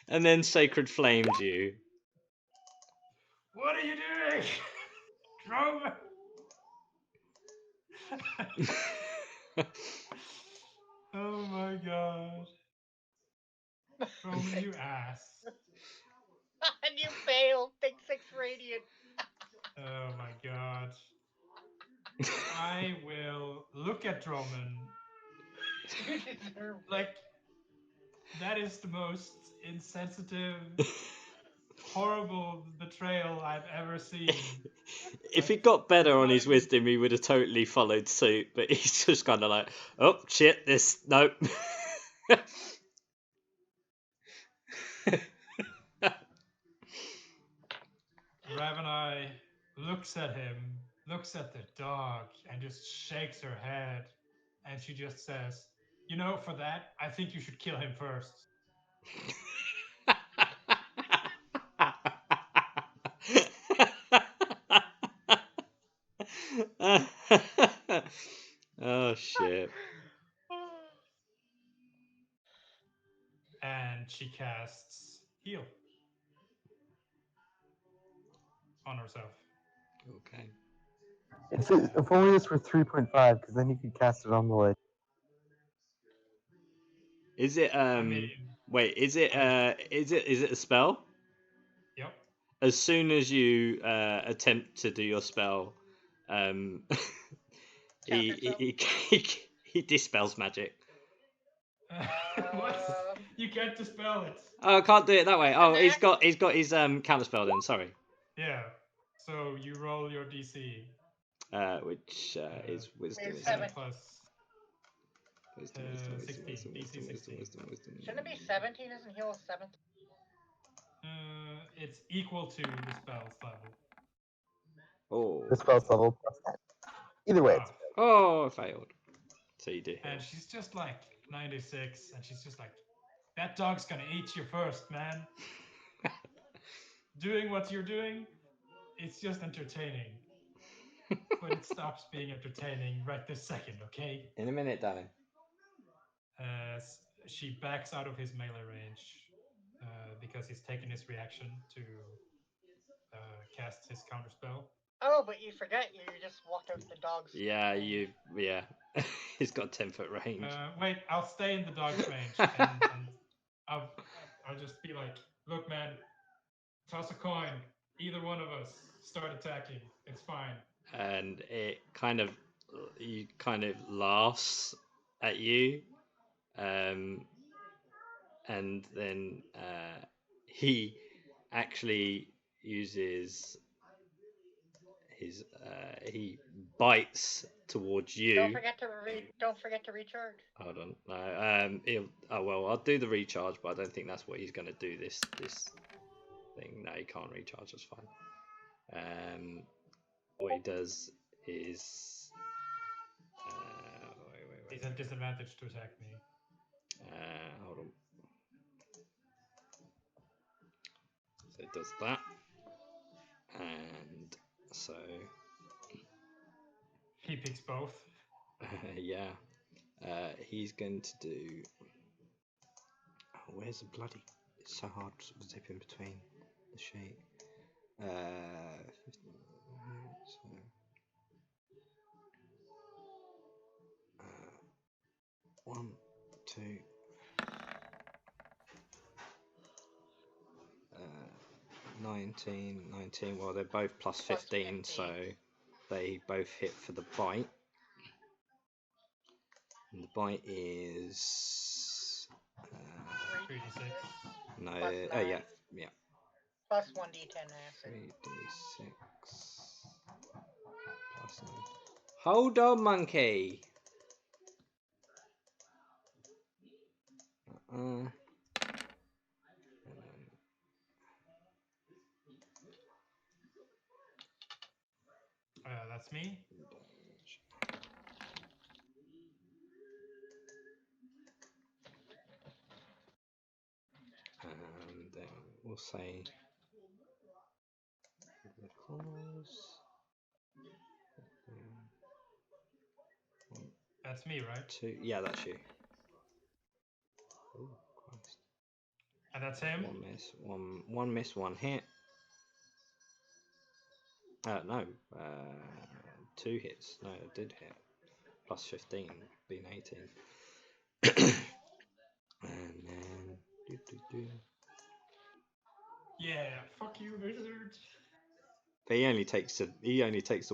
and then Sacred flames you. What are you doing? Droman! Oh my god. Droman, you ass. And you failed. Take 6 radiant. Oh my god. I will look at Droman. You deserve Like, that is the most insensitive, horrible betrayal I've ever seen. If he got better on his wisdom, he would have totally followed suit. But he's just kind of like, "Oh shit, this nope." Ravenai looks at him, looks at the dog, and just shakes her head. And she just says, "You know, for that, I think you should kill him first." Oh shit. And she casts heal on herself. Okay. If only this were 3.5, because then you could cast it on the ledge. Is it I mean, wait, is it a spell? yep. As soon as you attempt to do your spell, he dispels magic. What? You can't dispel it. Oh, I can't do it that way. Oh, he's got his counterspell then. Sorry. Yeah. So you roll your DC. Which is wisdom. It's Isn't seven. it? Plus Wisdom. 16. DC 16. Shouldn't it be 17? Isn't heal 7? It's equal to the spell's level. Oh. The spell's level plus 10. Either way, it's Oh, I failed. So you do. And she's just like 96, and she's just like, that dog's gonna eat you first, man. Doing what you're doing, it's just entertaining. But it stops being entertaining right this second, okay? In a minute, darling. She backs out of his melee range because he's taken his reaction to cast his counterspell. Oh, but you forget you just walked out the dog's. Yeah, he's got 10-foot range. Wait, I'll stay in the dog's range, and I'll just be like, look, man, toss a coin. Either one of us start attacking. It's fine. And it kind of laughs at you, and then he actually uses his he bites towards you. Don't forget to recharge. Hold on. No, I'll do the recharge, but I don't think that's what he's going to do this thing. No, he can't recharge. That's fine. What he does is wait. He's at disadvantage to attack me. Hold on. So it does that, and so He picks both. yeah, he's going to do. Oh, where's the bloody? It's so hard to zip in between the sheet. 15 minutes, so, 1, 2. 19. Well, they're both plus 15, so they both hit for the bite. And the bite is 3d6. no. Plus Oh yeah, 9. yeah. Plus 1d10 acid. 3d6 plus 9. Hold on, monkey. That's me. And then we'll say the claws. That's me, right? 2. Yeah, that's you. Oh Christ! And that's him. 1 miss. One miss. 1 hit. No. 2 hits. No, it did hit. Plus 15, being 18. And then Yeah, fuck you, wizard. But he only takes a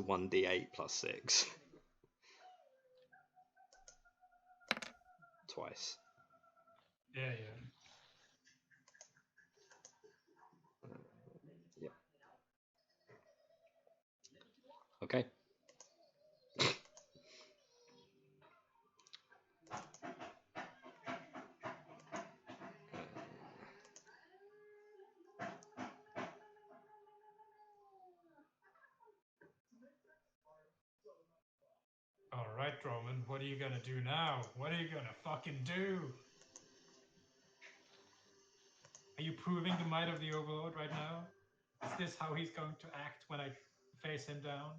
1d8 plus 6. Twice. Yeah. Yep. Okay. Alright, Droman, what are you gonna do now? What are you gonna fucking do? Are you proving the might of the Overlord right now? Is this how he's going to act when I face him down?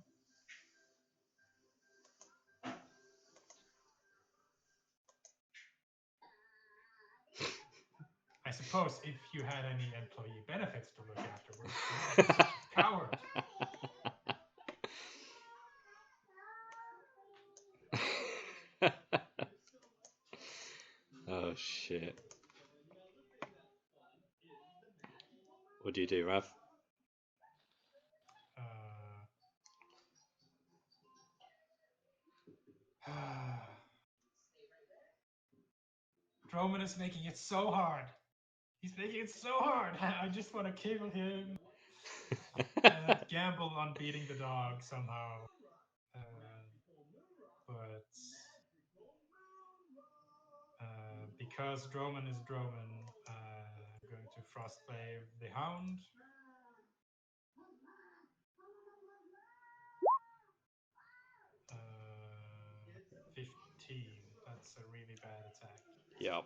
I suppose if you had any employee benefits to look afterwards, you wouldn't be such a coward. Oh shit. What do you do, Rav? Droman is making it so hard. He's making it so hard. I just want to kill him. Gamble on beating the dog somehow. But because Droman is Droman, I'm going to Frostblade the Hound. Uh, 15. That's a really bad attack. Yep.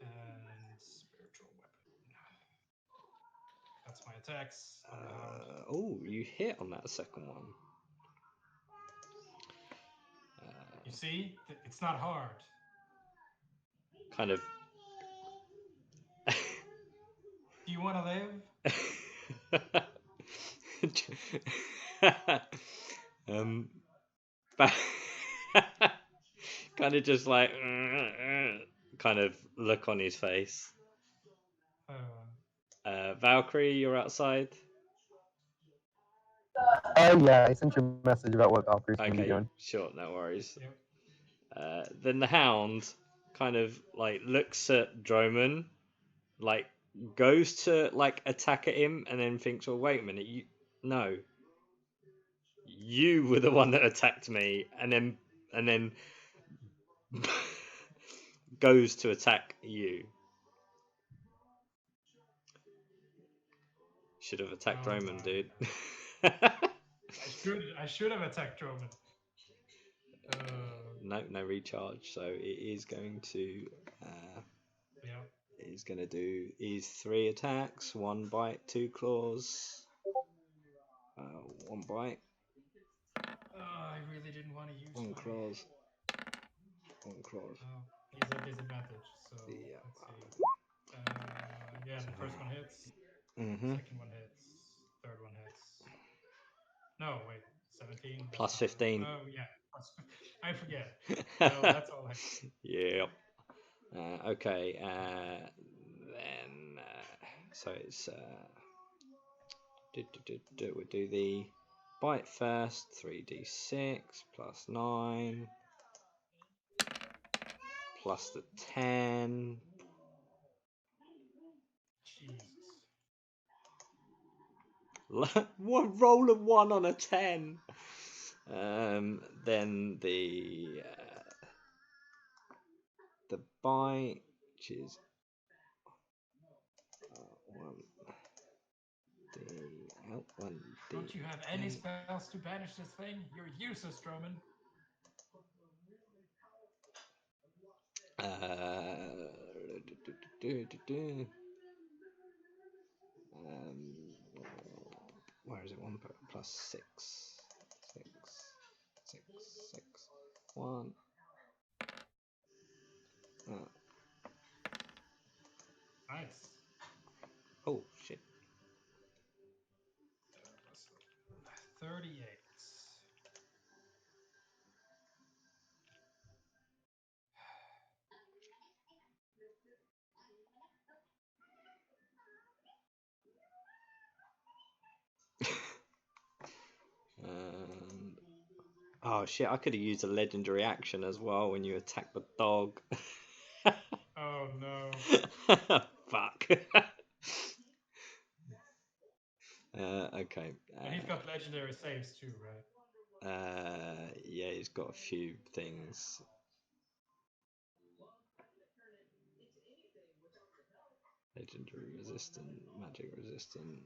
And spiritual weapon. That's my attacks on the Hound. Oh, you hit on that second one. You see, it's not hard. Kind of. Do you want to live? Kind of just like kind of look on his face. Valkyrie, you're outside. Oh yeah, I sent you a message about what Valkyrie's gonna be Okay, doing. sure, no worries. Yep. Then the Hound kind of like looks at Droman, like goes to like attack at him, and then thinks, "Well, wait a minute, you were the one that attacked me," and then goes to attack you. Should have attacked Oh Roman, my dude. I should have attacked Roman. No recharge, so it is going to. Yeah. He's going to do his 3 attacks: 1 bite, 2 claws. 1 bite, Oh, I really didn't want to use 1 my... claws, 1 claws. Oh, he's at disadvantage, so Yeah. let's see. Yeah, the first one hits, Mm-hmm. second one hits, third one hits. No, wait, 17. Plus 15. Oh, yeah. I forget. No, that's all I... Yep. Okay. Then so it's we'll do the bite first. 3d6 plus 9 plus the 10. Jesus. One roll of 1 on a 10. Then the bite, which is 1d. Don't you have any spells to banish this thing? You're useless, Roman. Where is it? 1 plus 6. 1. Nice. Oh shit. 38. Oh shit, I could have used a legendary action as well when you attack the dog. Oh no. Fuck. Okay. And he's got legendary saves too, right? Yeah, he's got a few things. Legendary resistant, magic resistant.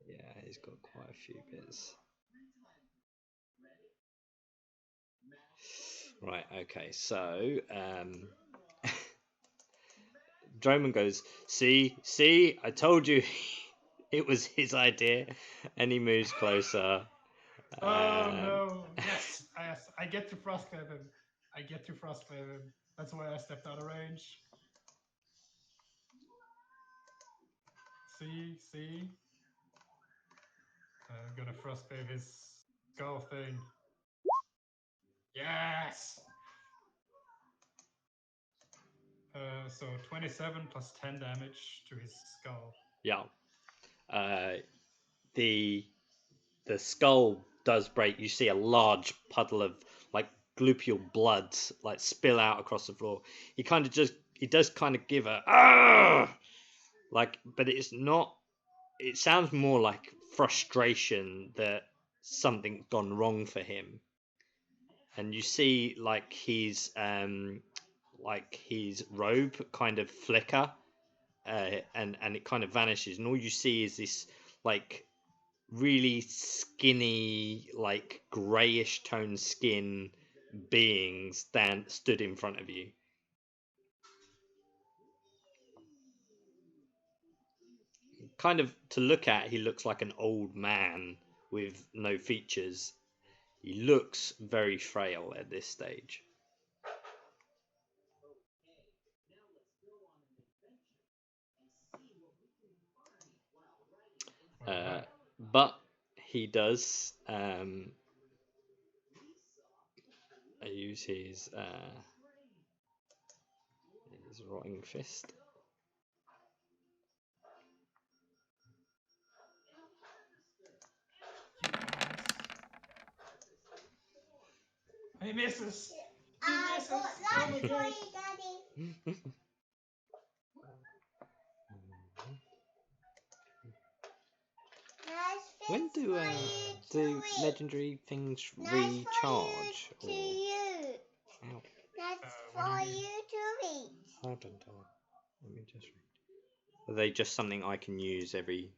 Yeah, he's got quite a few bits. Right, okay, so Droman goes, see, I told you it was his idea, and he moves closer. Oh no! Yes, I get to frostclave him. That's why I stepped out of range. See? I'm gonna frostclave his skull thing. Yes! So 27 plus 10 damage to his skull. Yeah. The skull does break. You see a large puddle of like glupeal blood like spill out across the floor. He does kind of give a like, but it's not. It sounds more like frustration that something's gone wrong for him. And you see like his robe kind of flicker, and it kind of vanishes, and all you see is this like really skinny, like greyish toned skin being stood in front of you. Kind of to look at, he looks like an old man with no features. He looks very frail at this stage. But he does use his rotting fist. He misses. I got that for you, Daddy. When do legendary things recharge? To you. Ow. That's What do for you mean? you to eat. Hold on. Let me just read. Are they just something I can use every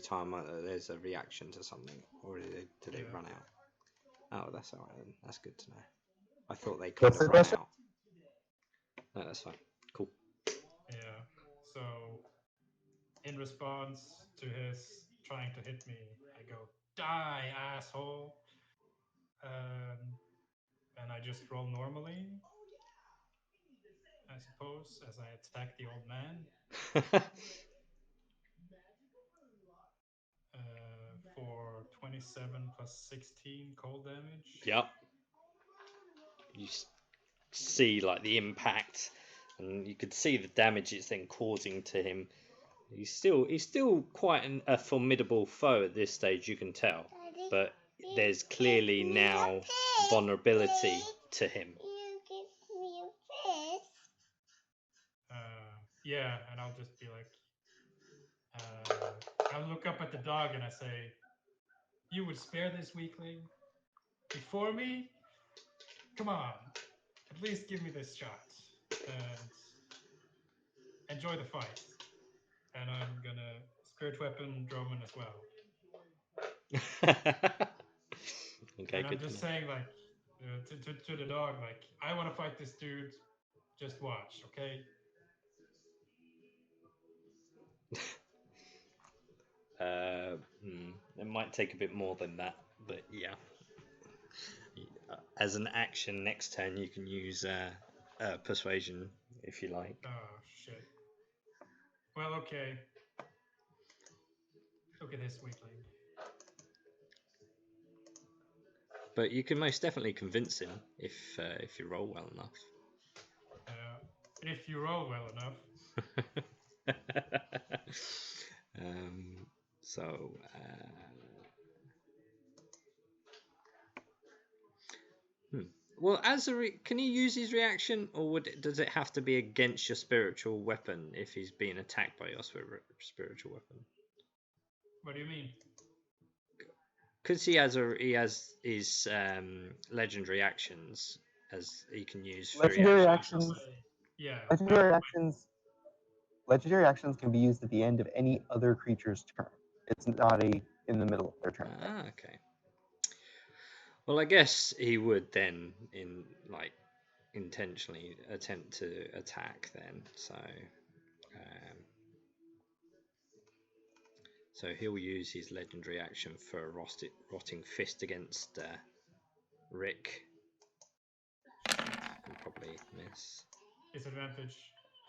time there's a reaction to something, or do they Yeah. run out? Oh, that's all right then. That's good to know. I thought they kind What's of the run question? out. No, that's fine. Cool. Yeah. So, in response to his trying to hit me, I go, "Die, asshole!" And I just roll normally, I suppose, as I attack the old man for 27 plus 16 cold damage. Yep. You see like the impact, and you could see the damage it's then causing to him. He's still quite a formidable foe at this stage, you can tell, Daddy, but you there's give clearly me a now fish, vulnerability please. to him. You give me a fish. Yeah, and I'll just be like, I'll look up at the dog and I say, "You would spare this weakling before me? Come on, at least give me this shot and enjoy the fight." And I'm gonna spirit weapon Droman as well. Okay, And I'm good to just know. saying, like, to the dog, like, I want to fight this dude. Just watch, okay? It might take a bit more than that, but yeah. As an action next turn, you can use persuasion if you like. Oh shit. Well, okay. Look at this weakling. But you can most definitely convince him if you roll well enough. If you roll well enough. So well, can he use his reaction, or does it have to be against your spiritual weapon if he's being attacked by your spiritual weapon? What do you mean? Because he has his legendary actions as he can use for Legendary reactions. actions. Yeah. Legendary actions can be used at the end of any other creature's turn. It's not in the middle of their turn. Ah, okay. Well, I guess he would then intentionally attempt to attack then. So he'll use his legendary action for a rotting fist against Rick. He'll probably miss. Disadvantage.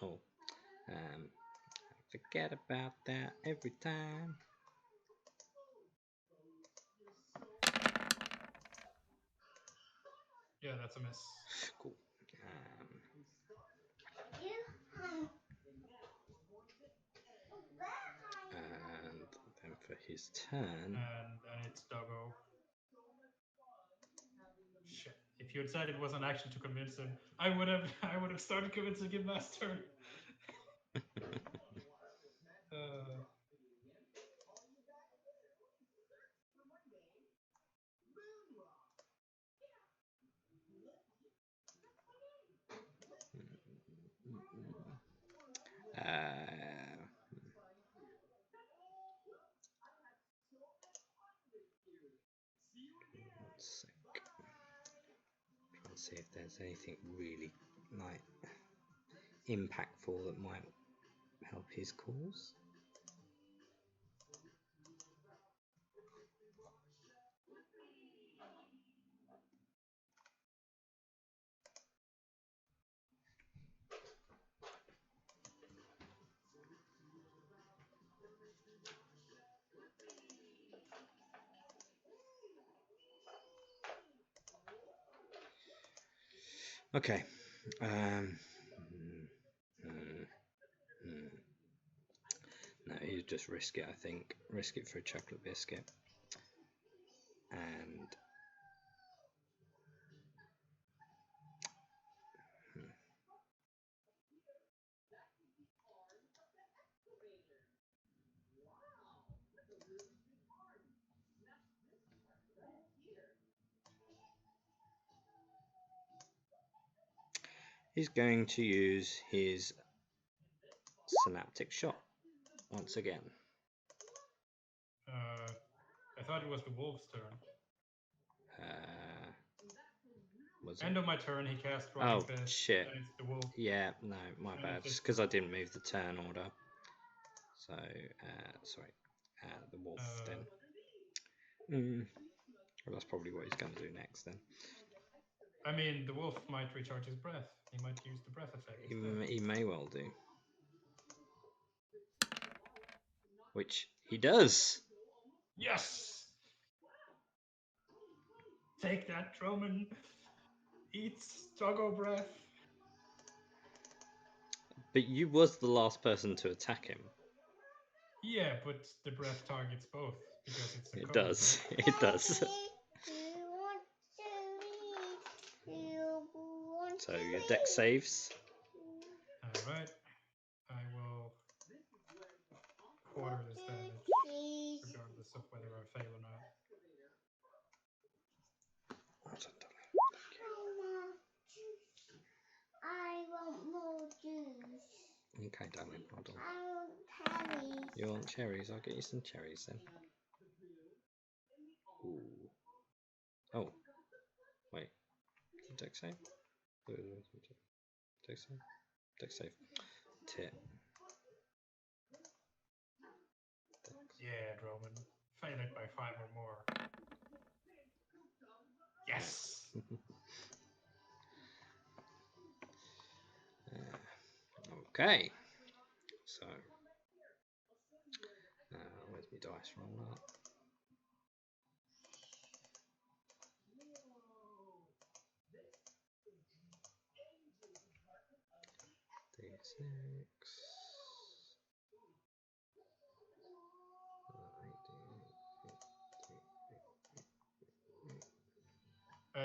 Oh, forget about that every time. Yeah, that's a miss. Cool. And then for his turn. And it's Doggo. Shit. If you had said it was an action to convince him, I would have started convincing him last turn. Trying to see if there's anything really impactful that might help his cause. Okay. No, you just risk it, I think. Risk it for a chocolate biscuit. And he's going to use his synaptic shot. once again. I thought it was the wolf's turn. Was it? End of my turn, he cast Rotting Oh, Fist. shit. Then it's the wolf. Yeah, no, my And bad. it's Just just- because I didn't move the turn order. So, sorry. The wolf then. Well, that's probably what he's going to do next then. I mean, the wolf might recharge his breath. He might use the breath effect. instead. He may well do. Which he does. Yes! Take that, Droman. Eat Struggle Breath. But you was the last person to attack him. Yeah, but the breath targets both because it's a It code, does. right? It does. So your deck saves. Alright. I will quarter this damage, regardless of whether I fail or not. I want more juice. Okay, darling, hold on. I want cherries. You want cherries? I'll get you some cherries then. Ooh. Oh. Wait. Deck save? Deck save? Deck save. Tit. Yeah, Droman. Fail it by 5 or more. Yes! Okay. So. Where's my dice from that? D6.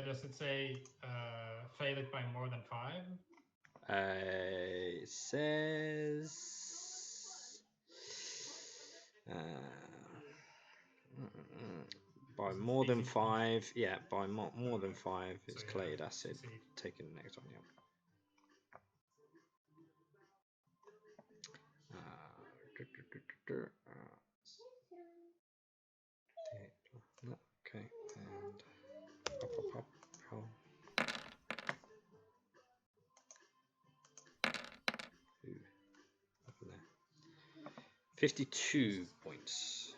Does it say fail it by more than 5? It says by more than 5. Yeah, by more than 5, it's So, yeah, chelated acid. succeed. Taking the next one. Yeah. Okay, and pop. Roll. Ooh, up in there. 52 points.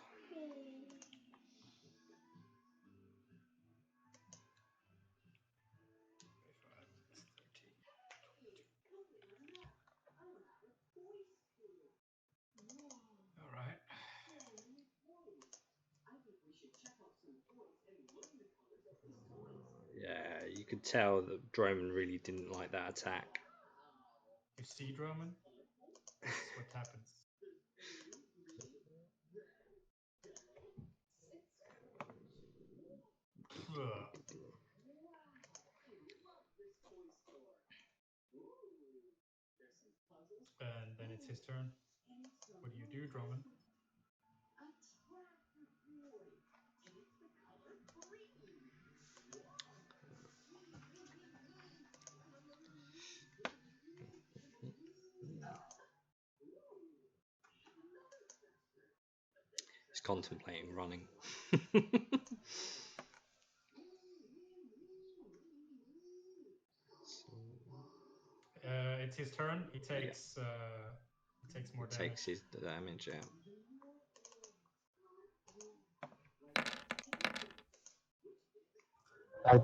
Alright. Yeah, you could tell that Droman really didn't like that attack. You see, Droman? This is what happens. Ugh. And then it's his turn. What do you do, Droman? He's contemplating running. It's his turn. He takes more damage. Takes his damage out.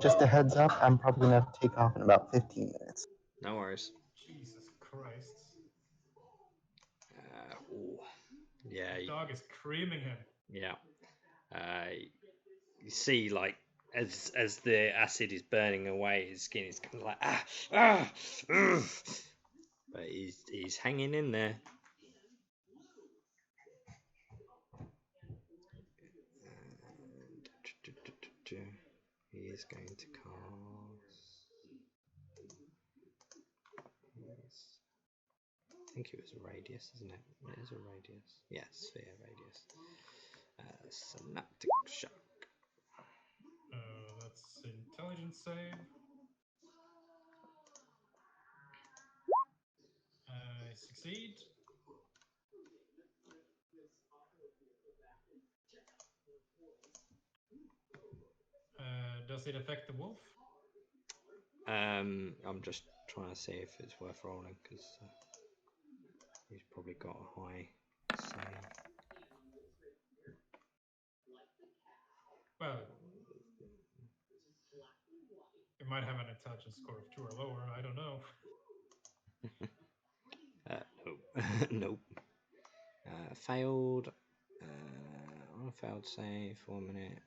Just a heads up, I'm probably going to have to take off in about 15 minutes. No worries. Jesus Christ. Ooh. Yeah, The dog is creaming him. yeah. You see, like, as the acid is burning away, his skin is kind of like but he's hanging in there. He is going to cast. I think it was a radius, isn't it? It is a radius. Yeah, sphere radius. Synaptic shock. That's intelligence save. I succeed. Does it affect the wolf? I'm just trying to see if it's worth rolling because he's probably got a high save. Well, it might have an intelligence score of 2 or lower. I don't know. Nope. Nope. Failed. On a failed save, 1 minute.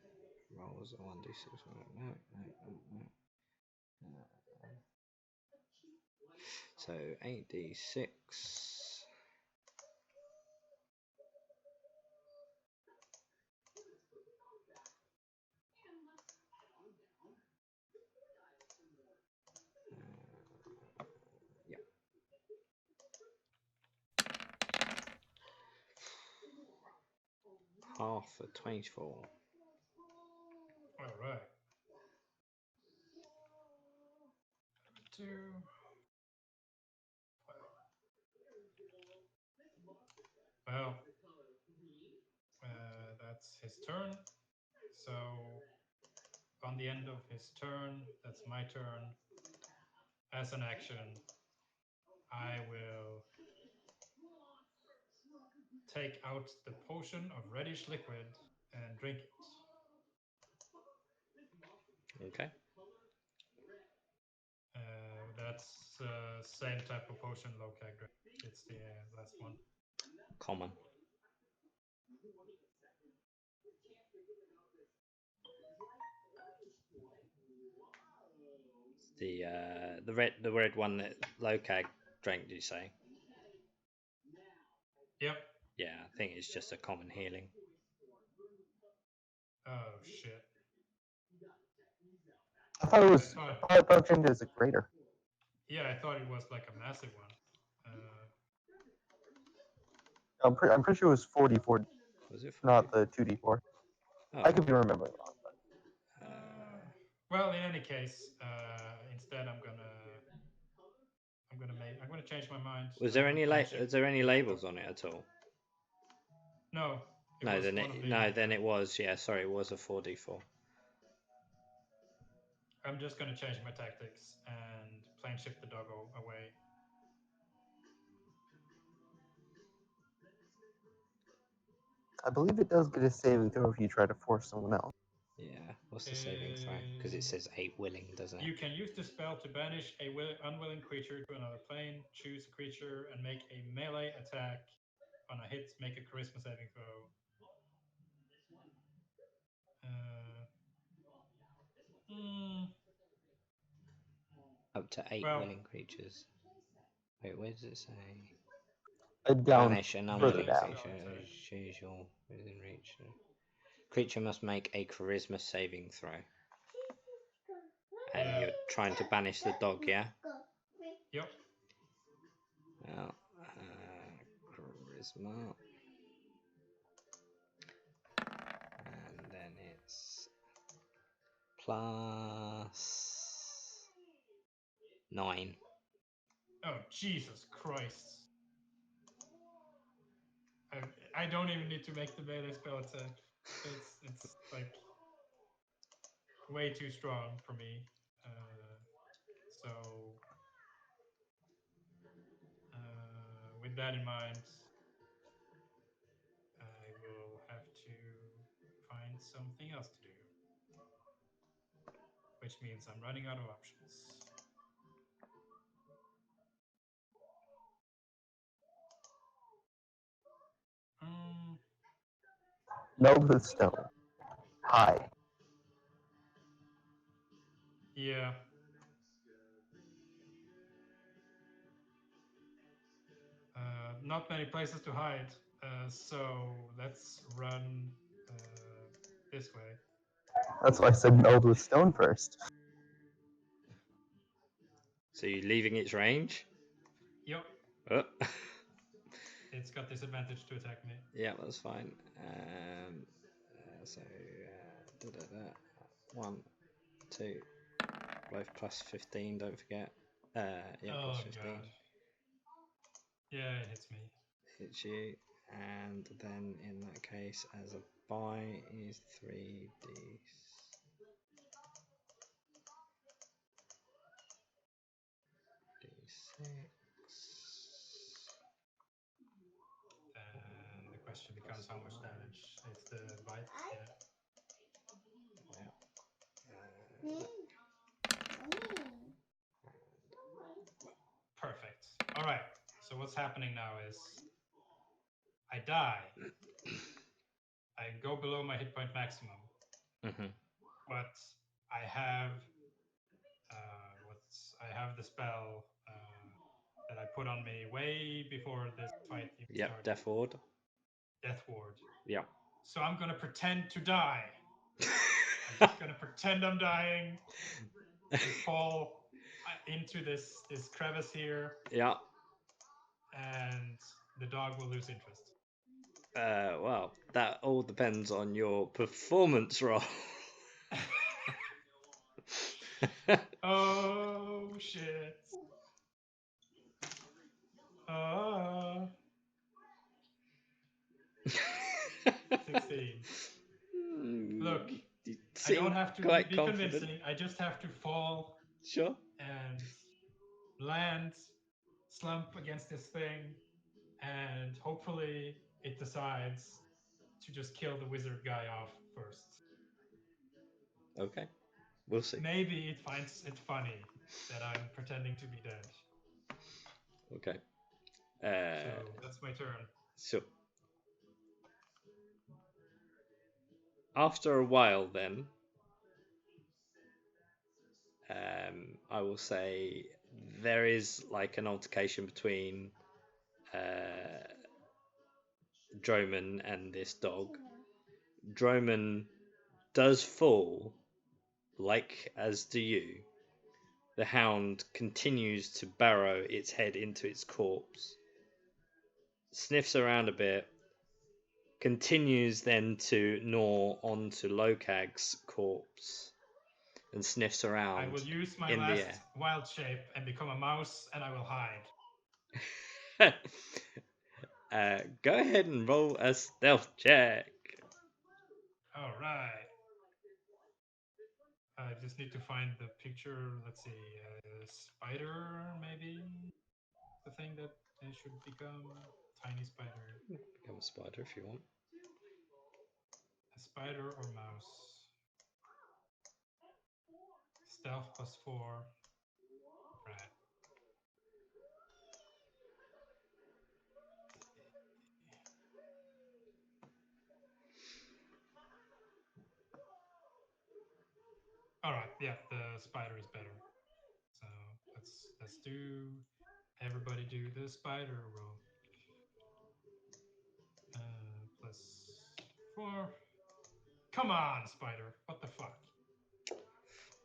Rolls a 1d6. No. So 8d6. Yeah. Half for 24. All right. 2. Well, that's his turn. So on the end of his turn, that's my turn. As an action, I will take out the potion of reddish liquid and drink it. Okay. That's same type of potion Lokag drank. It's the last one. Common. The red one that Lokag drank, did you say? Yep. Yeah, I think it's just a common healing. Oh shit. I thought it was. I thought- I thought it bumped as a greater. Yeah, I thought it was like a massive one. I'm pretty sure it was 44, Was it? not the 2d4. Oh. I could be remembering wrong. Well, in any case, instead I'm gonna change my mind. Was there any Plan shift. is there any labels on it at all? No. No, was then one of the- then it was. Yeah, sorry, it was a 4d4. I'm just gonna change my tactics and plane shift the doggo away. I believe it does get a saving throw if you try to force someone else. Yeah, what's the saving throw? Because it says 8 willing, doesn't it? You can use the spell to banish a unwilling creature to another plane. Choose a creature and make a melee attack. On a hit, make a charisma saving throw. Up to 8 Well- willing creatures. Wait, where does it say? Down, Banish an further unwilling down. creature as usual within reach. Creature must make a charisma saving throw. And you're trying to banish the dog, yeah? Yep. Well, charisma. And then it's plus 9. Oh, Jesus Christ. I don't even need to make the melee spell attack. It's like way too strong for me. So with that in mind, I will have to find something else to do, which means I'm running out of options. Nova Stone. High. Yeah. Not many places to hide, so let's run this way. That's why I said Nova Stone first. So you're leaving its range? Yep, Oh. it's got disadvantage to attack me. Yeah, that's fine. So, 1, 2, both plus 15, don't forget. Yeah, Oh, plus 15. God. Yeah, it hits me. Hits you. And then in that case, as a buy is 3d. And the question becomes how much damage. It's the bite. Yeah. Perfect. All right. So what's happening now is I die. I go below my hit point maximum, Mm-hmm. but I have I have the spell that I put on me way before this fight even Yep, started. Death Ward. Death Ward. Yep. So I'm gonna pretend to die. I'm just gonna pretend I'm dying and fall into this crevice here, Yeah. and the dog will lose interest. Well, that all depends on your performance roll. Oh shit. 16. Look, You I don't seem have to quite be confident. convincing. I just have to fall Sure. and land, slump against this thing, and hopefully it decides to just kill the wizard guy off first. Okay. We'll see. Maybe it finds it funny that I'm pretending to be dead. Okay. So that's my turn. So after a while, then, I will say there is like an altercation between Droman and this dog. Droman does fall, like as do you. The hound continues to burrow its head into its corpse, sniffs around a bit, continues then to gnaw onto Lokag's corpse, and sniffs around. I will use my in the last air. wild shape and become a mouse, and I will hide. Go ahead and roll a stealth check. All right. I just need to find the picture. Let's see. Spider, maybe? The thing that it should become. Tiny spider. Become a spider if you want. A spider or mouse? Stealth +4. Right. All right. Yeah, the spider is better. So let's do. Everybody do the spider roll. +4. Come on, spider. What the fuck?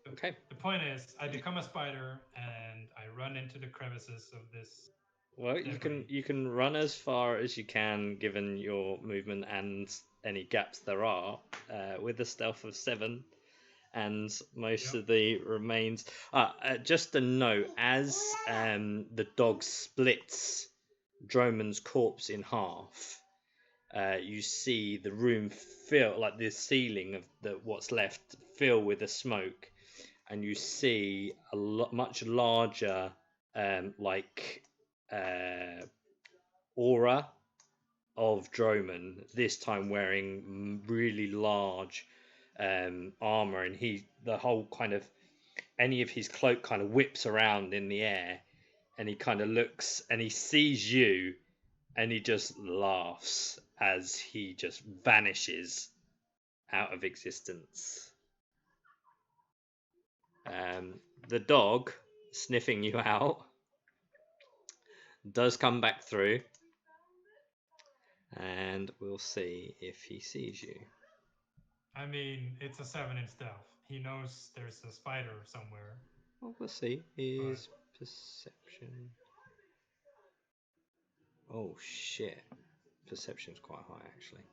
Okay. The point is, I become a spider and I run into the crevices of this. Well, you can run as far as you can given your movement and any gaps there are, with a stealth of 7, and most of the remains. Just a note: as the dog splits Droman's corpse in half, you see the room fill, like the ceiling of what's left, fill with the smoke, and you see a much larger, aura of Droman, this time wearing really large armor, and the whole kind of, any of his cloak kind of whips around in the air, and he kind of looks and he sees you, and he just laughs as he just vanishes out of existence. The dog, sniffing you out, does come back through, and we'll see if he sees you. I mean, it's a 7 in stealth. He knows there's a spider somewhere. Well, we'll see. His perception. Oh shit! Perception's quite high, actually.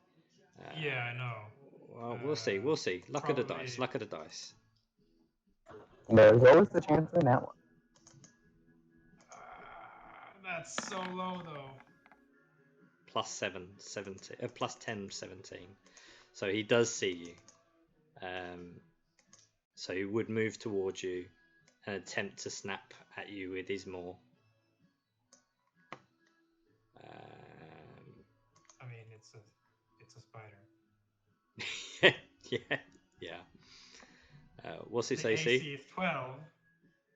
Yeah, I know. Well, we'll see. We'll see. Luck of the dice. Luck of the dice. There's always the chance in that one. That's so low, though. +7, 17. +10, 17. So he does see you. So he would move towards you and attempt to snap at you with his maw. it's a spider. yeah. What's its The AC? AC is 12.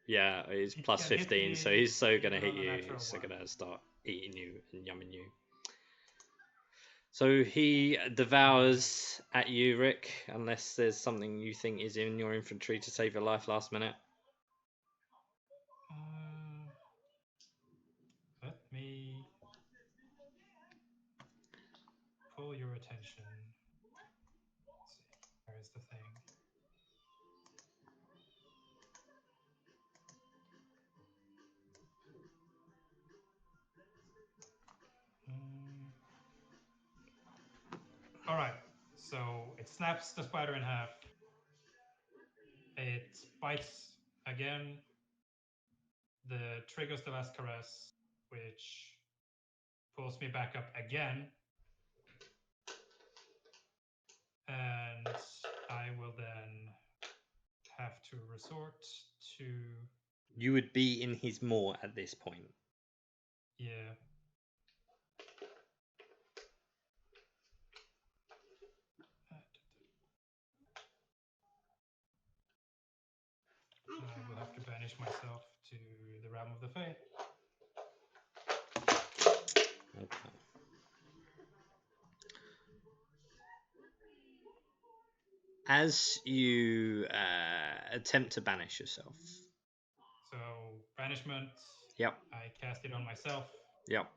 Yeah, he's He plus can hit 15, so me he's so gonna even hit on a you. natural He's so one. gonna start eating you and yumming you. So he devours at you, Rick, unless there's something you think is in your infantry to save your life last minute. Let me pull your attention. Let's see, where is the thing? All right, so it snaps the spider in half. It bites again. The triggers the last caress, which pulls me back up again. And I will then have to resort to... You would be in his maw at this point. Yeah. I will have to banish myself to the realm of the Fae. Okay. As you attempt to banish yourself. So, banishment. Yep. I cast it on myself. Yep.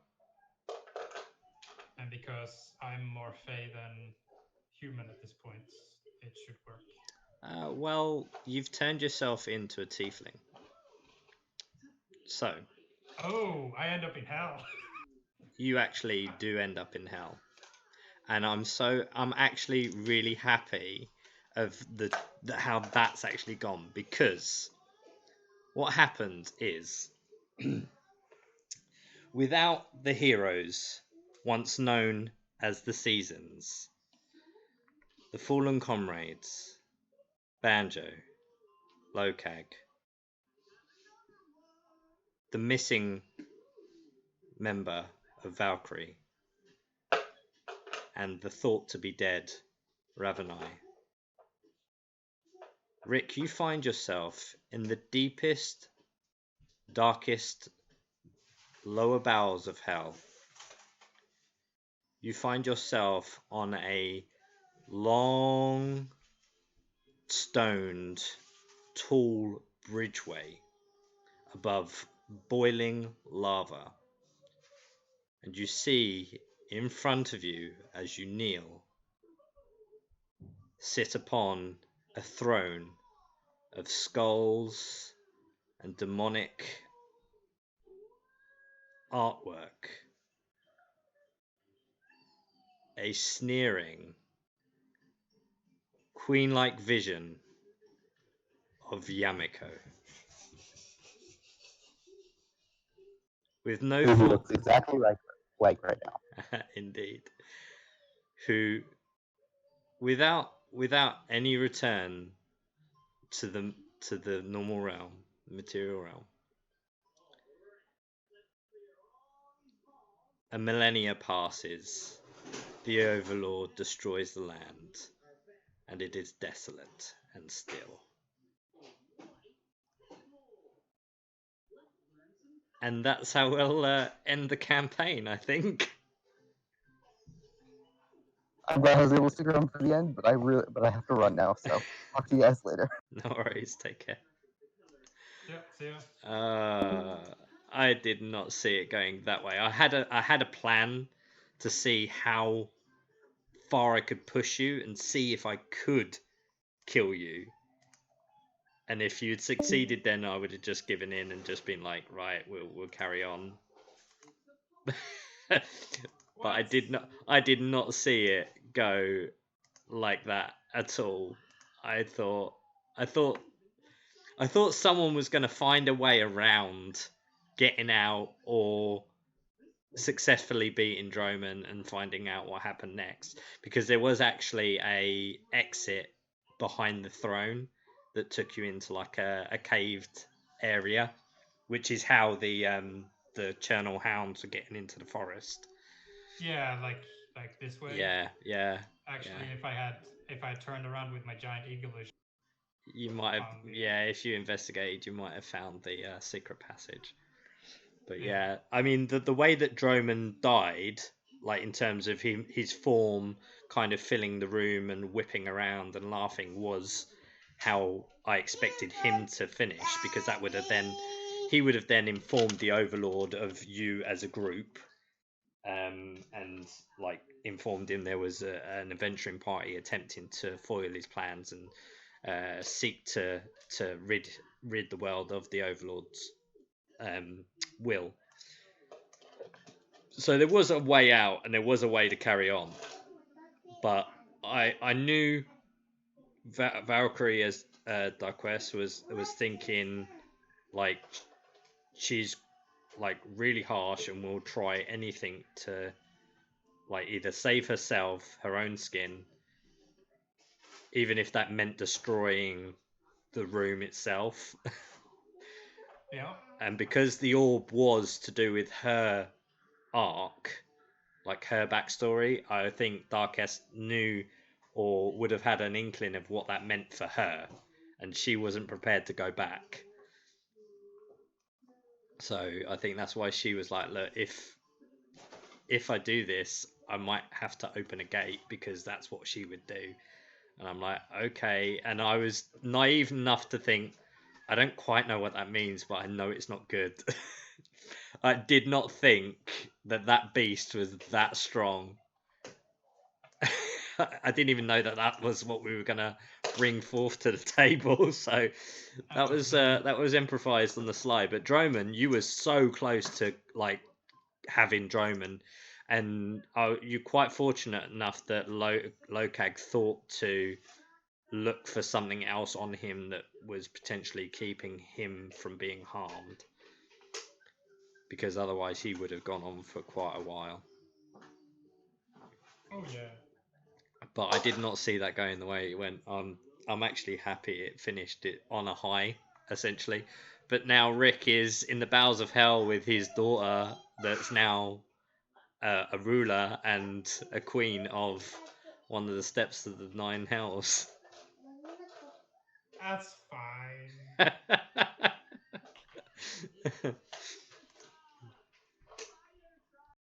And because I'm more Fae than human at this point, it should work. Well, you've turned yourself into a tiefling. So. Oh, I end up in hell. You actually do end up in hell. And I'm actually really happy of how that's actually gone, because what happened is without the heroes, once known as the Seasons, the fallen comrades, Banjo, Lokag, the missing member of Valkyrie, and the thought to be dead Ravenai. Rick, you find yourself in the deepest, darkest, lower bowels of hell. You find yourself on a long, stoned, tall bridgeway above boiling lava. And you see in front of you, as you kneel, sit upon a throne of skulls and demonic artwork, a sneering, queen-like vision of Yamiko. With no Who looks exactly like right now. indeed. Who, without any return to the normal realm, the material realm, a millennia passes, the Overlord destroys the land, and it is desolate and still. And that's how we'll end the campaign, I think. I'm glad I was able to stick around for the end, but I have to run now. So talk to you guys later. No worries, take care. Yeah, see ya. I did not see it going that way. I had a plan to see how far I could push you and see if I could kill you. And if you'd succeeded, then I would have just given in and just been like, right, we'll carry on. But I did not see it go like that at all. I thought someone was going to find a way around getting out or successfully beating Droman and finding out what happened next, because there was actually a exit behind the throne that took you into like a caved area, which is how the Chernal Hounds are getting into the forest. Yeah, like like this way. Yeah. Actually, if I had turned around with my giant eagle vision, You might have, found the- if you investigated, you might have found the secret passage. But Yeah. yeah, I mean, the way that Droman died, like in terms of his form kind of filling the room and whipping around and laughing, was how I expected him to finish, because that would have then, he would have then informed the Overlord of you as a group, and like informed him there was an adventuring party attempting to foil his plans and seek to rid the world of the Overlord's will. So there was a way out and there was a way to carry on, but I knew Valkyrie as Darquesse was thinking like she's like really harsh and will try anything to like either save herself, her own skin, even if that meant destroying the room itself. Yeah. And because the orb was to do with her arc, like her backstory, I think Darquesse knew or would have had an inkling of what that meant for her, and she wasn't prepared to go back. So I think that's why she was like, look, if I do this, I might have to open a gate, because that's what she would do. And I'm like, okay. And I was naive enough to think, I don't quite know what that means, but I know it's not good. I did not think that beast was that strong. I didn't even know that was what we were gonna bring forth to the table. So that was improvised on the slide. But Droman, you were so close to like having Droman, and you're quite fortunate enough that Lokag thought to look for something else on him that was potentially keeping him from being harmed, because otherwise he would have gone on for quite a while. Oh yeah. But I did not see that going the way it went. I'm actually happy it finished it on a high, essentially. But now Rick is in the bowels of hell with his daughter, that's now a ruler and a queen of one of the steps of the Nine Hells. That's fine.